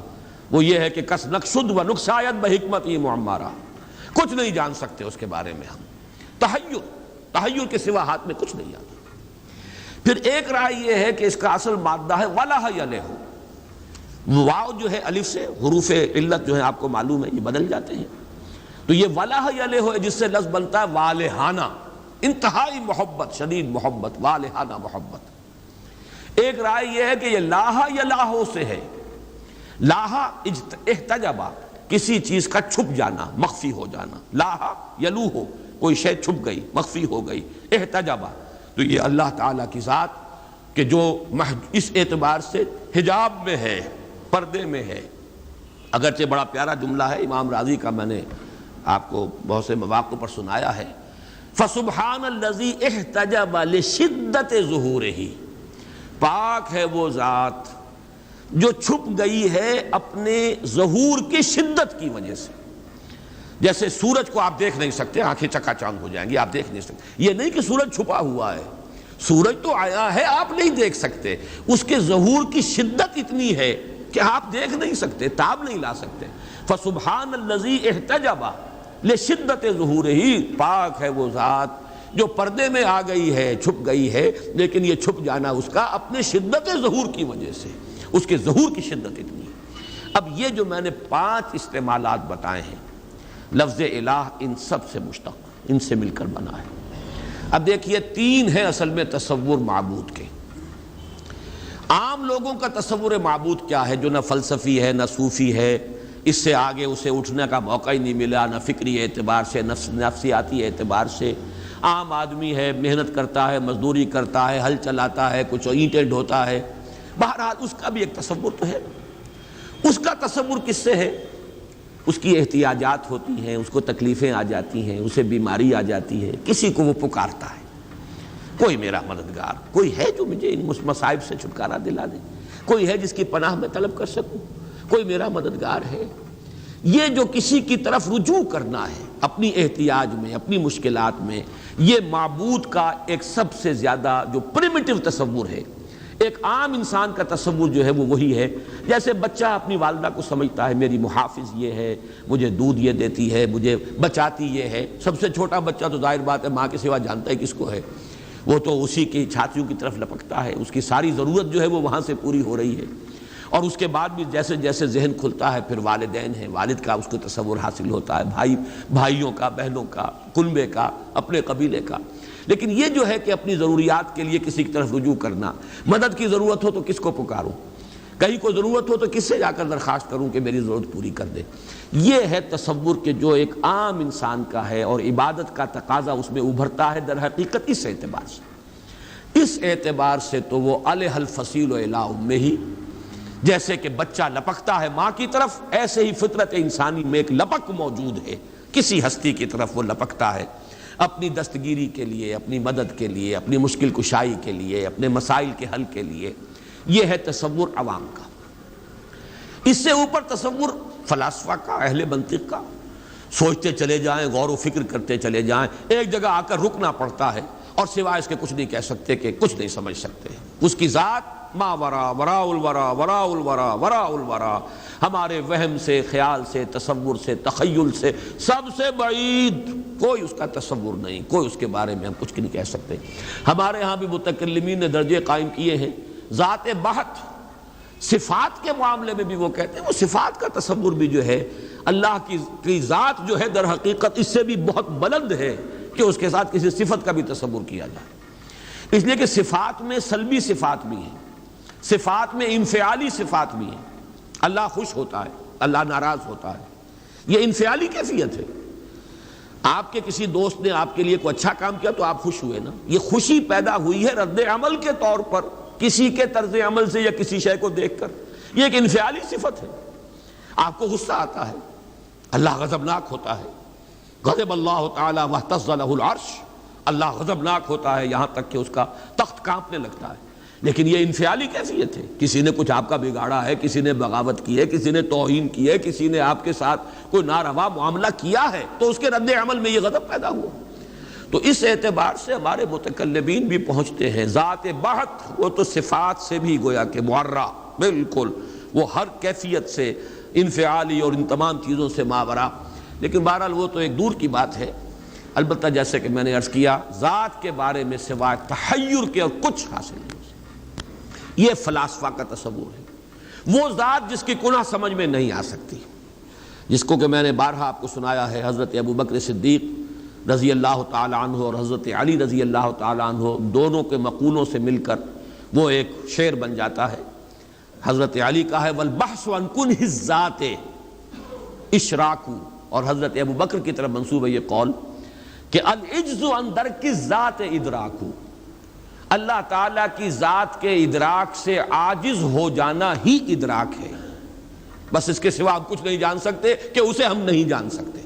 Speaker 1: وہ یہ ہے کہ کس نقشد و نقصایت بحکمت معمارہ، کچھ نہیں جان سکتے اس کے بارے میں ہم۔ تحیر کے سوا ہاتھ میں کچھ نہیں آتا۔ پھر ایک رائے یہ ہے کہ اس کا اصل مادہ ہے والہ یلہ، واو جو ہے الف سے، حروف علت جو ہے آپ کو معلوم ہے یہ بدل جاتے ہیں، تو یہ والہ یلہ ہے جس سے لفظ بنتا ہے والہانہ، انتہائی محبت، شدید محبت، والہانہ محبت۔ ایک رائے یہ ہے کہ یہ لاہ یلاہ سے ہے، لاہ احتجبہ، کسی چیز کا چھپ جانا، مخفی ہو جانا، لاہ یلوہ، کوئی شے چھپ گئی، مخفی ہو گئی، احتجبہ، تو یہ اللہ تعالیٰ کی ذات کہ جو اس اعتبار سے حجاب میں ہے، پردے میں ہے۔ اگرچہ بڑا پیارا جملہ ہے امام راضی کا، میں نے آپ کو بہت سے مواقع پر سنایا ہے، فَسُبْحَانَ الَّذِي احْتَجَبَ لِشِدَّةِ ظُہُورِهِ، پاک ہے وہ ذات جو چھپ گئی ہے اپنے ظہور کی شدت کی وجہ سے۔ جیسے سورج کو آپ دیکھ نہیں سکتے، آنکھیں چکا چاند ہو جائیں گی، آپ دیکھ نہیں سکتے، یہ نہیں کہ سورج چھپا ہوا ہے، سورج تو آیا ہے، آپ نہیں دیکھ سکتے، اس کے ظہور کی شدت اتنی ہے کہ آپ دیکھ نہیں سکتے، تاب نہیں لا سکتے۔ فَسُبْحَانَ الَّذِي احْتَجَبَ لِشِدَّةِ ظُہُورِهِ، پاک ہے وہ ذات جو پردے میں آ گئی ہے، چھپ گئی ہے، لیکن یہ چھپ جانا اس کا اپنے شدت ظہور کی وجہ سے، اس کے ظہور کی شدت اتنی ہے۔ اب یہ جو میں نے 5 استعمالات بتائے ہیں، لفظ الہ ان سب سے مشتق، ان سے مل کر بنا ہے۔ اب دیکھیے 3 ہیں اصل میں تصور معبود کے۔ عام لوگوں کا تصور معبود کیا ہے جو نہ فلسفی ہے، نہ صوفی ہے، اس سے آگے اسے اٹھنے کا موقع ہی نہیں ملا، نہ فکری اعتبار سے، نفسیاتی اعتبار سے۔ عام آدمی ہے، محنت کرتا ہے، مزدوری کرتا ہے، ہل چلاتا ہے، کچھ اینٹیں ڈھوتا ہے، بہرحال اس کا بھی ایک تصور تو ہے۔ اس کا تصور کس سے ہے؟ اس کی احتیاجات ہوتی ہیں، اس کو تکلیفیں آ جاتی ہیں، اسے بیماری آ جاتی ہے، کسی کو وہ پکارتا ہے، کوئی میرا مددگار، کوئی ہے جو مجھے ان مصائب سے چھٹکارا دلا دے، کوئی ہے جس کی پناہ میں طلب کر سکوں، کوئی میرا مددگار ہے۔ یہ جو کسی کی طرف رجوع کرنا ہے اپنی احتیاج میں، اپنی مشکلات میں، یہ معبود کا ایک سب سے زیادہ جو پریمیٹیو تصور ہے۔ ایک عام انسان کا تصور جو ہے وہ وہی ہے، جیسے بچہ اپنی والدہ کو سمجھتا ہے میری محافظ یہ ہے، مجھے دودھ یہ دیتی ہے، مجھے بچاتی یہ ہے۔ سب سے چھوٹا بچہ تو ظاہر بات ہے ماں کے سوا جانتا ہے کس کو ہے، وہ تو اسی کی چھاتیوں کی طرف لپکتا ہے، اس کی ساری ضرورت جو ہے وہ وہاں سے پوری ہو رہی ہے۔ اور اس کے بعد بھی جیسے جیسے ذہن کھلتا ہے پھر والدین ہیں، والد کا اس کو تصور حاصل ہوتا ہے، بھائیوں کا، بہنوں کا، کنبے کا، اپنے قبیلے کا۔ لیکن یہ جو ہے کہ اپنی ضروریات کے لیے کسی کی طرف رجوع کرنا، مدد کی ضرورت ہو تو کس کو پکاروں، کہیں کو ضرورت ہو تو کس سے جا کر درخواست کروں کہ میری ضرورت پوری کر دے، یہ ہے تصور کہ جو ایک عام انسان کا ہے، اور عبادت کا تقاضا اس میں ابھرتا ہے در حقیقت اس اعتبار سے۔ اس اعتبار سے تو وہ الہ الفصیل الی امہ، جیسے کہ بچہ لپکتا ہے ماں کی طرف، ایسے ہی فطرت انسانی میں ایک لپک موجود ہے، کسی ہستی کی طرف وہ لپکتا ہے اپنی دستگیری کے لیے، اپنی مدد کے لیے، اپنی مشکل کشائی کے لیے، اپنے مسائل کے حل کے لیے۔ یہ ہے تصور عوام کا۔ اس سے اوپر تصور فلاسفہ کا، اہل منطق کا، سوچتے چلے جائیں، غور و فکر کرتے چلے جائیں، ایک جگہ آ کر رکنا پڑتا ہے، اور سوائے اس کے کچھ نہیں کہہ سکتے کہ کچھ نہیں سمجھ سکتے۔ اس کی ذات ما ورا، وراء الورا، وراء الورا، وراء الورا، ہمارے وہم سے، خیال سے، تصور سے، تخیل سے سب سے بعید، کوئی اس کا تصور نہیں، کوئی اس کے بارے میں ہم کچھ نہیں کہہ سکتے۔ ہمارے ہاں بھی متکلمین نے درجے قائم کیے ہیں ذات بحت صفات کے معاملے میں بھی وہ کہتے ہیں وہ صفات کا تصور بھی جو ہے اللہ کی ذات جو ہے در حقیقت اس سے بھی بہت بلند ہے کہ اس کے ساتھ کسی صفت کا بھی تصور کیا جائے، اس لیے کہ صفات میں سلبی صفات بھی ہیں، صفات میں انفعالی صفات بھی ہیں۔ اللہ خوش ہوتا ہے، اللہ ناراض ہوتا ہے، یہ انفعالی کیفیت ہے۔ آپ کے کسی دوست نے آپ کے لیے کوئی اچھا کام کیا تو آپ خوش ہوئے نا، یہ خوشی پیدا ہوئی ہے رد عمل کے طور پر کسی کے طرز عمل سے یا کسی شے کو دیکھ کر، یہ ایک انفعالی صفت ہے۔ آپ کو غصہ آتا ہے، اللہ غضبناک ہوتا ہے، غضب اللہ تعالی واہتز لہ العرش، اللہ غضبناک ہوتا ہے یہاں تک کہ اس کا تخت کانپنے لگتا ہے، لیکن یہ انفعالی کیفیت ہے۔ کسی نے کچھ آپ کا بگاڑا ہے، کسی نے بغاوت کی ہے، کسی نے توہین کی ہے، کسی نے آپ کے ساتھ کوئی ناروا معاملہ کیا ہے تو اس کے رد عمل میں یہ غضب پیدا ہوا۔ تو اس اعتبار سے ہمارے متکلمین بھی پہنچتے ہیں ذات بحت وہ تو صفات سے بھی گویا کہ معرہ، بالکل وہ ہر کیفیت سے انفعالی اور ان تمام چیزوں سے ماورا، لیکن بہرحال وہ تو ایک دور کی بات ہے۔ البتہ جیسے کہ میں نے عرض کیا ذات کے بارے میں سوائے تحیر کے اور کچھ حاصل نہیں ہو سکتا، یہ فلاسفہ کا تصور ہے۔ وہ ذات جس کی کنہ سمجھ میں نہیں آ سکتی، جس کو کہ میں نے بارہا آپ کو سنایا ہے، حضرت ابوبکر صدیق رضی اللہ تعالی عنہ اور حضرت علی رضی اللہ تعالی عنہ دونوں کے مقولوں سے مل کر وہ ایک شعر بن جاتا ہے۔ حضرت علی کا ہے والبحث عن کنہ الذات اشراک، اور حضرت ابوبکر کی طرف منسوب ہے یہ قول کہ العجز عن درک الذات ادراک، اللہ تعالیٰ کی ذات کے ادراک سے عاجز ہو جانا ہی ادراک ہے، بس اس کے سوا ہم کچھ نہیں جان سکتے کہ اسے ہم نہیں جان سکتے۔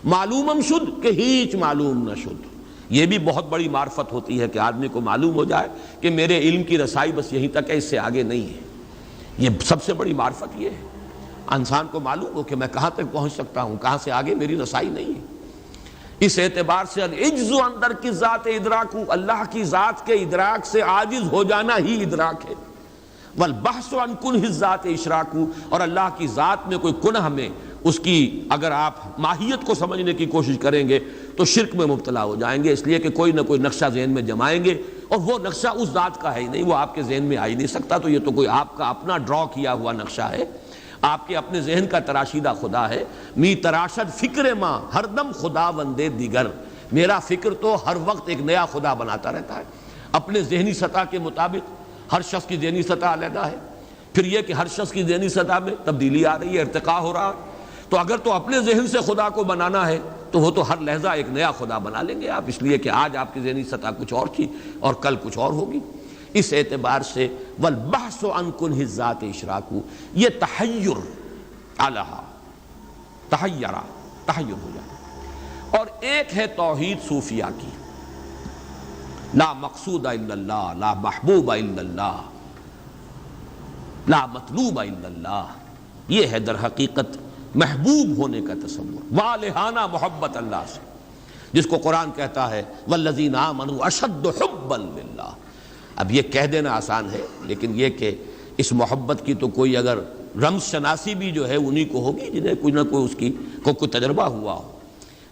Speaker 1: معلومم شد کہ ہیچ معلوم نہ شد، یہ بھی بہت بڑی معرفت ہوتی ہے کہ آدمی کو معلوم ہو جائے کہ میرے علم کی رسائی بس یہیں تک ہے، اس سے آگے نہیں ہے۔ یہ سب سے بڑی معرفت یہ ہے، انسان کو معلوم ہو کہ میں کہاں تک پہنچ سکتا ہوں، کہاں سے آگے میری رسائی نہیں ہے۔ اس اعتبار سے العجز عن درک الذات ادراک، اللہ کی ذات کے ادراک سے عاجز ہو جانا ہی ادراک ہے۔ والبحث عن کنہ الذات اشراک، اور اللہ کی ذات میں کوئی کنہ میں اس کی اگر آپ ماہیت کو سمجھنے کی کوشش کریں گے تو شرک میں مبتلا ہو جائیں گے، اس لیے کہ کوئی نہ کوئی نقشہ ذہن میں جمائیں گے اور وہ نقشہ اس ذات کا ہے ہی نہیں، وہ آپ کے ذہن میں آ ہی نہیں سکتا، تو یہ تو کوئی آپ کا اپنا ڈرا کیا ہوا نقشہ ہے، آپ کے اپنے ذہن کا تراشیدہ خدا ہے۔ می تراشد فکر ماں ہر دم خدا وندے دیگر، میرا فکر تو ہر وقت ایک نیا خدا بناتا رہتا ہے اپنے ذہنی سطح کے مطابق۔ ہر شخص کی ذہنی سطح علیحدہ ہے، پھر یہ کہ ہر شخص کی ذہنی سطح میں تبدیلی آ رہی ہے، ارتقاء ہو رہا ہے، تو اگر تو اپنے ذہن سے خدا کو بنانا ہے تو وہ تو ہر لحظہ ایک نیا خدا بنا لیں گے آپ، اس لیے کہ آج آپ کی ذہنی سطح کچھ اور تھی اور کل کچھ اور ہوگی۔ اس اعتبار سے والبحث عن کنہ الذات اشراک، یہ تحیر علیہ، تحیر ہو جاتا۔ اور ایک ہے توحید صوفیہ کی، لا مقصود الا اللہ، لا محبوب الا اللہ، لا مطلوب الا اللہ، یہ ہے در حقیقت محبوب ہونے کا تصور، والہانہ محبت اللہ سے، جس کو قرآن کہتا ہے والذین آمنوا اشد حبا للہ۔ اب یہ کہہ دینا آسان ہے، لیکن یہ کہ اس محبت کی تو کوئی اگر رمز شناسی بھی جو ہے انہی کو ہوگی جنہیں کوئی نہ کوئی اس کی کوئی تجربہ ہوا ہو،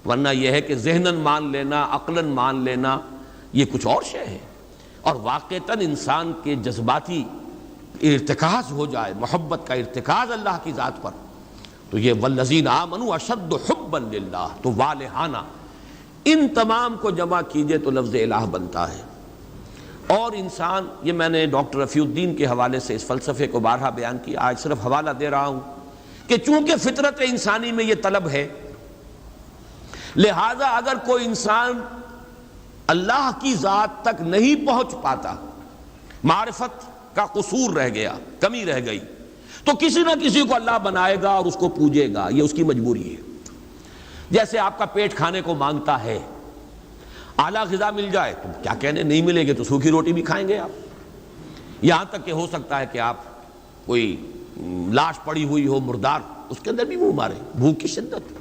Speaker 1: ورنہ یہ ہے کہ ذہناً مان لینا، عقلاً مان لینا، یہ کچھ اور شے ہے۔ اور واقعتاً انسان کے جذباتی ارتکاز ہو جائے، محبت کا ارتکاز اللہ کی ذات پر، تو یہ والذین آمنوا اشد حبا للہ، تو والہانہ، ان تمام کو جمع کیجئے تو لفظ الہ بنتا ہے۔ اور انسان، یہ میں نے ڈاکٹر رفیع الدین کے حوالے سے اس فلسفے کو بارہا بیان کیا، آج صرف حوالہ دے رہا ہوں کہ چونکہ فطرت انسانی میں یہ طلب ہے، لہذا اگر کوئی انسان اللہ کی ذات تک نہیں پہنچ پاتا، معرفت کا قصور رہ گیا، کمی رہ گئی، تو کسی نہ کسی کو اللہ بنائے گا اور اس کو پوجے گا، یہ اس کی مجبوری ہے۔ جیسے آپ کا پیٹ کھانے کو مانگتا ہے، اعلیٰ غذا مل جائے تو کیا کہنے، نہیں ملے گے تو سوکھی روٹی بھی کھائیں گے آپ، یہاں تک کہ ہو سکتا ہے کہ آپ کوئی لاش پڑی ہوئی ہو مردار، اس کے اندر بھی منہ مارے، بھوک کی شدت۔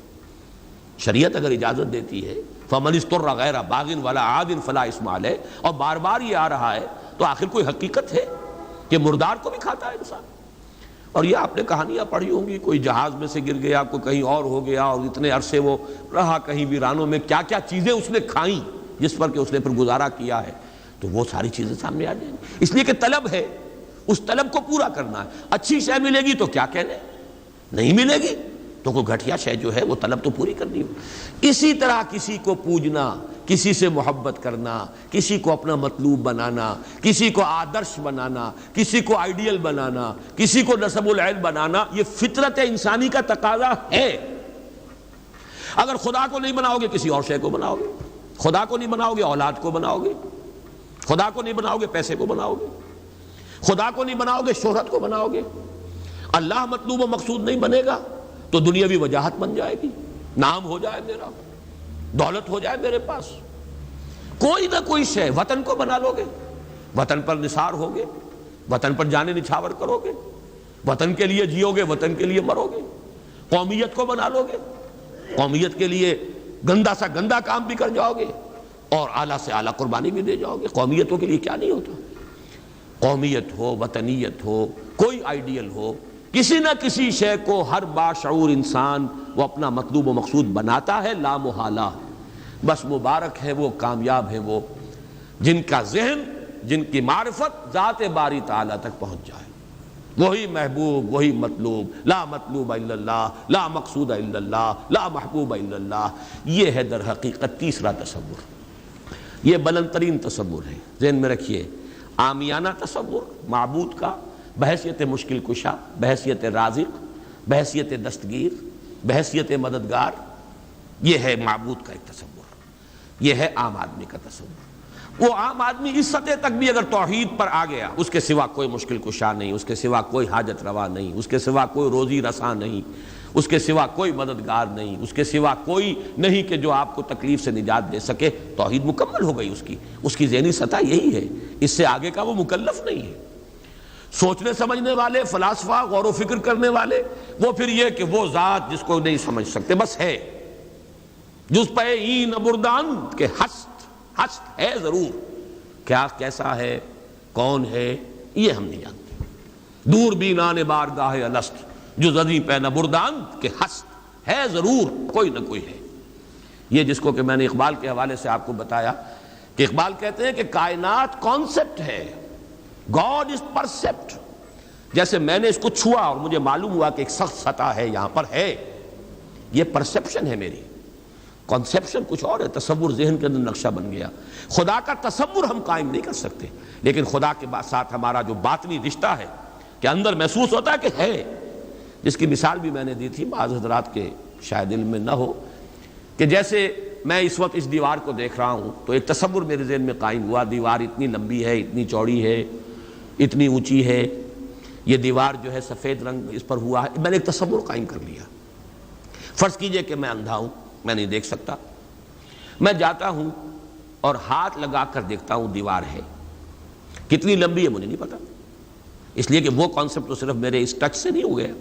Speaker 1: شریعت اگر اجازت دیتی ہے فَمَنِ اسْتُرَّ غَيْرَ بَاغٍ وَلَا عَادٍ فَلَا إِثْمَ عَلَيْهِ، اور بار بار یہ آ رہا ہے، تو آخر کوئی حقیقت ہے کہ مردار کو بھی کھاتا ہے انسان۔ اور یہ آپ نے کہانیاں پڑھی ہوں گی، کوئی جہاز میں سے گر گیا، کوئی کہیں اور ہو گیا، اور اتنے عرصے وہ رہا کہیں ویرانوں میں، کیا کیا چیزیں اس نے کھائیں جس پر کہ اس نے پھر گزارا کیا ہے، تو وہ ساری چیزیں سامنے آ جائیں گی۔ اس لیے کہ طلب ہے، اس طلب کو پورا کرنا ہے. اچھی شے ملے گی تو کیا کہنے, نہیں ملے گی تو کوئی گھٹیا شے جو ہے وہ طلب تو پوری کرنی ہو. اسی طرح کسی کو پوجنا, کسی سے محبت کرنا, کسی کو اپنا مطلوب بنانا, کسی کو آدرش بنانا, کسی کو آئیڈیل بنانا, کسی کو نسب العین بنانا, یہ فطرت انسانی کا تقاضا ہے. اگر خدا کو نہیں بناؤ گے کسی اور شے کو بناؤ گے, خدا کو نہیں بناؤ گے اولاد کو بناؤ گے, خدا کو نہیں بناؤ گے پیسے کو بناؤ گے, خدا کو نہیں بناؤ گے شہرت کو بناؤ گے. اللہ مطلوب و مقصود نہیں بنے گا تو دنیاوی وجاہت بن جائے گی, نام ہو جائے میرا, دولت ہو جائے میرے پاس, کوئی نہ کوئی شے. وطن کو بنا لو گے, وطن پر نثار ہوگے, وطن پر جانے نچھاور کرو گے, وطن کے لیے جیو گے, وطن کے لیے مرو گے. قومیت کو بنا لو گے, قومیت کے لیے گندا سا گندا کام بھی کر جاؤ گے اور اعلیٰ سے اعلیٰ قربانی بھی دے جاؤ گے. قومیتوں کے لیے کیا نہیں ہوتا. قومیت ہو, وطنیت ہو, کوئی آئیڈیل ہو, کسی نہ کسی شے کو ہر باشعور انسان وہ اپنا مطلوب و مقصود بناتا ہے لا محالہ. بس مبارک ہے وہ, کامیاب ہے وہ جن کا ذہن, جن کی معرفت ذات باری تعالیٰ تک پہنچ جائے. وہی محبوب, وہی مطلوب. لا مطلوب الا اللہ, لا مقصود الا اللہ, لا محبوب الا اللہ. یہ ہے در حقیقت تیسرا تصور. یہ بلند ترین تصور ہے, ذہن میں رکھیے. عامیانہ تصور معبود کا بحیثیت مشکل کشا, بحیثیت رازق, بحیثیت دستگیر, بحیثیت مددگار, یہ ہے معبود کا ایک تصور. یہ ہے عام آدمی کا تصور. وہ عام آدمی اس سطح تک بھی اگر توحید پر آ گیا, اس کے سوا کوئی مشکل کشا نہیں, اس کے سوا کوئی حاجت روا نہیں, اس کے سوا کوئی روزی رساں نہیں, اس کے سوا کوئی مددگار نہیں, اس کے سوا کوئی نہیں کہ جو آپ کو تکلیف سے نجات دے سکے, توحید مکمل ہو گئی اس کی ذہنی سطح یہی ہے. اس سے آگے کا وہ مکلف نہیں ہے. سوچنے سمجھنے والے فلاسفہ, غور و فکر کرنے والے, وہ پھر یہ کہ وہ ذات جس کو نہیں سمجھ سکتے, بس ہے. جس پہ این بردان کہ ہست ہے ضرور, کیا کیسا ہے, کون ہے, یہ ہم نہیں جانتے. دور بینان بارگاہ الست جو ازیں پہ نہ بردان کہ ہست ہے ضرور, کوئی نہ کوئی ہے. یہ جس کو کہ میں نے اقبال کے حوالے سے آپ کو بتایا کہ اقبال کہتے ہیں کہ کائنات کانسیپٹ ہے, گاڈ از پرسیپٹ. جیسے میں نے اس کو چھوا اور مجھے معلوم ہوا کہ ایک سخت سطح ہے یہاں پر ہے, یہ پرسیپشن ہے میری. کنسیپشن کچھ اور ہے, تصور ذہن کے اندر نقشہ بن گیا. خدا کا تصور ہم قائم نہیں کر سکتے, لیکن خدا کے ساتھ ہمارا جو باطنی رشتہ ہے کہ اندر محسوس ہوتا ہے کہ ہے, جس کی مثال بھی میں نے دی تھی, بعض حضرات کے شاید علم میں نہ ہو, کہ جیسے میں اس وقت اس دیوار کو دیکھ رہا ہوں تو ایک تصور میرے ذہن میں قائم ہوا, دیوار اتنی لمبی ہے, اتنی چوڑی ہے, اتنی اونچی ہے, یہ دیوار جو ہے سفید رنگ اس پر ہوا ہے. میں نے ایک تصور قائم کر لیا. فرض کیجئے کہ میں اندھا ہوں, میں نہیں دیکھ سکتا, میں جاتا ہوں اور ہاتھ لگا کر دیکھتا ہوں دیوار ہے, کتنی لمبی ہے مجھے نہیں پتا, اس لیے کہ وہ کانسیپٹ تو صرف میرے اس ٹچ سے نہیں ہو گیا,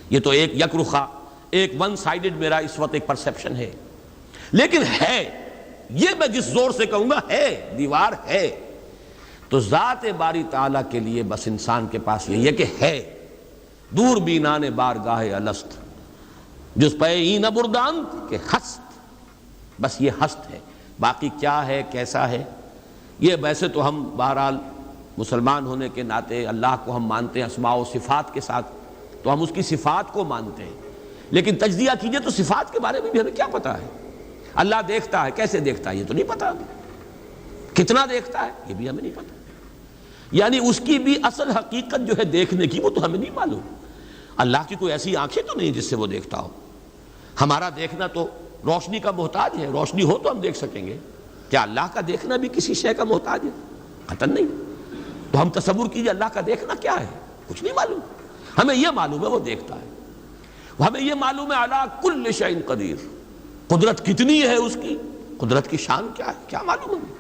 Speaker 1: یہ تو ایک یک رخا, ایک ون سائیڈڈ میرا اس وقت ایک پرسیپشن ہے. لیکن ہے, یہ میں جس زور سے کہوں گا ہے, دیوار ہے. تو ذات باری تعالیٰ کے لیے بس انسان کے پاس یہ کہ ہے, دور بینان بارگاہ الست جس پہ این بردان کہ ہست, بس یہ ہست ہے. باقی کیا ہے, کیسا ہے, یہ ویسے تو ہم بہرحال مسلمان ہونے کے ناطے اللہ کو ہم مانتے ہیں اسماء و صفات کے ساتھ, تو ہم اس کی صفات کو مانتے ہیں. لیکن تجزیہ کیجئے تو صفات کے بارے میں بھی ہمیں کیا پتا ہے. اللہ دیکھتا ہے, کیسے دیکھتا ہے یہ تو نہیں پتا, کتنا دیکھتا ہے یہ بھی ہمیں نہیں پتا. یعنی اس کی بھی اصل حقیقت جو ہے دیکھنے کی وہ تو ہمیں نہیں معلوم. اللہ کی کوئی ایسی آنکھیں تو نہیں جس سے وہ دیکھتا ہو. ہمارا دیکھنا تو روشنی کا محتاج ہے, روشنی ہو تو ہم دیکھ سکیں گے. کیا اللہ کا دیکھنا بھی کسی شے کا محتاج ہے؟ قطعاً نہیں. تو ہم تصور کیجئے اللہ کا دیکھنا کیا ہے, کچھ نہیں معلوم. ہمیں یہ معلوم ہے وہ دیکھتا ہے, ہمیں یہ معلوم ہے علی کل شیء قدیر, قدرت کتنی ہے اس کی, قدرت کی شان کیا ہے, کیا معلوم ہے.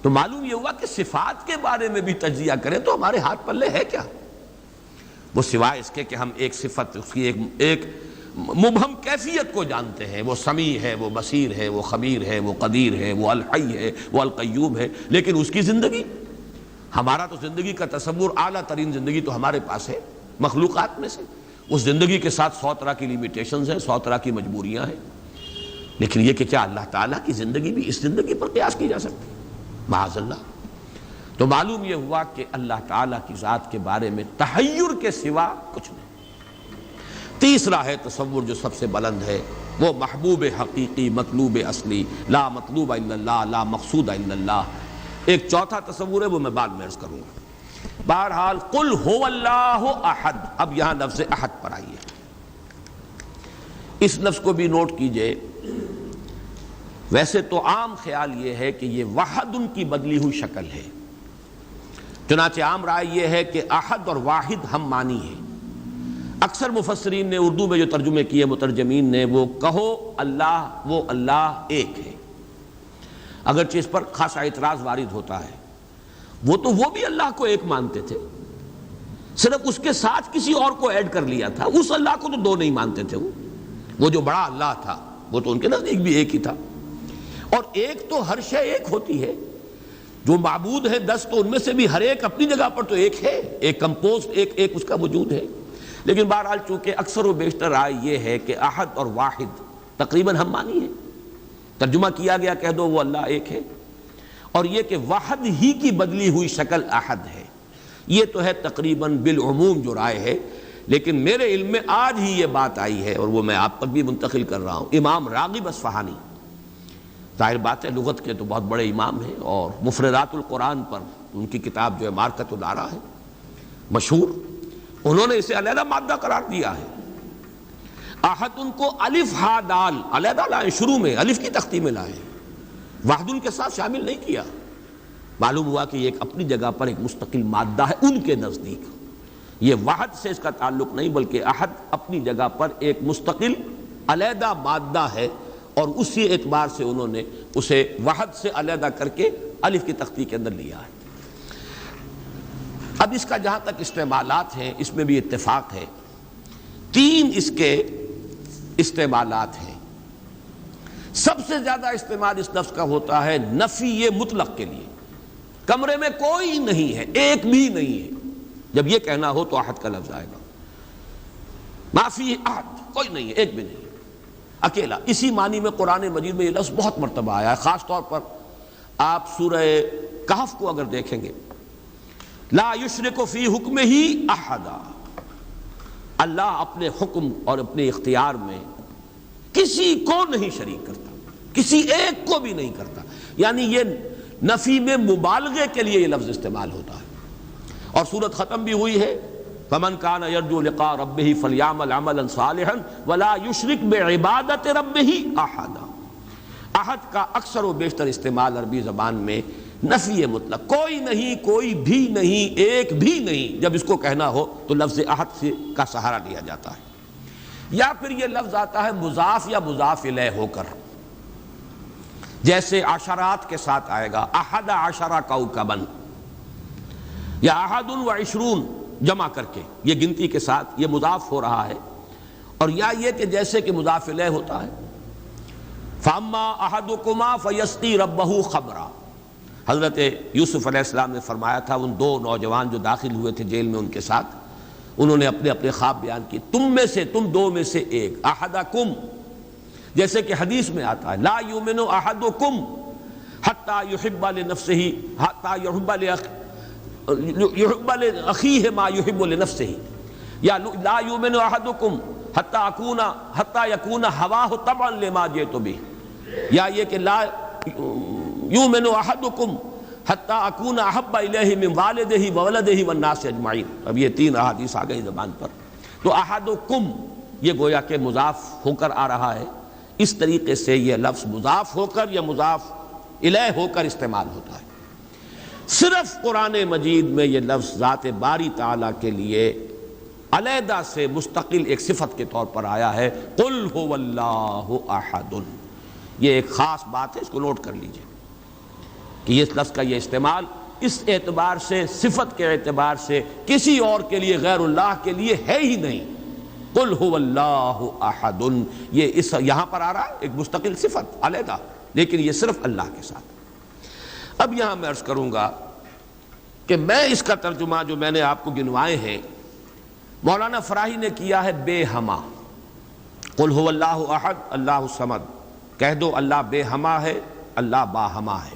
Speaker 1: تو معلوم یہ ہوا کہ صفات کے بارے میں بھی تجزیہ کریں تو ہمارے ہاتھ پلے ہے کیا. وہ سوائے اس کے کہ ہم ایک صفت, اس کی ایک مبہم کیفیت کو جانتے ہیں, وہ سمیع ہے, وہ بصیر ہے, وہ خبیر ہے, وہ قدیر ہے, وہ الحی ہے, وہ القیوم ہے. لیکن اس کی زندگی, ہمارا تو زندگی کا تصور اعلیٰ ترین زندگی تو ہمارے پاس ہے مخلوقات میں سے. اس زندگی کے ساتھ 100 طرح کی لیمیٹیشنز ہیں, 100 طرح کی مجبوریاں ہیں. لیکن یہ کہ کیا اللہ تعالیٰ کی زندگی بھی اس زندگی پر قیاس کی جا سکتی؟ معاذ اللہ. تو معلوم یہ ہوا کہ اللہ تعالیٰ کی ذات کے بارے میں تحیر کے سوا کچھ نہیں۔ تیسرا ہے تصور جو سب سے بلند ہے، وہ محبوب حقیقی، مطلوب اصلی، لا مطلوب الا اللہ، لا مقصود الا اللہ۔ ایک چوتھا تصور ہے، وہ میں بعد میں عرض کروں گا۔ بہرحال قل هو اللہ احد، اب یہاں لفظ احد پر آئیے، اس لفظ کو بھی نوٹ کیجئے۔ ویسے تو عام خیال یہ ہے کہ یہ وحد ان کی بدلی ہوئی شکل ہے، چنانچہ عام رائے یہ ہے کہ احد اور واحد ہم معنی ہیں۔ اکثر مفسرین نے اردو میں جو ترجمے کیے مترجمین نے، وہ کہو اللہ، وہ اللہ ایک ہے، اگرچہ اس پر خاصا اعتراض وارد ہوتا ہے۔ وہ بھی اللہ کو ایک مانتے تھے، صرف اس کے ساتھ کسی اور کو ایڈ کر لیا تھا، اس اللہ کو تو دو نہیں مانتے تھے۔ وہ جو بڑا اللہ تھا وہ تو ان کے نزدیک بھی ایک ہی تھا، اور ایک تو ہر شے ایک ہوتی ہے، جو معبود ہے 10 تو ان میں سے بھی ہر ایک اپنی جگہ پر تو ایک ہے، ایک کمپوز ایک اس کا وجود ہے۔ لیکن بہرحال چونکہ اکثر و بیشتر رائے یہ ہے کہ احد اور واحد تقریباً ہم معنی ہے، ترجمہ کیا گیا کہہ دو وہ اللہ ایک ہے، اور یہ کہ وحد ہی کی بدلی ہوئی شکل احد ہے، یہ تو ہے تقریباً بالعموم جو رائے ہے۔ لیکن میرے علم میں آج ہی یہ بات آئی ہے، اور وہ میں آپ تک بھی منتقل کر رہا ہوں۔ امام راغب اصفہانی، ظاہر بات ہے لغت کے تو بہت بڑے امام ہیں، اور مفردات القرآن پر ان کی کتاب جو ہے معرکۃ الدارا ہے مشہور، انہوں نے اسے علیحدہ مادہ قرار دیا ہے۔ احد ان کو الف ہا دال علیحدہ لائے، شروع میں الف کی تختی میں لائے، وحد ان کے ساتھ شامل نہیں کیا۔ معلوم ہوا کہ یہ ایک اپنی جگہ پر ایک مستقل مادہ ہے ان کے نزدیک، یہ وحد سے اس کا تعلق نہیں، بلکہ احد اپنی جگہ پر ایک مستقل علیحدہ مادہ ہے، اور اسی اعتبار سے انہوں نے اسے وحد سے علیحدہ کر کے الف کی تختی کے اندر لیا ہے۔ اب اس کا جہاں تک استعمالات ہیں، اس میں بھی اتفاق ہے۔ 3 اس کے استعمالات ہیں۔ سب سے زیادہ استعمال اس لفظ کا ہوتا ہے نفی مطلق کے لیے، کمرے میں کوئی نہیں ہے، ایک بھی نہیں ہے، جب یہ کہنا ہو تو احد کا لفظ آئے گا۔ ما فی احد، کوئی نہیں ہے، ایک بھی نہیں ہے، اکیلا۔ اسی معنی میں قرآن مجید میں یہ لفظ بہت مرتبہ آیا ہے، خاص طور پر آپ سورہ کہف کو اگر دیکھیں گے، لا یشرک فی حکمہ احدا، اللہ اپنے حکم اور اپنے اختیار میں کسی کو نہیں شریک کرتا، کسی ایک کو بھی نہیں کرتا، یعنی یہ نفی میں مبالغے کے لیے یہ لفظ استعمال ہوتا ہے۔ اور سورت ختم بھی ہوئی ہے فمن کان یرجو لقاء ربہ فلیعمل عملا صالحا ولا یشرک بعبادۃ ربہ احدا۔ احد کا اکثر و بیشتر استعمال عربی زبان میں نفی مطلق، کوئی نہیں، کوئی بھی نہیں، ایک بھی نہیں، جب اس کو کہنا ہو تو لفظ احد کا سہارا لیا جاتا ہے۔ یا پھر یہ لفظ آتا ہے مضاف یا مضاف الیہ ہو کر، جیسے عشرات کے ساتھ آئے گا، احد عشر کوكبا، یا احد و عشرون جمع کر کے، یہ گنتی کے ساتھ یہ مضاف ہو رہا ہے۔ اور یا یہ کہ جیسے کہ مضاف الیہ ہوتا ہے، فاما احدکما فیسقی ربہ خمرا، حضرت یوسف علیہ السلام نے فرمایا تھا ان 2 نوجوان جو داخل ہوئے تھے جیل میں ان کے ساتھ، انہوں نے اپنے اپنے خواب بیان کیے، تم 2 میں سے ایک، احدکم، جیسے کہ حدیث میں آتا ہے لا یؤمن احدکم حتی یحب لنفسہ حتی یحب لاخیہ ما یحب لنفسہ، یا لا یؤمن احدکم حتی یکون ہواہ طبعا لما جئت بہ، یا یہ کہ لا یؤمن احدکم حتی اکون احب الیہ من والدہ وولدہ والناس اجمعین۔ اب یہ 3 احادیث آ گئی زبان پر، تو احدکم یہ گویا کہ مضاف ہو کر آ رہا ہے، اس طریقے سے یہ لفظ مضاف ہو کر یا مضاف الیہ ہو کر استعمال ہوتا ہے۔ صرف قرآن مجید میں یہ لفظ ذات باری تعالیٰ کے لیے علیحدہ سے مستقل ایک صفت کے طور پر آیا ہے، قل هو اللہ احد۔ یہ ایک خاص بات ہے، اس کو نوٹ کر لیجئے کہ یہ لفظ کا یہ استعمال اس اعتبار سے، صفت کے اعتبار سے کسی اور کے لیے، غیر اللہ کے لیے ہے ہی نہیں۔ قل هو اللہ احد، یہ یہاں پر آ رہا ہے ایک مستقل صفت علیحدہ، لیکن یہ صرف اللہ کے ساتھ۔ اب یہاں میں عرض کروں گا کہ میں اس کا ترجمہ جو میں نے آپ کو گنوائے ہیں، مولانا فراہی نے کیا ہے بے ہما۔ قل هو اللہ احد اللہ الصمد، کہہ دو اللہ بے ہما ہے، اللہ باہما ہے۔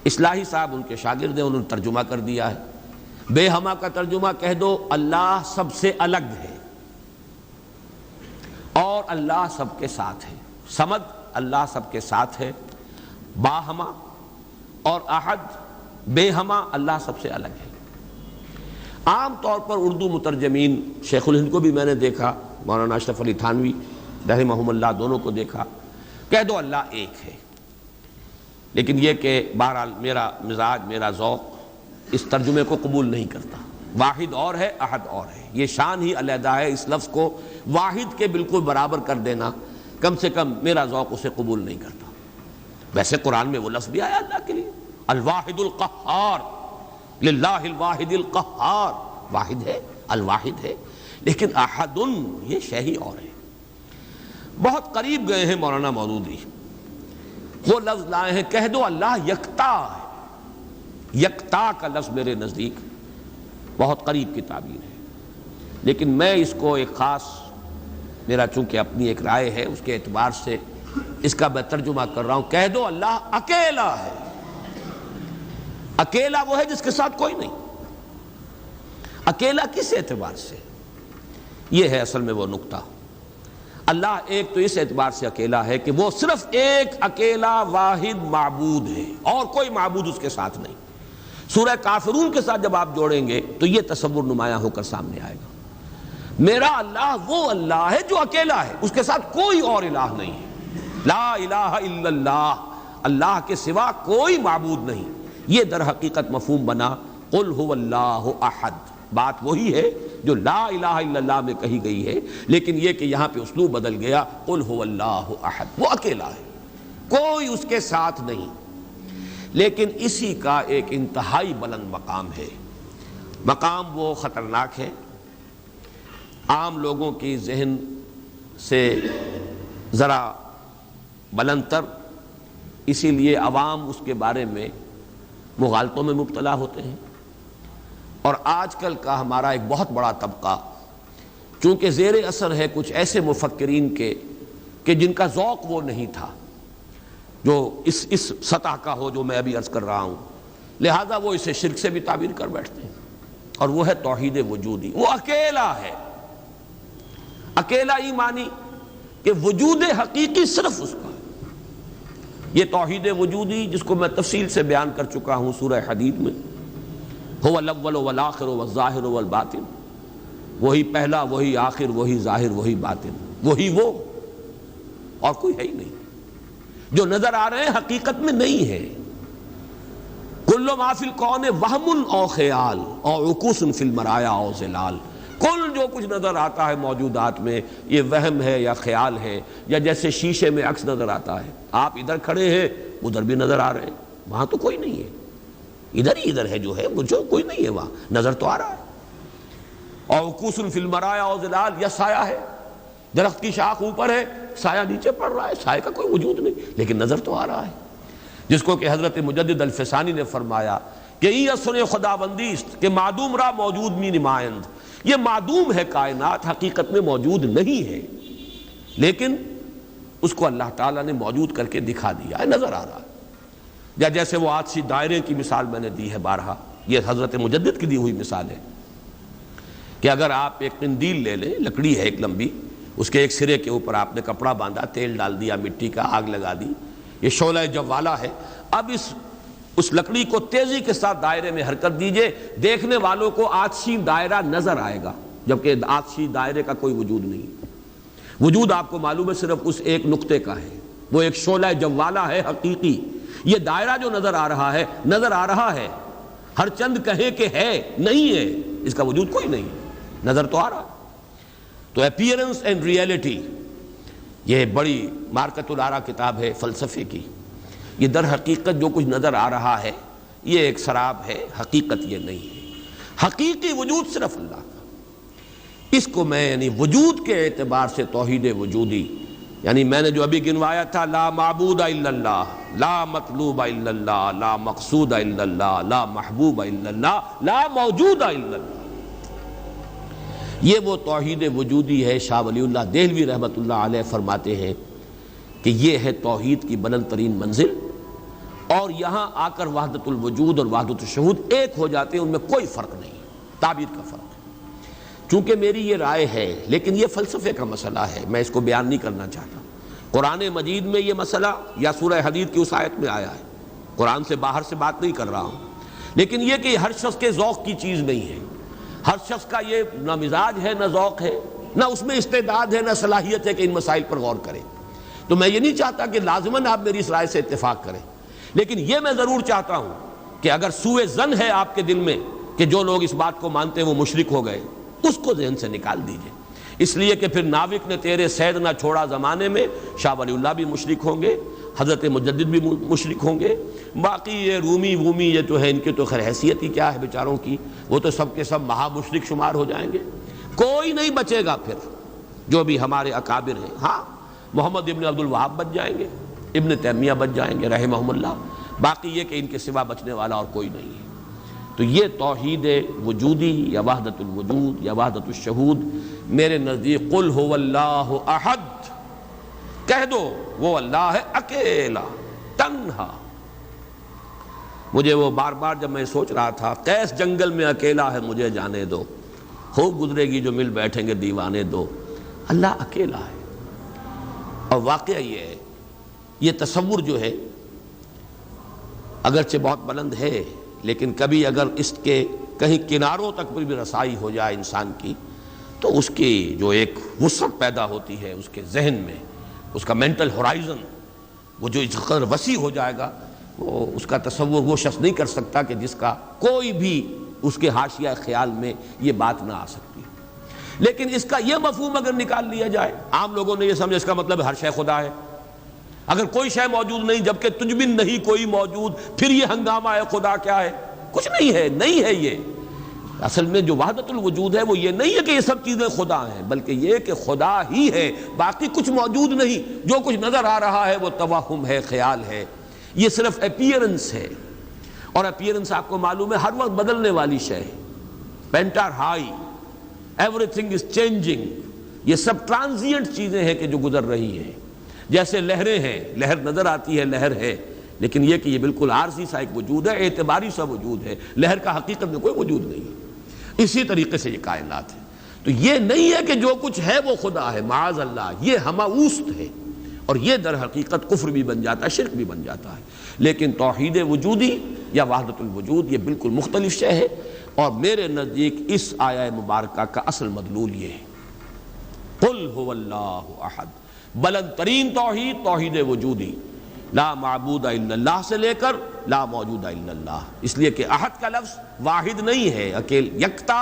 Speaker 1: اصلاحی صاحب ان کے شاگرد ہیں، انہوں نے ترجمہ کر دیا ہے، بے ہما کا ترجمہ کہہ دو اللہ سب سے الگ ہے اور اللہ سب کے ساتھ ہے۔ صمد اللہ سب کے ساتھ ہے، باہما اور احد بے ہما اللہ سب سے الگ ہے۔ عام طور پر اردو مترجمین، شیخ الہند کو بھی میں نے دیکھا، مولانا اشرف علی تھانوی رحمہم اللہ دونوں کو دیکھا، کہہ دو اللہ ایک ہے۔ لیکن یہ کہ بہرحال میرا مزاج، میرا ذوق اس ترجمے کو قبول نہیں کرتا۔ واحد اور ہے، احد اور ہے، یہ شان ہی علیحدہ ہے۔ اس لفظ کو واحد کے بالکل برابر کر دینا کم سے کم میرا ذوق اسے قبول نہیں کرتا۔ ویسے قرآن میں وہ لفظ بھی آیا اللہ کے لیے، الواحد القہار، للہ الواحد القہار، واحد ہے، الواحد ہے، لیکن احد یہ شے ہی اور ہے۔ بہت قریب گئے ہیں مولانا مودودی، وہ لفظ لائے ہیں، کہہ دو اللہ یکتا ہے۔ یکتا کا لفظ میرے نزدیک بہت قریب کی تعبیر ہے، لیکن میں اس کو ایک خاص، میرا چونکہ اپنی ایک رائے ہے اس کے اعتبار سے اس کا میں ترجمہ کر رہا ہوں، کہہ دو اللہ اکیلا ہے۔ اکیلا وہ ہے جس کے ساتھ کوئی نہیں۔ اکیلا کس اعتبار سے؟ یہ ہے اصل میں وہ نقطہ۔ اللہ ایک تو اس اعتبار سے اکیلا ہے کہ وہ صرف ایک اکیلا واحد معبود ہے اور کوئی معبود اس کے ساتھ نہیں۔ سورہ کافرون کے ساتھ جب آپ جوڑیں گے تو یہ تصور نمایاں ہو کر سامنے آئے گا۔ میرا اللہ وہ اللہ ہے جو اکیلا ہے، اس کے ساتھ کوئی اور الہ نہیں ہے۔ لا الہ الا اللہ، اللہ کے سوا کوئی معبود نہیں۔ یہ در حقیقت مفہوم بنا قل هو اللہ احد۔ بات وہی ہے جو لا الہ الا اللہ میں کہی گئی ہے، لیکن یہ کہ یہاں پہ اسلوب بدل گیا، قل هو اللہ احد، وہ اکیلا ہے، کوئی اس کے ساتھ نہیں۔ لیکن اسی کا ایک انتہائی بلند مقام ہے۔ مقام وہ خطرناک ہے، عام لوگوں کی ذہن سے ذرا بلند تر، اسی لیے عوام اس کے بارے میں مغالطوں میں مبتلا ہوتے ہیں۔ اور آج کل کا ہمارا ایک بہت بڑا طبقہ چونکہ زیر اثر ہے کچھ ایسے مفکرین کے کہ جن کا ذوق وہ نہیں تھا جو اس سطح کا ہو جو میں ابھی عرض کر رہا ہوں، لہذا وہ اسے شرک سے بھی تعبیر کر بیٹھتے ہیں، اور وہ ہے توحید وجودی۔ وہ اکیلا ہے، اکیلا ایمانی کہ وجود حقیقی صرف اس کا ہے۔ یہ توحید وجودی جس کو میں تفصیل سے بیان کر چکا ہوں سورہ حدید میں، هو الاول والآخر والظاہر والباطن، وہی پہلا، وہی آخر، وہی ظاہر، وہی باطن، وہی وہ، اور کوئی ہے ہی نہیں۔ جو نظر آ رہے ہیں حقیقت میں نہیں ہے۔ کل ما فی الکون وہم او خیال او عکوس فی المرایا او ظلال، کل جو کچھ نظر آتا ہے موجودات میں یہ وہم ہے یا خیال ہے، یا جیسے شیشے میں عکس نظر آتا ہے، آپ ادھر کھڑے ہیں ادھر بھی نظر آ رہے ہیں، وہاں تو کوئی نہیں ہے، ادھر ہی ادھر ہے جو ہے، مجھے کوئی نہیں ہے وہاں، نظر تو آ رہا ہے۔ اور عکوس فی المرایا او ظلال، یا سایہ ہے، درخت کی شاخ اوپر ہے، سایہ نیچے پڑ رہا ہے، سایہ کا کوئی وجود نہیں، لیکن نظر تو آ رہا ہے۔ جس کو کہ حضرت مجدد الفسانی نے فرمایا کہ یہ اصل خدا بندی است کہ معدوم را موجود می نمائند، یہ معدوم ہے کائنات، حقیقت میں موجود نہیں ہے، لیکن اس کو اللہ تعالیٰ نے موجود کر کے دکھا دیا ہے، نظر آ رہا ہے۔ یا جیسے وہ آج سی دائرے کی مثال میں نے دی ہے بارہا، یہ حضرت مجدد کی دی ہوئی مثال ہے کہ اگر آپ ایک قندیل لے لیں، لکڑی ہے ایک لمبی، اس کے ایک سرے کے اوپر آپ نے کپڑا باندھا، تیل ڈال دیا، مٹی کا آگ لگا دی، یہ شعلہ جوالا ہے، اب اس لکڑی کو تیزی کے ساتھ دائرے میں حرکت دیجئے، دیکھنے والوں کو آتشی دائرہ نظر آئے گا، جبکہ آتشی دائرے کا کوئی وجود نہیں۔ وجود آپ کو معلوم ہے صرف اس ایک نقطے کا ہے، وہ ایک شعلہ جوالا ہے حقیقی۔ یہ دائرہ جو نظر آ رہا ہے، نظر آ رہا ہے، ہر چند کہے کہ ہے، نہیں ہے، اس کا وجود کوئی نہیں، نظر تو آ رہا ہے۔ تو اپیئرنس اینڈ ریئلٹی، یہ بڑی مارکت الآرا کتاب ہے فلسفے کی۔ یہ در حقیقت جو کچھ نظر آ رہا ہے یہ ایک سراب ہے، حقیقت یہ نہیں ہے۔ حقیقی وجود صرف اللہ کا، اس کو میں یعنی وجود کے اعتبار سے توحید وجودی، یعنی میں نے جو ابھی گنوایا تھا، لا معبود الا اللہ، لا مطلوب الا اللہ، لا مقصود الا اللہ، لا محبوب الا اللہ، لا موجود الا اللہ، یہ وہ توحید وجودی ہے۔ شاہ ولی اللہ دہلوی رحمۃ اللہ علیہ فرماتے ہیں کہ یہ ہے توحید کی بلند ترین منزل، اور یہاں آ کر وحدت الوجود اور وحدت الشہود ایک ہو جاتے ہیں، ان میں کوئی فرق نہیں، تعبیر کا فرق ہے۔ چونکہ میری یہ رائے ہے، لیکن یہ فلسفے کا مسئلہ ہے، میں اس کو بیان نہیں کرنا چاہتا۔ قرآن مجید میں یہ مسئلہ یا سورہ حدید کی اس آیت میں آیا ہے، قرآن سے باہر سے بات نہیں کر رہا ہوں، لیکن یہ کہ ہر شخص کے ذوق کی چیز نہیں ہے، ہر شخص کا یہ نہ مزاج ہے، نہ ذوق ہے، نہ اس میں استعداد ہے، نہ صلاحیت ہے کہ ان مسائل پر غور کرے۔ تو میں یہ نہیں چاہتا کہ لازماً آپ میری اس رائے سے اتفاق کریں، لیکن یہ میں ضرور چاہتا ہوں کہ اگر سوء ظن ہے آپ کے دل میں کہ جو لوگ اس بات کو مانتے ہیں وہ مشرک ہو گئے، اس کو ذہن سے نکال دیجئے، اس لیے کہ پھر ناوک نے تیرے سید نہ چھوڑا زمانے میں، شاہ ولی اللہ بھی مشرک ہوں گے، حضرت مجدد بھی مشرک ہوں گے، باقی یہ رومی یہ جو ہے ان کی تو خیر حیثیت ہی کیا ہے بیچاروں کی، وہ تو سب کے سب مہا مشرک شمار ہو جائیں گے، کوئی نہیں بچے گا پھر جو بھی ہمارے اکابر ہیں۔ ہاں محمد ابن عبد الوہاب بچ جائیں گے، ابن تیمیہ بچ جائیں گے رحمہم اللہ، باقی یہ کہ ان کے سوا بچنے والا اور کوئی نہیں ہے۔ تو یہ توحید وجودی یا وحدت الوجود یا وحدت الشہود میرے نزدیک قل هو اللہ احد، کہہ دو وہ اللہ ہے اکیلا تنہا۔ مجھے وہ بار بار جب میں سوچ رہا تھا قیس جنگل میں اکیلا ہے مجھے جانے دو، خوب گزرے گی جو مل بیٹھیں گے دیوانے دو، اللہ اکیلا ہے۔ اور واقعہ یہ ہے، یہ تصور جو ہے اگرچہ بہت بلند ہے، لیکن کبھی اگر اس کے کہیں کناروں تک بھی رسائی ہو جائے انسان کی تو اس کی جو ایک وسعت پیدا ہوتی ہے اس کے ذہن میں، اس کا مینٹل ہورائزن وہ جو اس قدر وسیع ہو جائے گا، وہ اس کا تصور وہ شخص نہیں کر سکتا کہ جس کا کوئی بھی اس کے حاشیہ خیال میں یہ بات نہ آ سکتی۔ لیکن اس کا یہ مفہوم اگر نکال لیا جائے، عام لوگوں نے یہ سمجھا اس کا مطلب ہر شے خدا ہے، اگر کوئی شے موجود نہیں جبکہ تجھ بن نہیں کوئی موجود، پھر یہ ہنگامہ ہے خدا کیا ہے؟ کچھ نہیں ہے، نہیں ہے۔ یہ اصل میں جو وحدت الوجود ہے وہ یہ نہیں ہے کہ یہ سب چیزیں خدا ہیں، بلکہ یہ کہ خدا ہی ہے، باقی کچھ موجود نہیں، جو کچھ نظر آ رہا ہے وہ توہم ہے، خیال ہے، یہ صرف اپیئرنس ہے، اور اپیئرنس آپ کو معلوم ہے ہر وقت بدلنے والی شے ہے، painter high, every thing is changing, یہ سب ٹرانزینٹ چیزیں ہیں کہ جو گزر رہی ہیں، جیسے لہریں ہیں، لہر نظر آتی ہے لہر ہے، لیکن یہ کہ یہ بالکل عارضی سا ایک وجود ہے، اعتباری سا وجود ہے، لہر کا حقیقت میں کوئی وجود نہیں ہے۔ اسی طریقے سے یہ کائنات ہے، تو یہ نہیں ہے کہ جو کچھ ہے وہ خدا ہے، معاذ اللہ، یہ ہماوست ہے، اور یہ در حقیقت کفر بھی بن جاتا ہے، شرک بھی بن جاتا ہے۔ لیکن توحید وجودی یا وحدت الوجود یہ بالکل مختلف شے ہے، اور میرے نزدیک اس آیہ مبارکہ کا اصل مدلول یہ ہے، قل هو اللہ احد، بلند ترین توحید توحید وجودی، لا معبود الا اللہ سے لے کر لا موجود الا اللہ، اس لیے کہ احد کا لفظ واحد نہیں ہے، اکیل یکتا،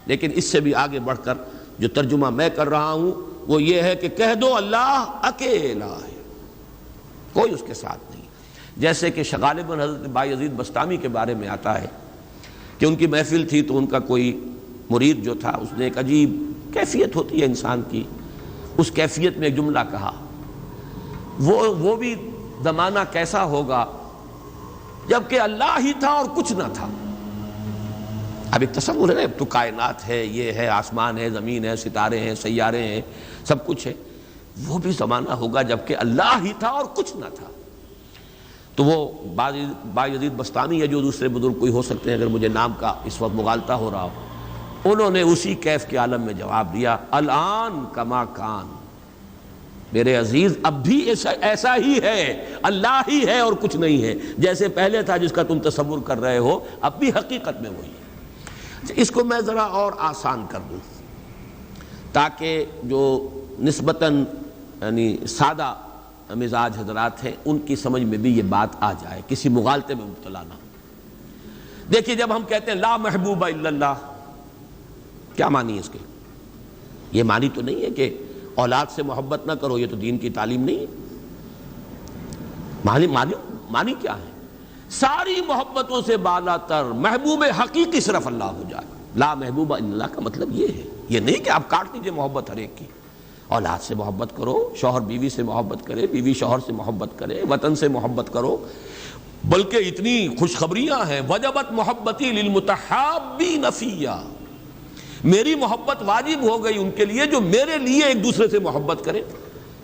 Speaker 1: لیکن اس سے بھی آگے بڑھ کر جو ترجمہ میں کر رہا ہوں وہ یہ ہے کہ کہہ دو اللہ اکیلا ہے، کوئی اس کے ساتھ نہیں۔ جیسے کہ غالباً حضرت بایزید بسطامی کے بارے میں آتا ہے کہ ان کی محفل تھی تو ان کا کوئی مرید جو تھا اس نے ایک عجیب کیفیت ہوتی ہے انسان کی، اس کیفیت میں ایک جملہ کہا، وہ بھی زمانہ کیسا ہوگا جبکہ اللہ ہی تھا اور کچھ نہ تھا۔ اب ایک تصور ہے نا، اب تو کائنات ہے، یہ ہے، آسمان ہے، زمین ہے، ستارے ہیں، سیارے ہیں، سب کچھ ہے، وہ بھی زمانہ ہوگا جبکہ اللہ ہی تھا اور کچھ نہ تھا۔ تو وہ بایزید بسطامی یا جو دوسرے بزرگ کوئی ہو سکتے ہیں، اگر مجھے نام کا اس وقت مغالطہ ہو رہا ہو، انہوں نے اسی کیف کے عالم میں جواب دیا، الان کما کان، میرے عزیز اب بھی ایسا ہی ہے، اللہ ہی ہے اور کچھ نہیں ہے، جیسے پہلے تھا جس کا تم تصور کر رہے ہو، اب بھی حقیقت میں وہی ہے۔ اس کو میں ذرا اور آسان کر دوں تاکہ جو نسبتاً یعنی سادہ مزاج حضرات ہیں ان کی سمجھ میں بھی یہ بات آ جائے، کسی مغالطے میں مبتلا نہ ہو۔ دیکھیے جب ہم کہتے ہیں لا محبوب الا اللہ، کیا معنی ہے اس کے؟ یہ معنی تو نہیں ہے کہ اولاد سے محبت نہ کرو، یہ تو دین کی تعلیم نہیں ہے۔ معنی کیا ہے؟ ساری محبتوں سے بالا تر محبوب حقیقی صرف اللہ ہو جائے۔ لا محبوب الا اللہ کا مطلب یہ ہے، یہ نہیں کہ آپ کاٹ دیجئے محبت ہر ایک کی، اولاد سے محبت کرو، شوہر بیوی سے محبت کرے، بیوی شوہر سے محبت کرے، وطن سے محبت کرو، بلکہ اتنی خوشخبریاں ہیں، وجبت محبتی للمتحابین فیہ، میری محبت واجب ہو گئی ان کے لیے جو میرے لیے ایک دوسرے سے محبت کرے۔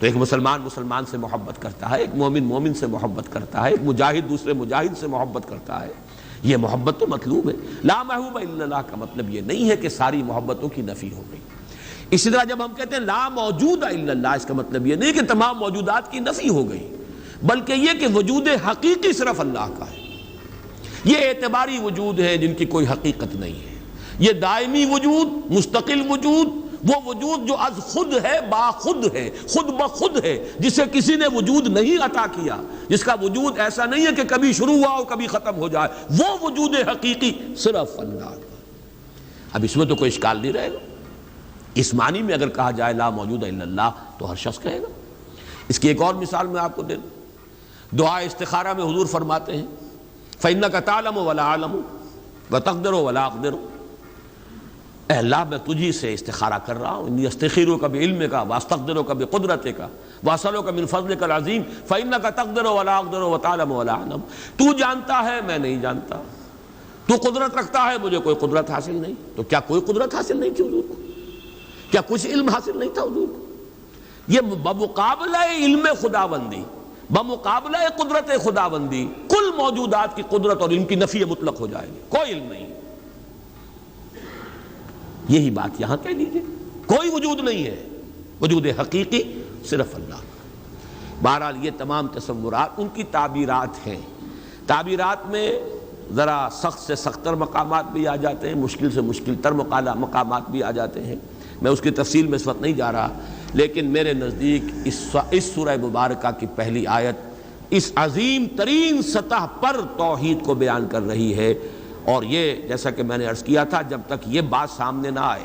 Speaker 1: تو ایک مسلمان مسلمان سے محبت کرتا ہے، ایک مومن مومن سے محبت کرتا ہے، ایک مجاہد دوسرے مجاہد سے محبت کرتا ہے، یہ محبت تو مطلوب ہے۔ لا محبوب الا اللہ کا مطلب یہ نہیں ہے کہ ساری محبتوں کی نفی ہو گئی۔ اسی طرح جب ہم کہتے ہیں لا موجود الا اللہ، اس کا مطلب یہ نہیں کہ تمام موجودات کی نفی ہو گئی، بلکہ یہ کہ وجود حقیقی صرف اللہ کا ہے۔ یہ اعتباری وجود ہے جن کی کوئی حقیقت نہیں ہے، یہ دائمی وجود، مستقل وجود، وہ وجود جو از خود ہے، با خود ہے، خود بخود ہے، جسے کسی نے وجود نہیں عطا کیا، جس کا وجود ایسا نہیں ہے کہ کبھی شروع ہوا اور کبھی ختم ہو جائے، وہ وجود حقیقی صرف اللہ کا۔ اب اس میں تو کوئی اشکال نہیں رہے گا۔ اس معنی میں اگر کہا جائے لا موجود الا اللہ تو ہر شخص کہے گا۔ اس کی ایک اور مثال میں آپ کو دے دوں، دعا استخارہ میں حضور فرماتے ہیں فَإِنَّكَ تَعْلَمُ وَلَا أَعْلَمُ وَتَقْدِرُ وَلَا أَقْدِرُ، اے اللہ میں تجھی سے استخارہ کر رہا ہوں، انی استخیرک بعلمک واستقدرک بقدرتک واسألک من فضلک العظیم فإنک تقدر ولا اقدر وتعلم ولا اعلم، تو جانتا ہے میں نہیں جانتا، تو قدرت رکھتا ہے مجھے کوئی قدرت حاصل نہیں۔ تو کیا کوئی قدرت حاصل نہیں تھی حضور کو؟ کیا کچھ علم حاصل نہیں تھا حضور کو؟ یہ بمقابلہ علم خداوندی، بمقابلہ قدرت خداوندی کل موجودات کی قدرت اور ان کی نفی مطلق ہو جائے گی، کوئی علم نہیں۔ یہی بات یہاں کہہ لیجیے، کوئی وجود نہیں ہے، وجود حقیقی صرف اللہ۔ بہرحال یہ تمام تصورات ان کی تعبیرات ہیں۔ تعبیرات میں ذرا سخت سے سختر مقامات بھی آ جاتے ہیں، مشکل سے مشکل تر مقامات بھی آ جاتے ہیں، میں اس کی تفصیل میں اس وقت نہیں جا رہا، لیکن میرے نزدیک اس سورہ مبارکہ کی پہلی آیت اس عظیم ترین سطح پر توحید کو بیان کر رہی ہے۔ اور یہ جیسا کہ میں نے عرض کیا تھا، جب تک یہ بات سامنے نہ آئے،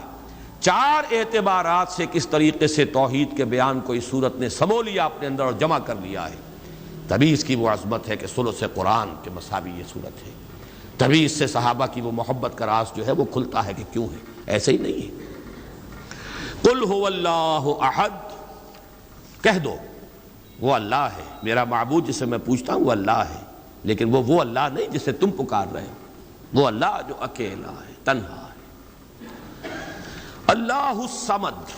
Speaker 1: چار اعتبارات سے کس طریقے سے توحید کے بیان کو اس صورت نے سمو لیا اپنے اندر اور جمع کر لیا ہے، تبھی اس کی وہ عظمت ہے کہ ثلث قرآن کے مساوی یہ صورت ہے، تبھی اس سے صحابہ کی وہ محبت کا راز جو ہے وہ کھلتا ہے کہ کیوں ہے، ایسے ہی نہیں ہے۔ قل هو اللہ احد، کہہ دو وہ اللہ ہے، میرا معبود جسے میں پوچھتا ہوں وہ اللہ ہے، لیکن وہ اللہ نہیں جسے تم پکار رہے ہو، وہ اللہ جو اکیلا ہے، تنہا ہے۔ اللہ الصمد،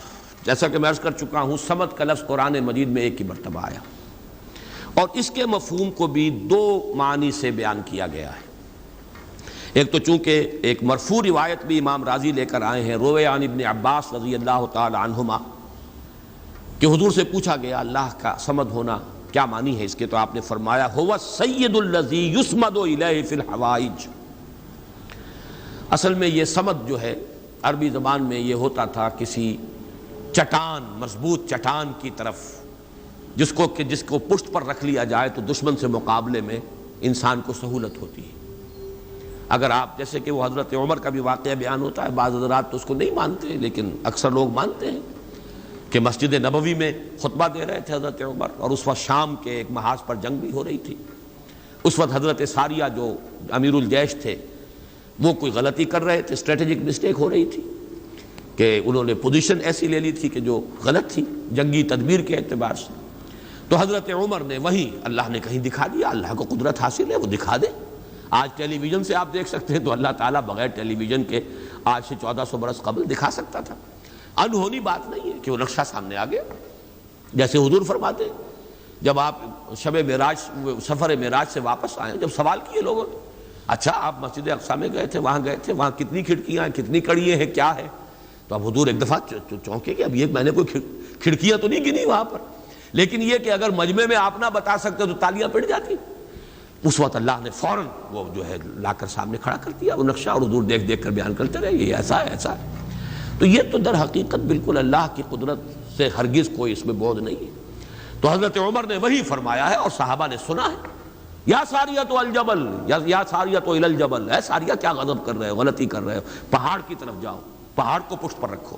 Speaker 1: جیسا کہ میں عرض کر چکا ہوں، صمد کا لفظ قرآن مجید میں ایک ہی مرتبہ آیا، اور اس کے مفہوم کو بھی دو معنی سے بیان کیا گیا ہے۔ ایک تو چونکہ ایک مرفوع روایت بھی امام رازی لے کر آئے ہیں، روی عن ابن عباس رضی اللہ تعالی عنہما، کہ حضور سے پوچھا گیا اللہ کا صمد ہونا کیا معنی ہے اس کے، تو آپ نے فرمایا هو السید الذی یصمد الیہ فی الحوائج۔ اصل میں یہ صمد جو ہے عربی زبان میں یہ ہوتا تھا کسی چٹان، مضبوط چٹان کی طرف جس کو پشت پر رکھ لیا جائے تو دشمن سے مقابلے میں انسان کو سہولت ہوتی ہے۔ اگر آپ جیسے کہ وہ حضرت عمر کا بھی واقعہ بیان ہوتا ہے، بعض حضرات تو اس کو نہیں مانتے لیکن اکثر لوگ مانتے ہیں کہ مسجد نبوی میں خطبہ دے رہے تھے حضرت عمر، اور اس وقت شام کے ایک محاذ پر جنگ بھی ہو رہی تھی۔ اس وقت حضرت ساریہ جو امیر الجیش تھے وہ کوئی غلطی کر رہے تھے، اسٹریٹجک مسٹیک ہو رہی تھی کہ انہوں نے پوزیشن ایسی لے لی تھی کہ جو غلط تھی جنگی تدبیر کے اعتبار سے۔ تو حضرت عمر نے وہیں اللہ نے کہیں دکھا دیا، اللہ کو قدرت حاصل ہے وہ دکھا دے۔ آج ٹیلی ویژن سے آپ دیکھ سکتے ہیں، تو اللہ تعالیٰ بغیر ٹیلی ویژن کے آج سے 1400 برس قبل دکھا سکتا تھا۔ انہونی بات نہیں ہے کہ وہ نقشہ سامنے آ گیا، جیسے حضور فرماتے ہیں جب آپ شب معراج سفر معراج سے واپس آئے، جب سوال کیے لوگوں نے، اچھا آپ مسجد اقصیٰ میں گئے تھے، وہاں کتنی کھڑکیاں ہیں، کتنی کڑیاں ہیں، کیا ہے؟ تو اب حضور ایک دفعہ چونکے کہ اب یہ میں نے کوئی کھڑکیاں تو نہیں گنی وہاں پر، لیکن یہ کہ اگر مجمع میں آپ نہ بتا سکتے تو تالیاں پڑ جاتی۔ اس وقت اللہ نے فوراً وہ جو ہے لا کر سامنے کھڑا کر دیا وہ نقشہ، اور حضور دیکھ دیکھ کر بیان کرتے رہے یہ ایسا ہے ایسا ہے۔ تو یہ تو در حقیقت بالکل اللہ کی قدرت سے ہرگز کوئی اس میں بعد نہیں ہے۔ تو حضرت عمر نے وہی فرمایا ہے اور صحابہ نے سنا ہے، یا ساریۃ الجبل، یا ساریۃ الی الجبل، اے ساریہ کیا غضب کر رہے ہو، غلطی کر رہے ہو، پہاڑ کی طرف جاؤ، پہاڑ کو پشت پر رکھو۔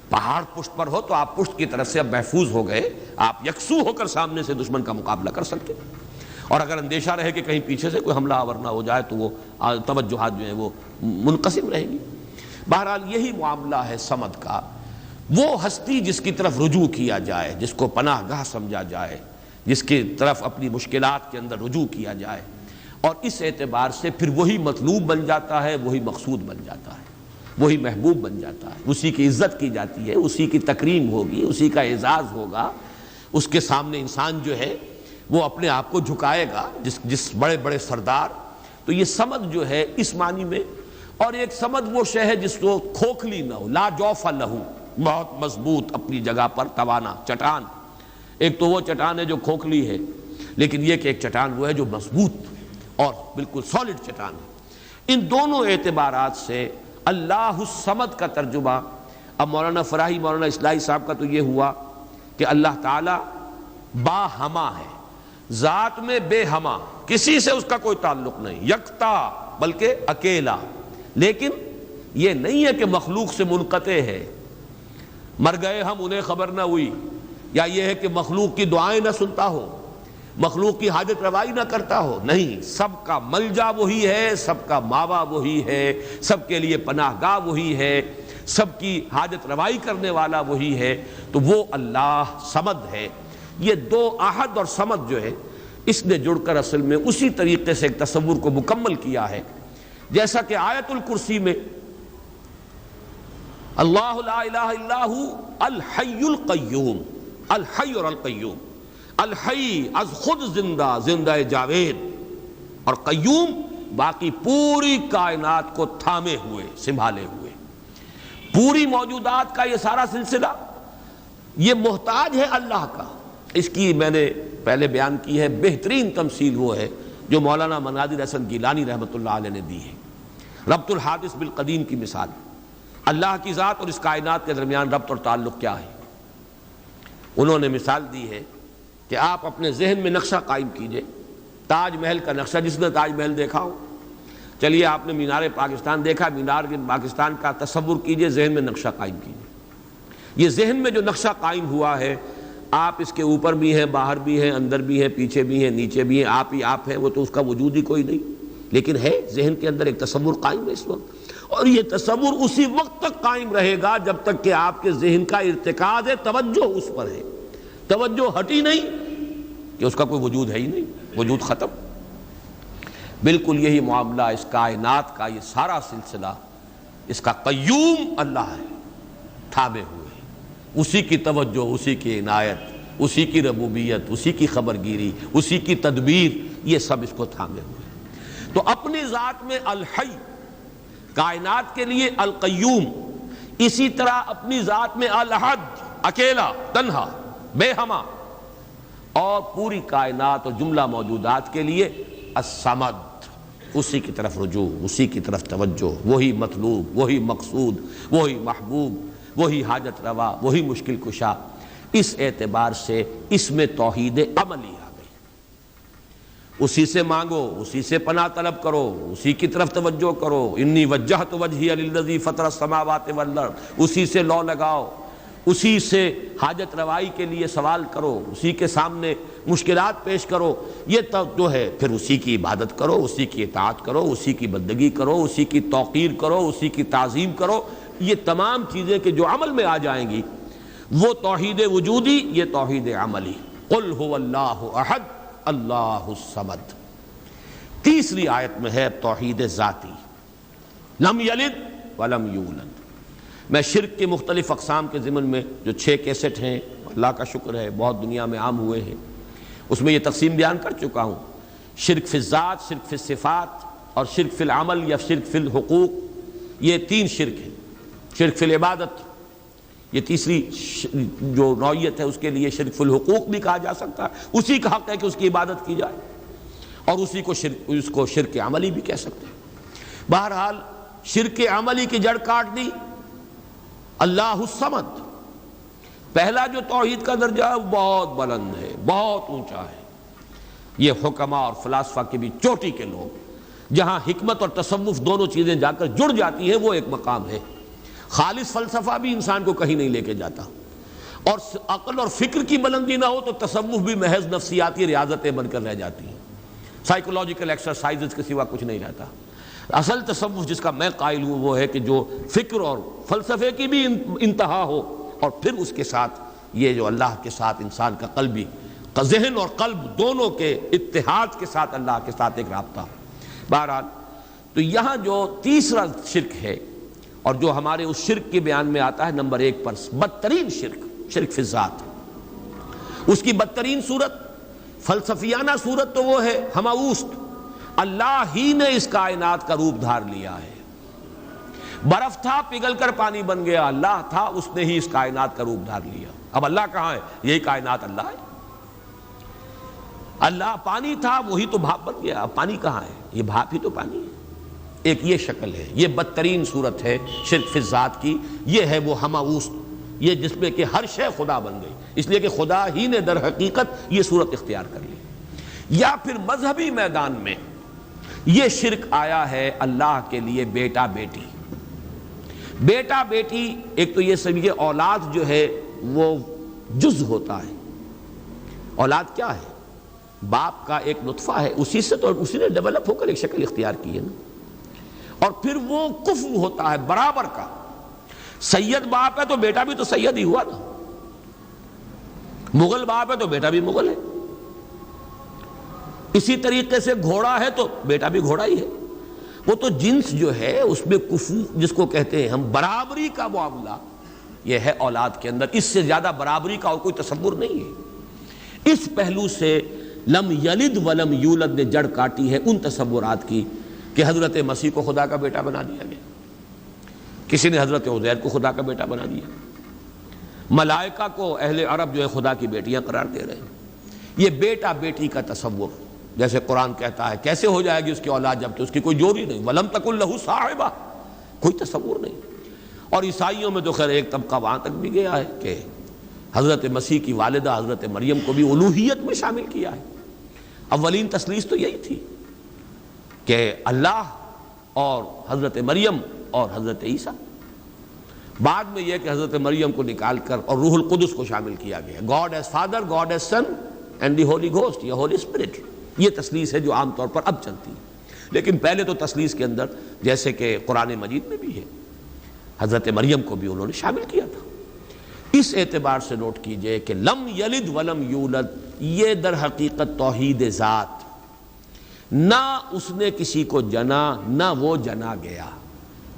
Speaker 1: پہاڑ پشت پر ہو تو آپ پشت کی طرف سے اب محفوظ ہو گئے، آپ یکسو ہو کر سامنے سے دشمن کا مقابلہ کر سکتے، اور اگر اندیشہ رہے کہ کہیں پیچھے سے کوئی حملہ آور نہ ہو جائے تو وہ توجہات جو ہیں وہ منقسم رہیں گی۔ بہرحال یہی معاملہ ہے صمد کا، وہ ہستی جس کی طرف رجوع کیا جائے، جس کو پناہ گاہ سمجھا جائے، جس کی طرف اپنی مشکلات کے اندر رجوع کیا جائے، اور اس اعتبار سے پھر وہی مطلوب بن جاتا ہے، وہی مقصود بن جاتا ہے، وہی محبوب بن جاتا ہے، اسی کی عزت کی جاتی ہے، اسی کی تکریم ہوگی، اسی کا اعزاز ہوگا، اس کے سامنے انسان جو ہے وہ اپنے آپ کو جھکائے گا، جس بڑے بڑے سردار. تو یہ سمد جو ہے اس معنی میں، اور ایک سمد وہ شے ہے جس کو کھوکھلی نہ ہو، لا جوف لہو، بہت مضبوط اپنی جگہ پر توانا چٹان. ایک تو وہ چٹان ہے جو کھوکھلی ہے، لیکن یہ کہ ایک چٹان وہ ہے جو مضبوط اور بالکل سالڈ چٹان ہے. ان دونوں اعتبارات سے اللہ الصمد کا ترجمہ اب مولانا فراہی، مولانا اصلاحی صاحب کا تو یہ ہوا کہ اللہ تعالی با ہما ہے، ذات میں بے ہما، کسی سے اس کا کوئی تعلق نہیں، یکتا بلکہ اکیلا. لیکن یہ نہیں ہے کہ مخلوق سے منقطع ہے، مر گئے ہم انہیں خبر نہ ہوئی، یا یہ ہے کہ مخلوق کی دعائیں نہ سنتا ہو، مخلوق کی حاجت روائی نہ کرتا ہو. نہیں، سب کا ملجا وہی ہے، سب کا ماوا وہی ہے، سب کے لیے پناہ گاہ وہی ہے، سب کی حاجت روائی کرنے والا وہی ہے. تو وہ اللہ صمد ہے. یہ دو احد اور صمد جو ہے اس نے جڑ کر اصل میں اسی طریقے سے ایک تصور کو مکمل کیا ہے، جیسا کہ آیت الکرسی میں اللہ لا الہ الا ہو الحی القیوم، الحی اور القیوم، الحی از خود زندہ، زندہ جاوید، اور قیوم باقی پوری کائنات کو تھامے ہوئے، سنبھالے ہوئے. پوری موجودات کا یہ سارا سلسلہ یہ محتاج ہے اللہ کا. اس کی میں نے پہلے بیان کی ہے، بہترین تمثیل وہ ہے جو مولانا مناظر حسن گیلانی رحمۃ اللہ علیہ نے دی ہے. ربط الحادث بالقدیم کی مثال، اللہ کی ذات اور اس کائنات کے درمیان ربط اور تعلق کیا ہے. انہوں نے مثال دی ہے کہ آپ اپنے ذہن میں نقشہ قائم کیجئے، تاج محل کا نقشہ. جس نے تاج محل دیکھا ہو، چلیے آپ نے مینار پاکستان دیکھا، مینار پاکستان کا تصور کیجئے، ذہن میں نقشہ قائم کیجئے. یہ ذہن میں جو نقشہ قائم ہوا ہے، آپ اس کے اوپر بھی ہیں، باہر بھی ہیں، اندر بھی ہیں، پیچھے بھی ہیں، نیچے بھی ہیں، آپ ہی آپ ہیں. وہ تو اس کا وجود ہی کوئی نہیں، لیکن ہے ذہن کے اندر ایک تصور قائم ہے اس وقت. اور یہ تصور اسی وقت تک قائم رہے گا جب تک کہ آپ کے ذہن کا ارتکاز ہے، توجہ اس پر ہے. توجہ ہٹی نہیں کہ اس کا کوئی وجود ہے ہی نہیں، وجود ختم. بالکل یہی معاملہ اس کائنات کا، یہ سارا سلسلہ اس کا قیوم اللہ ہے، تھامے ہوئے، اسی کی توجہ، اسی کی عنایت، اسی کی ربوبیت، اسی کی خبرگیری، اسی کی تدبیر، یہ سب اس کو تھامے ہوئے. تو اپنی ذات میں الحی، کائنات کے لیے القیوم، اسی طرح اپنی ذات میں الاحد، اکیلا، تنہا، بے ہما، اور پوری کائنات اور جملہ موجودات کے لیے الصمد، اسی کی طرف رجوع، اسی کی طرف توجہ، وہی مطلوب، وہی مقصود، وہی محبوب، وہی حاجت روا، وہی مشکل کشا. اس اعتبار سے اس میں توحید عملی آ گئی. اسی سے مانگو، اسی سے پناہ طلب کرو، اسی کی طرف توجہ کرو. انی وجہت وجہی للذی فطر السماوات والارض، اسی سے لو لگاؤ، اسی سے حاجت روائی کے لیے سوال کرو، اسی کے سامنے مشکلات پیش کرو. یہ جو ہے پھر اسی کی عبادت کرو، اسی کی اطاعت کرو، اسی کی بندگی کرو، اسی کی توقیر کرو، اسی کی تعظیم کرو. یہ تمام چیزیں کہ جو عمل میں آ جائیں گی، وہ توحید وجودی، یہ توحید عملی. قل هو اللہ احد اللہ الصمد. تیسری آیت میں ہے توحید ذاتی، لم یلد ولم یولد. میں شرک کے مختلف اقسام کے ضمن میں جو 6 کیسٹ ہیں، اللہ کا شکر ہے بہت دنیا میں عام ہوئے ہیں، اس میں یہ تقسیم بیان کر چکا ہوں. شرک فی الذات، شرک فی الصفات، اور شرک فی العمل یا شرک فی الحقوق. یہ 3 شرک ہیں. شرک فی العبادت، یہ تیسری جو نوعیت ہے، اس کے لیے شرک فی الحقوق بھی کہا جا سکتا ہے. اسی کا حق ہے کہ اس کی عبادت کی جائے، اور اسی کو اس کو شرک عملی بھی کہہ سکتے ہیں. بہرحال شرک عملی کی جڑ کاٹ دی اللہ الصمد. پہلا جو توحید کا درجہ ہے وہ بہت بلند ہے، بہت اونچا ہے. یہ حکماء اور فلاسفہ کی بھی چوٹی کے لوگ، جہاں حکمت اور تصوف دونوں چیزیں جا کر جڑ جاتی ہیں، وہ ایک مقام ہے. خالص فلسفہ بھی انسان کو کہیں نہیں لے کے جاتا، اور عقل اور فکر کی بلندی نہ ہو تو تصوف بھی محض نفسیاتی ریاضتیں بن کر رہ جاتی ہیں، سائیکولوجیکل ایکسرسائزز کے سوا کچھ نہیں رہتا. اصل تصوف جس کا میں قائل ہوں وہ ہے کہ جو فکر اور فلسفے کی بھی انتہا ہو، اور پھر اس کے ساتھ یہ جو اللہ کے ساتھ انسان کا قلبی، ذہن اور قلب دونوں کے اتحاد کے ساتھ اللہ کے ساتھ ایک رابطہ ہو. بہرحال تو یہاں جو تیسرا شرک ہے، اور جو ہمارے اس شرک کے بیان میں آتا ہے نمبر 1 پر، بدترین شرک، شرک فی الذات. اس کی بدترین صورت، فلسفیانہ صورت تو وہ ہے ہماوست، اللہ ہی نے اس کائنات کا روپ دھار لیا ہے۔ برف تھا پگھل کر پانی بن گیا، اللہ تھا اس نے ہی اس کائنات کا روپ دھار لیا۔ اب اللہ کہاں ہے؟ یہی کائنات اللہ ہے۔ اللہ پانی تھا وہی تو بھاپ بن گیا، اب پانی کہاں ہے؟ یہ بھاپ ہی تو پانی ہے۔ ایک یہ شکل ہے، یہ بدترین صورت ہے شرک فی الذات کی، یہ ہے وہ ہماوست، یہ جس میں کہ ہر شے خدا بن گئی، اس لیے کہ خدا ہی نے در حقیقت یہ صورت اختیار کر لی۔ یا پھر مذہبی میدان میں یہ شرک آیا ہے اللہ کے لیے بیٹا بیٹی۔ بیٹا بیٹی ایک تو یہ سمجھیے اولاد جو ہے وہ جز ہوتا ہے۔ اولاد کیا ہے؟ باپ کا ایک نطفہ ہے، اسی سے تو اسی نے ڈیولپ ہو کر ایک شکل اختیار کی ہے نا۔ اور پھر وہ کفو ہوتا ہے برابر کا۔ سید باپ ہے تو بیٹا بھی تو سید ہی ہوا نا، مغل باپ ہے تو بیٹا بھی مغل ہے، اسی طریقے سے گھوڑا ہے تو بیٹا بھی گھوڑا ہی ہے۔ وہ تو جنس جو ہے اس میں کفو جس کو کہتے ہیں ہم، برابری کا معاملہ یہ ہے اولاد کے اندر، اس سے زیادہ برابری کا اور کوئی تصور نہیں ہے۔ اس پہلو سے لم یلد ولم یولد نے جڑ کاٹی ہے ان تصورات کی کہ حضرت مسیح کو خدا کا بیٹا بنا دیا گیا، کسی نے حضرت عزیر کو خدا کا بیٹا بنا دیا، ملائکہ کو اہل عرب جو ہے خدا کی بیٹیاں قرار دے رہے ہیں۔ یہ بیٹا بیٹی کا تصور، جیسے قرآن کہتا ہے کیسے ہو جائے گی اس کی اولاد جب تو اس کی کوئی جوڑی نہیں، وَلَمْ تَكُنْ لَهُ صَاحِبَةٌ، کوئی تصور نہیں۔ اور عیسائیوں میں تو خیر ایک طبقہ وہاں تک بھی گیا ہے کہ حضرت مسیح کی والدہ حضرت مریم کو بھی الوہیت میں شامل کیا ہے۔ اولین تثلیث تو یہی تھی کہ اللہ اور حضرت مریم اور حضرت عیسیٰ، بعد میں یہ کہ حضرت مریم کو نکال کر اور روح القدس کو شامل کیا گیا، God is Father, God is Son and the Holy Ghost یا ہولی اسپرٹ۔ یہ تثلیث ہے جو عام طور پر اب چلتی ہے، لیکن پہلے تو تثلیث کے اندر جیسے کہ قرآن مجید میں بھی ہے حضرت مریم کو بھی انہوں نے شامل کیا تھا۔ اس اعتبار سے نوٹ کیجئے کہ لم یلد ولم یولد یہ در حقیقت توحید ذات، نہ اس نے کسی کو جنا نہ وہ جنا گیا،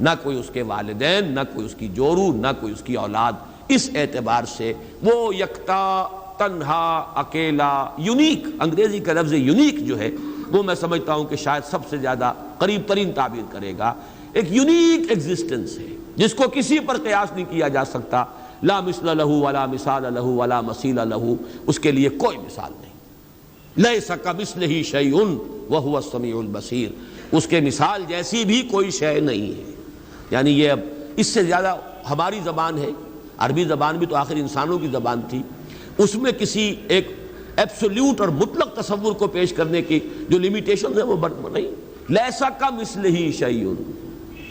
Speaker 1: نہ کوئی اس کے والدین، نہ کوئی اس کی جورو، نہ کوئی اس کی اولاد۔ اس اعتبار سے وہ یکتا، تنہا، اکیلا، یونیک، انگریزی کا لفظ یونیک جو ہے وہ میں سمجھتا ہوں کہ شاید سب سے زیادہ قریب ترین تعبیر کرے گا۔ ایک یونیک ایگزسٹنس ہے جس کو کسی پر قیاس نہیں کیا جا سکتا، لا مثل لہ ولا مثال لہ ولا مثیل لہ، اس کے لیے کوئی مثال نہیں۔ لیس کمثلہ شیء وہو السمیع البصیر، اس کے مثال جیسی بھی کوئی شے نہیں ہے۔ یعنی یہ اب اس سے زیادہ ہماری زبان ہے، عربی زبان بھی تو آخر انسانوں کی زبان تھی، اس میں کسی ایک ایبسولوٹ اور مطلق تصور کو پیش کرنے کی جو لیمیٹیشن ہے وہ نہیں۔ لیسا کمثلہ شیء،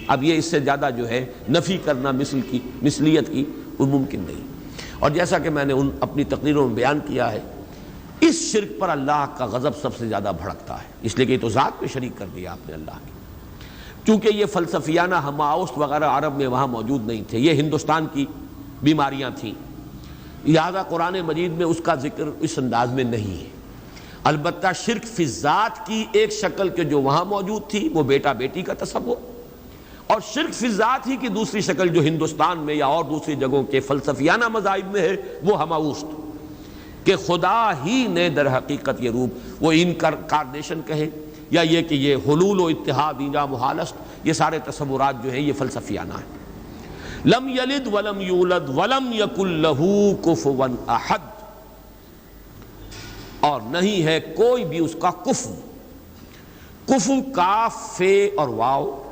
Speaker 1: اب یہ اس سے زیادہ جو ہے نفی کرنا مثل کی، مثلیت کی، وہ ممکن نہیں۔ اور جیسا کہ میں نے اپنی تقریروں میں بیان کیا ہے، اس شرک پر اللہ کا غضب سب سے زیادہ بھڑکتا ہے، اس لیے کہ یہ تو ذات میں شریک کر دیا آپ نے اللہ کی۔ چونکہ یہ فلسفیانہ ہماوست وغیرہ عرب میں وہاں موجود نہیں تھے، یہ ہندوستان کی بیماریاں تھیں، لہذا قرآن مجید میں اس کا ذکر اس انداز میں نہیں ہے۔ البتہ شرک فی الذات کی ایک شکل کے جو وہاں موجود تھی وہ بیٹا بیٹی کا تصور، اور شرک فی الذات ہی کی دوسری شکل جو ہندوستان میں یا اور دوسری جگہوں کے فلسفیانہ مذاہب میں ہے وہ ہماوست، کہ خدا ہی نے در حقیقت یہ روپ، وہ انکارنیشن کہیں یا یہ کہ یہ حلول و اتحاد یا محالست، یہ سارے تصورات جو ہیں یہ فلسفیانہ ہیں۔ لم یلد ولم یولد ولم یکن لہ کفوا احد، اور نہیں ہے کوئی بھی اس کا کفو۔ کفو کاف فے اور واو،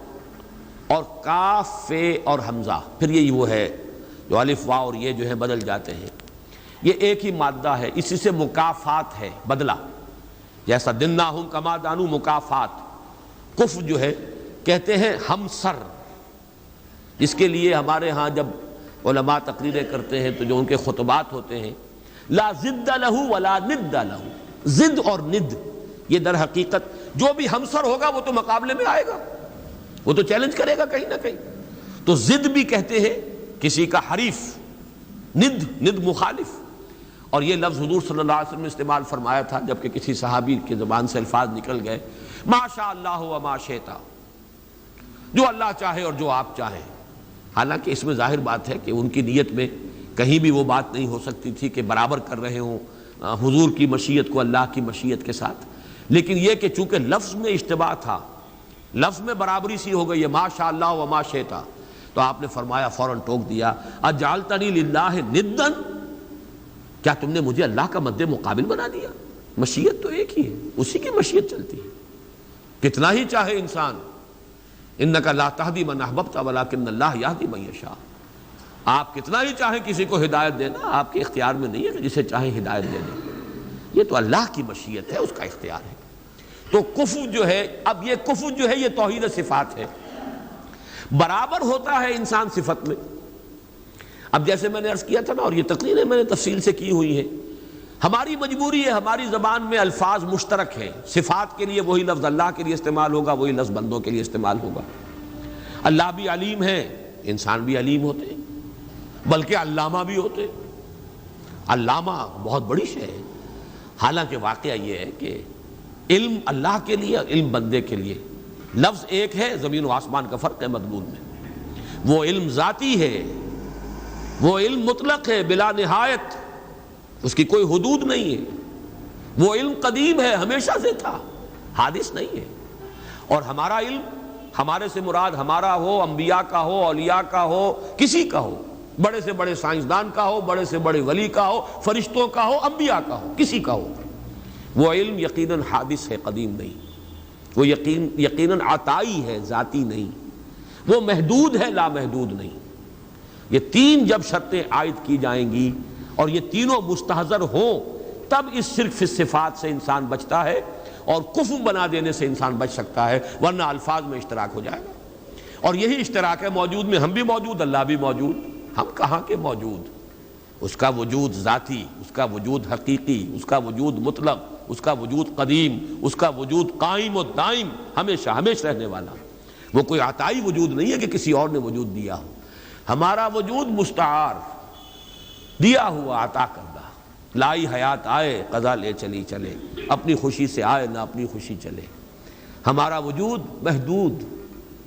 Speaker 1: اور کاف فے اور حمزہ، پھر یہ وہ ہے جو الف واو اور یہ جو ہے بدل جاتے ہیں، یہ ایک ہی مادہ ہے، اسی سے مکافات ہے، بدلہ، جیسا دناہم کما دانو مکافات۔ کف جو ہے کہتے ہیں ہمسر، جس کے لیے ہمارے ہاں جب علماء تقریریں کرتے ہیں تو جو ان کے خطبات ہوتے ہیں، لا ضد لہ ولا ند لہ، ضد اور ند، یہ در حقیقت جو بھی ہمسر ہوگا وہ تو مقابلے میں آئے گا، وہ تو چیلنج کرے گا کہیں نہ کہیں۔ تو ضد بھی کہتے ہیں کسی کا حریف، ند مخالف۔ اور یہ لفظ حضور صلی اللہ علیہ وسلم نے استعمال فرمایا تھا جبکہ کسی صحابی کی زبان سے الفاظ نکل گئے، ما شاء اللہ و ما شئت، جو اللہ چاہے اور جو آپ چاہیں۔ حالانکہ اس میں ظاہر بات ہے کہ ان کی نیت میں کہیں بھی وہ بات نہیں ہو سکتی تھی کہ برابر کر رہے ہوں حضور کی مشیت کو اللہ کی مشیت کے ساتھ، لیکن یہ کہ چونکہ لفظ میں اشتباہ تھا، لفظ میں برابری سی ہو گئی ہے، ما شاء اللہ و ما شئت، تو آپ نے فرمایا، فوراً ٹوک دیا، اجعلتنی للہ ندا، کیا تم نے مجھے اللہ کا مد مقابل بنا دیا؟ مشیت تو ایک ہی ہے، اسی کی مشیت چلتی ہے، کتنا ہی چاہے انسان، انک لا تہدی من احببت ولکن اللہ یہدی من یشاء، آپ کتنا ہی چاہیں کسی کو ہدایت دینا، آپ کے اختیار میں نہیں ہے کہ جسے چاہیں ہدایت دے دیں، یہ تو اللہ کی مشیت ہے، اس کا اختیار ہے۔ تو کفر جو ہے، اب یہ کفر جو ہے یہ توحید صفات ہے، برابر ہوتا ہے انسان صفت میں۔ اب جیسے میں نے عرض کیا تھا نا، اور یہ تقریریں میں نے تفصیل سے کی ہوئی ہیں، ہماری مجبوری ہے، ہماری زبان میں الفاظ مشترک ہیں، صفات کے لیے وہی لفظ اللہ کے لیے استعمال ہوگا، وہی لفظ بندوں کے لیے استعمال ہوگا۔ اللہ بھی علیم ہے، انسان بھی علیم ہوتے ہیں، بلکہ علامہ بھی ہوتے ہیں۔ علامہ بہت بڑی شے ہے، حالانکہ واقعہ یہ ہے کہ علم اللہ کے لیے، علم بندے کے لیے، لفظ ایک ہے، زمین و آسمان کا فرق ہے مضمون میں۔ وہ علم ذاتی ہے، وہ علم مطلق ہے، بلا نہایت، اس کی کوئی حدود نہیں ہے۔ وہ علم قدیم ہے، ہمیشہ سے تھا، حادث نہیں ہے۔ اور ہمارا علم، ہمارے سے مراد ہمارا ہو، انبیاء کا ہو، اولیاء کا ہو، کسی کا ہو، بڑے سے بڑے سائنسدان کا ہو، بڑے سے بڑے ولی کا ہو، فرشتوں کا ہو، انبیاء کا ہو، کسی کا ہو، وہ علم یقیناً حادث ہے، قدیم نہیں۔ وہ یقیناً عطائی ہے، ذاتی نہیں۔ وہ محدود ہے، لامحدود نہیں۔ یہ تین جب شرطیں عائد کی جائیں گی اور یہ تینوں مستحضر ہوں، تب اس شرک فی الصفات سے انسان بچتا ہے اور کفر بنا دینے سے انسان بچ سکتا ہے، ورنہ الفاظ میں اشتراک ہو جائے گا۔ اور یہی اشتراک ہے، موجود میں ہم بھی موجود، اللہ بھی موجود۔ ہم کہاں کے موجود؟ اس کا وجود ذاتی، اس کا وجود حقیقی، اس کا وجود مطلق، اس کا وجود قدیم، اس کا وجود قائم و دائم، ہمیشہ ہمیشہ رہنے والا۔ وہ کوئی عطائی وجود نہیں ہے کہ کسی اور نے وجود دیا ہو۔ ہمارا وجود مستعار، دیا ہوا، عطا کردہ۔ لائی حیات آئے، قضا لے چلی چلے، اپنی خوشی سے آئے نہ اپنی خوشی چلے۔ ہمارا وجود محدود،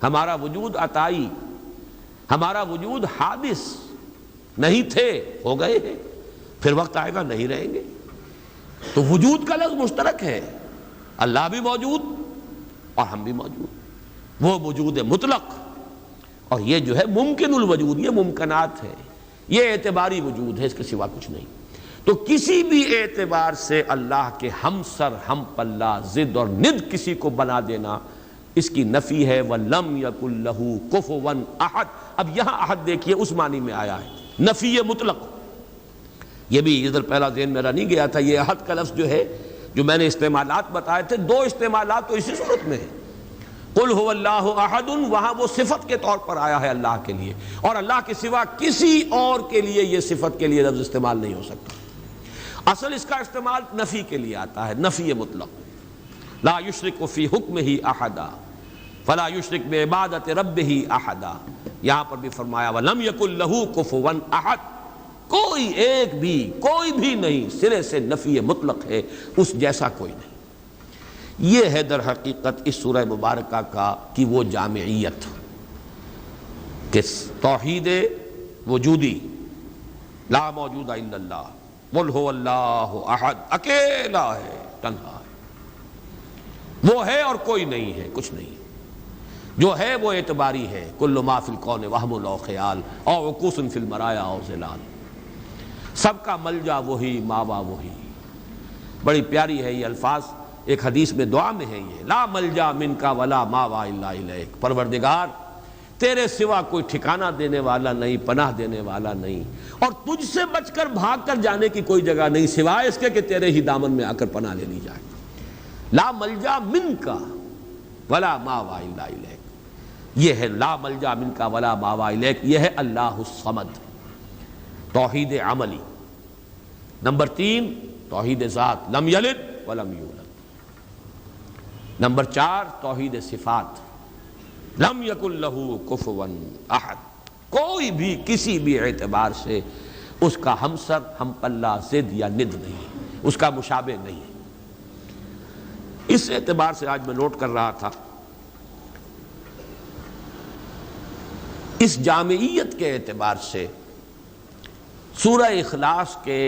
Speaker 1: ہمارا وجود عطائی، ہمارا وجود حادث، نہیں تھے ہو گئے ہیں، پھر وقت آئے گا نہیں رہیں گے۔ تو وجود کا لفظ مشترک ہے، اللہ بھی موجود اور ہم بھی موجود۔ وہ وجود مطلق، اور یہ جو ہے ممکن الوجود، یہ ممکنات ہے، یہ اعتباری وجود ہے، اس کے سوا کچھ نہیں۔ تو کسی بھی اعتبار سے اللہ کے ہم سر، ہم پلہ، ضد اور ند کسی کو بنا دینا، اس کی نفی ہے۔ وَلَمْ يَكُنْ لَهُ كُفُوًا أَحَدٌ۔ اب یہاں احد دیکھیے اس معنی میں آیا ہے، نفی مطلق۔ یہ بھی ادھر پہلا ذہن میرا نہیں گیا تھا، یہ احد کا لفظ جو ہے، جو میں نے استعمالات بتائے تھے، دو استعمالات تو اسی صورت میں ہیں۔ قل هو اللہ احد، وہاں وہ صفت کے طور پر آیا ہے اللہ کے لیے، اور اللہ کے سوا کسی اور کے لیے یہ صفت کے لیے لفظ استعمال نہیں ہو سکتا۔ اصل اس کا استعمال نفی کے لیے آتا ہے، نفی مطلق۔ لا یشرک فی حکمہ احدا فلا یشرک بعبادۃ ربہ احدا۔ یہاں پر بھی فرمایا وَلَمْ يَكُنْ لَهُ كُفُوًا أَحَدٌ، کوئی ایک بھی، کوئی بھی نہیں، سرے سے نفی مطلق ہے، اس جیسا کوئی نہیں۔ یہ ہے در حقیقت اس سورہ مبارکہ کی وہ جامعیت کہ توحید وجودی، لا موجود الا اللہ، قل هو اللہ احد، اکیلا ہے، تنہا ہے، وہ ہے اور کوئی نہیں ہے، کچھ نہیں، جو ہے وہ اعتباری ہے۔ کل ما فی الکون وہم او خیال او عکوس فی المرایا او ظلال، سب کا ملجا وہی، ماوا وہی۔ بڑی پیاری ہے یہ الفاظ، ایک حدیث میں دعا میں ہے یہ، لا ملجا منکا ولا ماوا الا الیک، پروردگار تیرے سوا کوئی ٹھکانہ دینے والا نہیں، پناہ دینے والا نہیں، اور تجھ سے بچ کر بھاگ کر جانے کی کوئی جگہ نہیں سوائے اس کے کہ تیرے ہی دامن میں آ کر پناہ لے لی جائے۔ لا ملجا منکا ولا ماوا الا الیک، یہ ہے لا ملجا منکا ولا ماوا الیک، یہ ہے اللہ الصمد، توحید عملی۔ نمبر 3 توحید ذات، لم یلد ولم یولد۔ نمبر 4 توحید صفات، لم یکن لہ کفوا احد، کوئی بھی کسی بھی اعتبار سے اس کا ہمسر، ہم پلہ، ضد یا ند نہیں، اس کا مشابہ نہیں۔ اس اعتبار سے آج میں نوٹ کر رہا تھا، اس جامعیت کے اعتبار سے سورہ اخلاص کے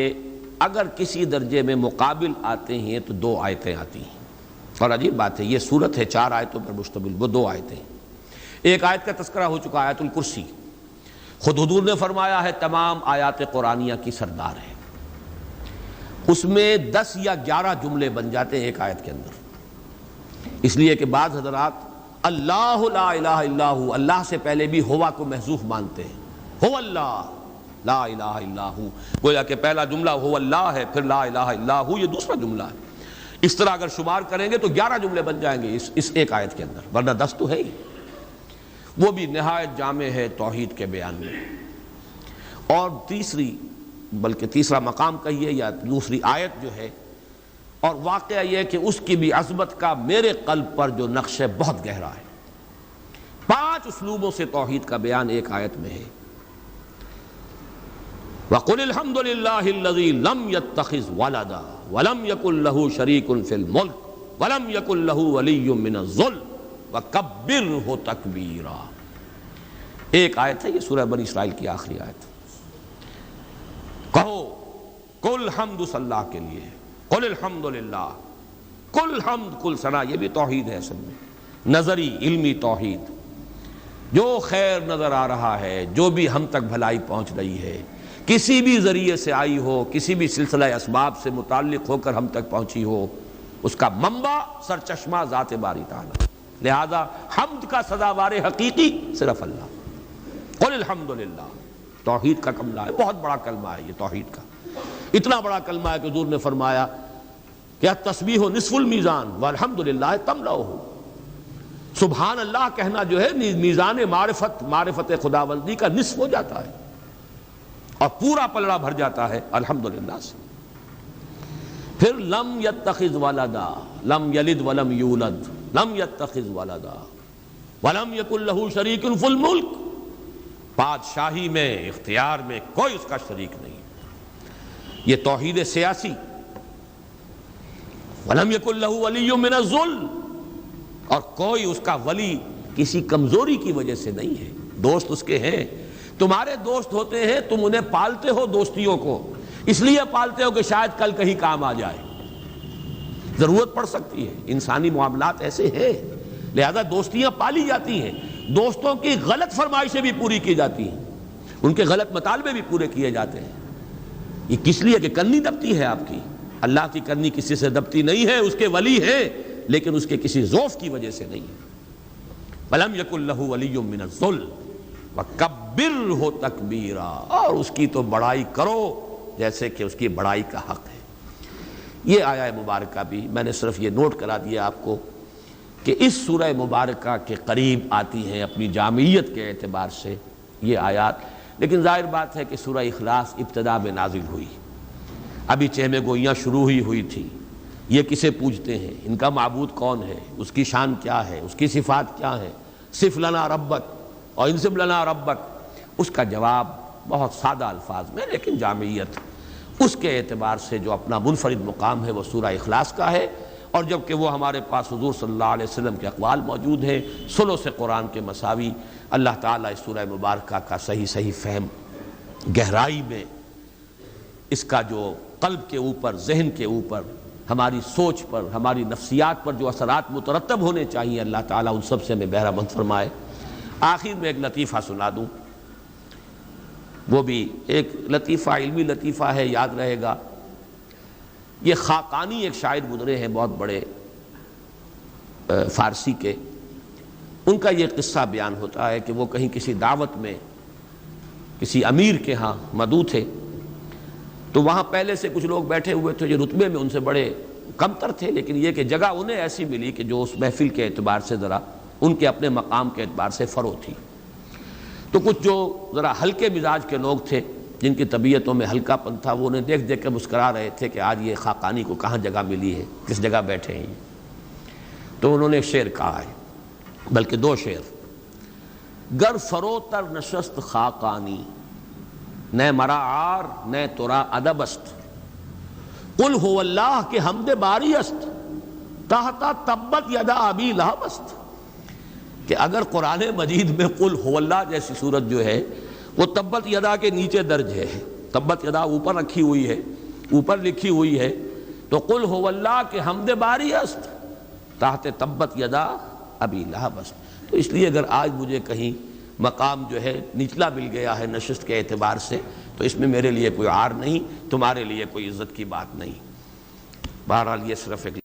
Speaker 1: اگر کسی درجے میں مقابل آتے ہیں تو 2 آیتیں آتی ہیں، اور عجیب بات ہے یہ صورت ہے 4 آیتوں پر مشتمل، وہ 2 آیتیں ہیں۔ ایک آیت کا تذکرہ ہو چکا آیت الکرسی، خود حضور نے فرمایا ہے تمام آیات قرآنیہ کی سردار ہے، اس میں 10 یا 11 جملے بن جاتے ہیں ایک آیت کے اندر، اس لیے کہ بعض حضرات اللہ لا الہ الا ہو، اللہ سے پہلے بھی ہوا کو محذوف مانتے ہیں، ہو اللہ لا الہ الا ہو، گویا کہ پہلا جملہ ہو اللہ ہے، پھر لا الہ الا ہو یہ دوسرا جملہ ہے۔ اس طرح اگر شمار کریں گے تو 11 جملے بن جائیں گے اس ایک آیت کے اندر، ورنہ 10 تو ہے ہی، وہ بھی نہایت جامع ہے توحید کے بیان میں۔ اور تیسرا مقام کہیے یا دوسری آیت جو ہے، اور واقعہ یہ کہ اس کی بھی عظمت کا میرے قلب پر جو نقش ہے بہت گہرا ہے۔ 5 اسلوبوں سے توحید کا بیان ایک آیت میں ہے۔ وَقُلِ الْحَمْدُ لِلَّهِ الَّذِي لَمْ يَتَّخِذْ وَلَدًا وَلَمْ يَكُنْ لَهُ شَرِيكٌ فِي الْمُلْكِ وَلَمْ يَكُنْ لَهُ وَلِيٌّ مِّنَ الذُّلِّ وَكَبِّرْهُ تَكْبِيرًا۔ ایک آیت ہے یہ سورہ بنی اسرائیل کی آخری آیت۔ کہو کل حمد صلی اللہ کے لیے، قل الحمد للہ، کل حمد کل ثنا، یہ بھی توحید ہے اصل میں، نظری علمی توحید۔ جو خیر نظر آ رہا ہے، جو بھی ہم تک بھلائی پہنچ رہی ہے، کسی بھی ذریعے سے آئی ہو، کسی بھی سلسلہ اسباب سے متعلق ہو کر ہم تک پہنچی ہو، اس کا منبع سرچشمہ ذات باری تعالی، لہذا حمد کا سزاوار حقیقی صرف اللہ۔ قل الحمد للہ توحید کا کلمہ ہے، بہت بڑا کلمہ ہے یہ توحید کا، اتنا بڑا کلمہ ہے کہ حضور نے فرمایا کہ التسبیح نصف المیزان والحمد للہ تملؤہ، سبحان اللہ کہنا جو ہے میزان معرفت خداوندی کا نصف ہو جاتا ہے، اور پورا پلڑا بھر جاتا ہے الحمدللہ سے۔ پھر لم یتخذ ولدا، لم یلد ولم یولد، لم یتخذ ولدا ولم یکن لہ شریک فی الملک، بادشاہی میں اختیار میں کوئی اس کا شریک نہیں، یہ توحید سیاسی۔ ولم یکن لہ ولی من الذل، اور کوئی اس کا ولی کسی کمزوری کی وجہ سے نہیں ہے، دوست اس کے ہیں، تمہارے دوست ہوتے ہیں، تم انہیں پالتے ہو، دوستیوں کو اس لیے پالتے ہو کہ شاید کل کہیں کام آ جائے، ضرورت پڑ سکتی ہے، انسانی معاملات ایسے ہیں، لہذا دوستیاں پالی جاتی ہیں، دوستوں کی غلط فرمائشیں بھی پوری کی جاتی ہیں، ان کے غلط مطالبے بھی پورے کیے جاتے ہیں، یہ کس لیے کہ کرنی دبتی ہے آپ کی، اللہ کی کرنی کسی سے دبتی نہیں ہے، اس کے ولی ہیں لیکن اس کے کسی ضعف کی وجہ سے نہیں ہے۔ وَلَمْ يَكُنْ لَهُ وَلِيٌّ مِّنَ الذُّلِّ وَكَبِّرْهُ تَكْبِيرًا، اور اس کی تو بڑائی کرو جیسے کہ اس کی بڑائی کا حق ہے۔ یہ آیہ مبارکہ بھی میں نے صرف یہ نوٹ کرا دیا آپ کو کہ اس سورہ مبارکہ کے قریب آتی ہیں اپنی جامعیت کے اعتبار سے یہ آیات، لیکن ظاہر بات ہے کہ سورہ اخلاص ابتدا میں نازل ہوئی، ابھی چہمے گوئیاں شروع ہی ہوئی تھی، یہ کسے پوجتے ہیں، ان کا معبود کون ہے، اس کی شان کیا ہے، اس کی صفات کیا ہے، صف لنا ربک اور انصب لنا ربک، اس کا جواب بہت سادہ الفاظ میں لیکن جامعیت اس کے اعتبار سے جو اپنا منفرد مقام ہے وہ سورہ اخلاص کا ہے، اور جبکہ وہ ہمارے پاس حضور صلی اللہ علیہ وسلم کے اقوال موجود ہیں ثلث قرآن کے مساوی، اللہ تعالیٰ اس سورہ مبارکہ کا صحیح فہم، گہرائی میں اس کا جو قلب کے اوپر، ذہن کے اوپر، ہماری سوچ پر، ہماری نفسیات پر جو اثرات مترتب ہونے چاہیے، اللہ تعالیٰ ان سب سے ہمیں بہرہ مند فرمائے۔ آخر میں ایک لطیفہ سنا دوں، وہ بھی ایک لطیفہ، علمی لطیفہ ہے، یاد رہے گا۔ یہ خاقانی ایک شاعر گزرے ہیں بہت بڑے فارسی کے، ان کا یہ قصہ بیان ہوتا ہے کہ وہ کہیں کسی دعوت میں کسی امیر کے ہاں مدعو تھے، تو وہاں پہلے سے کچھ لوگ بیٹھے ہوئے تھے جو رتبے میں ان سے بڑے کمتر تھے، لیکن یہ کہ جگہ انہیں ایسی ملی کہ جو اس محفل کے اعتبار سے ذرا ان کے اپنے مقام کے اعتبار سے فروغ تھی۔ تو کچھ جو ذرا ہلکے مزاج کے لوگ تھے جن کی طبیعتوں میں ہلکا پن تھا، وہ انہیں دیکھ دیکھ کر مسکرا رہے تھے کہ آج یہ خاقانی کو کہاں جگہ ملی ہے، کس جگہ بیٹھے ہیں۔ تو انہوں نے ایک شعر کہا ہے، بلکہ 2 شعر۔ گر فروتر نشست خاقانی، نہ مرا عار نہ ترا ادب است، قل هو اللہ کے حمد باری است، تحتا تبت یدا ابی لہب است، کہ اگر قرآن مجید میں قل هو اللہ جیسی صورت جو ہے وہ تبت یدا کے نیچے درج ہے، تبت یدا اوپر رکھی ہوئی ہے، اوپر لکھی ہوئی ہے تو قل هو اللہ کے حمد باری است تحت تبت یدا ابی لہب است. تو اس لیے اگر آج مجھے کہیں مقام جو ہے نچلا مل گیا ہے نشست کے اعتبار سے تو اس میں میرے لیے کوئی عار نہیں، تمہارے لیے کوئی عزت کی بات نہیں. بہرحال یہ صرف ایک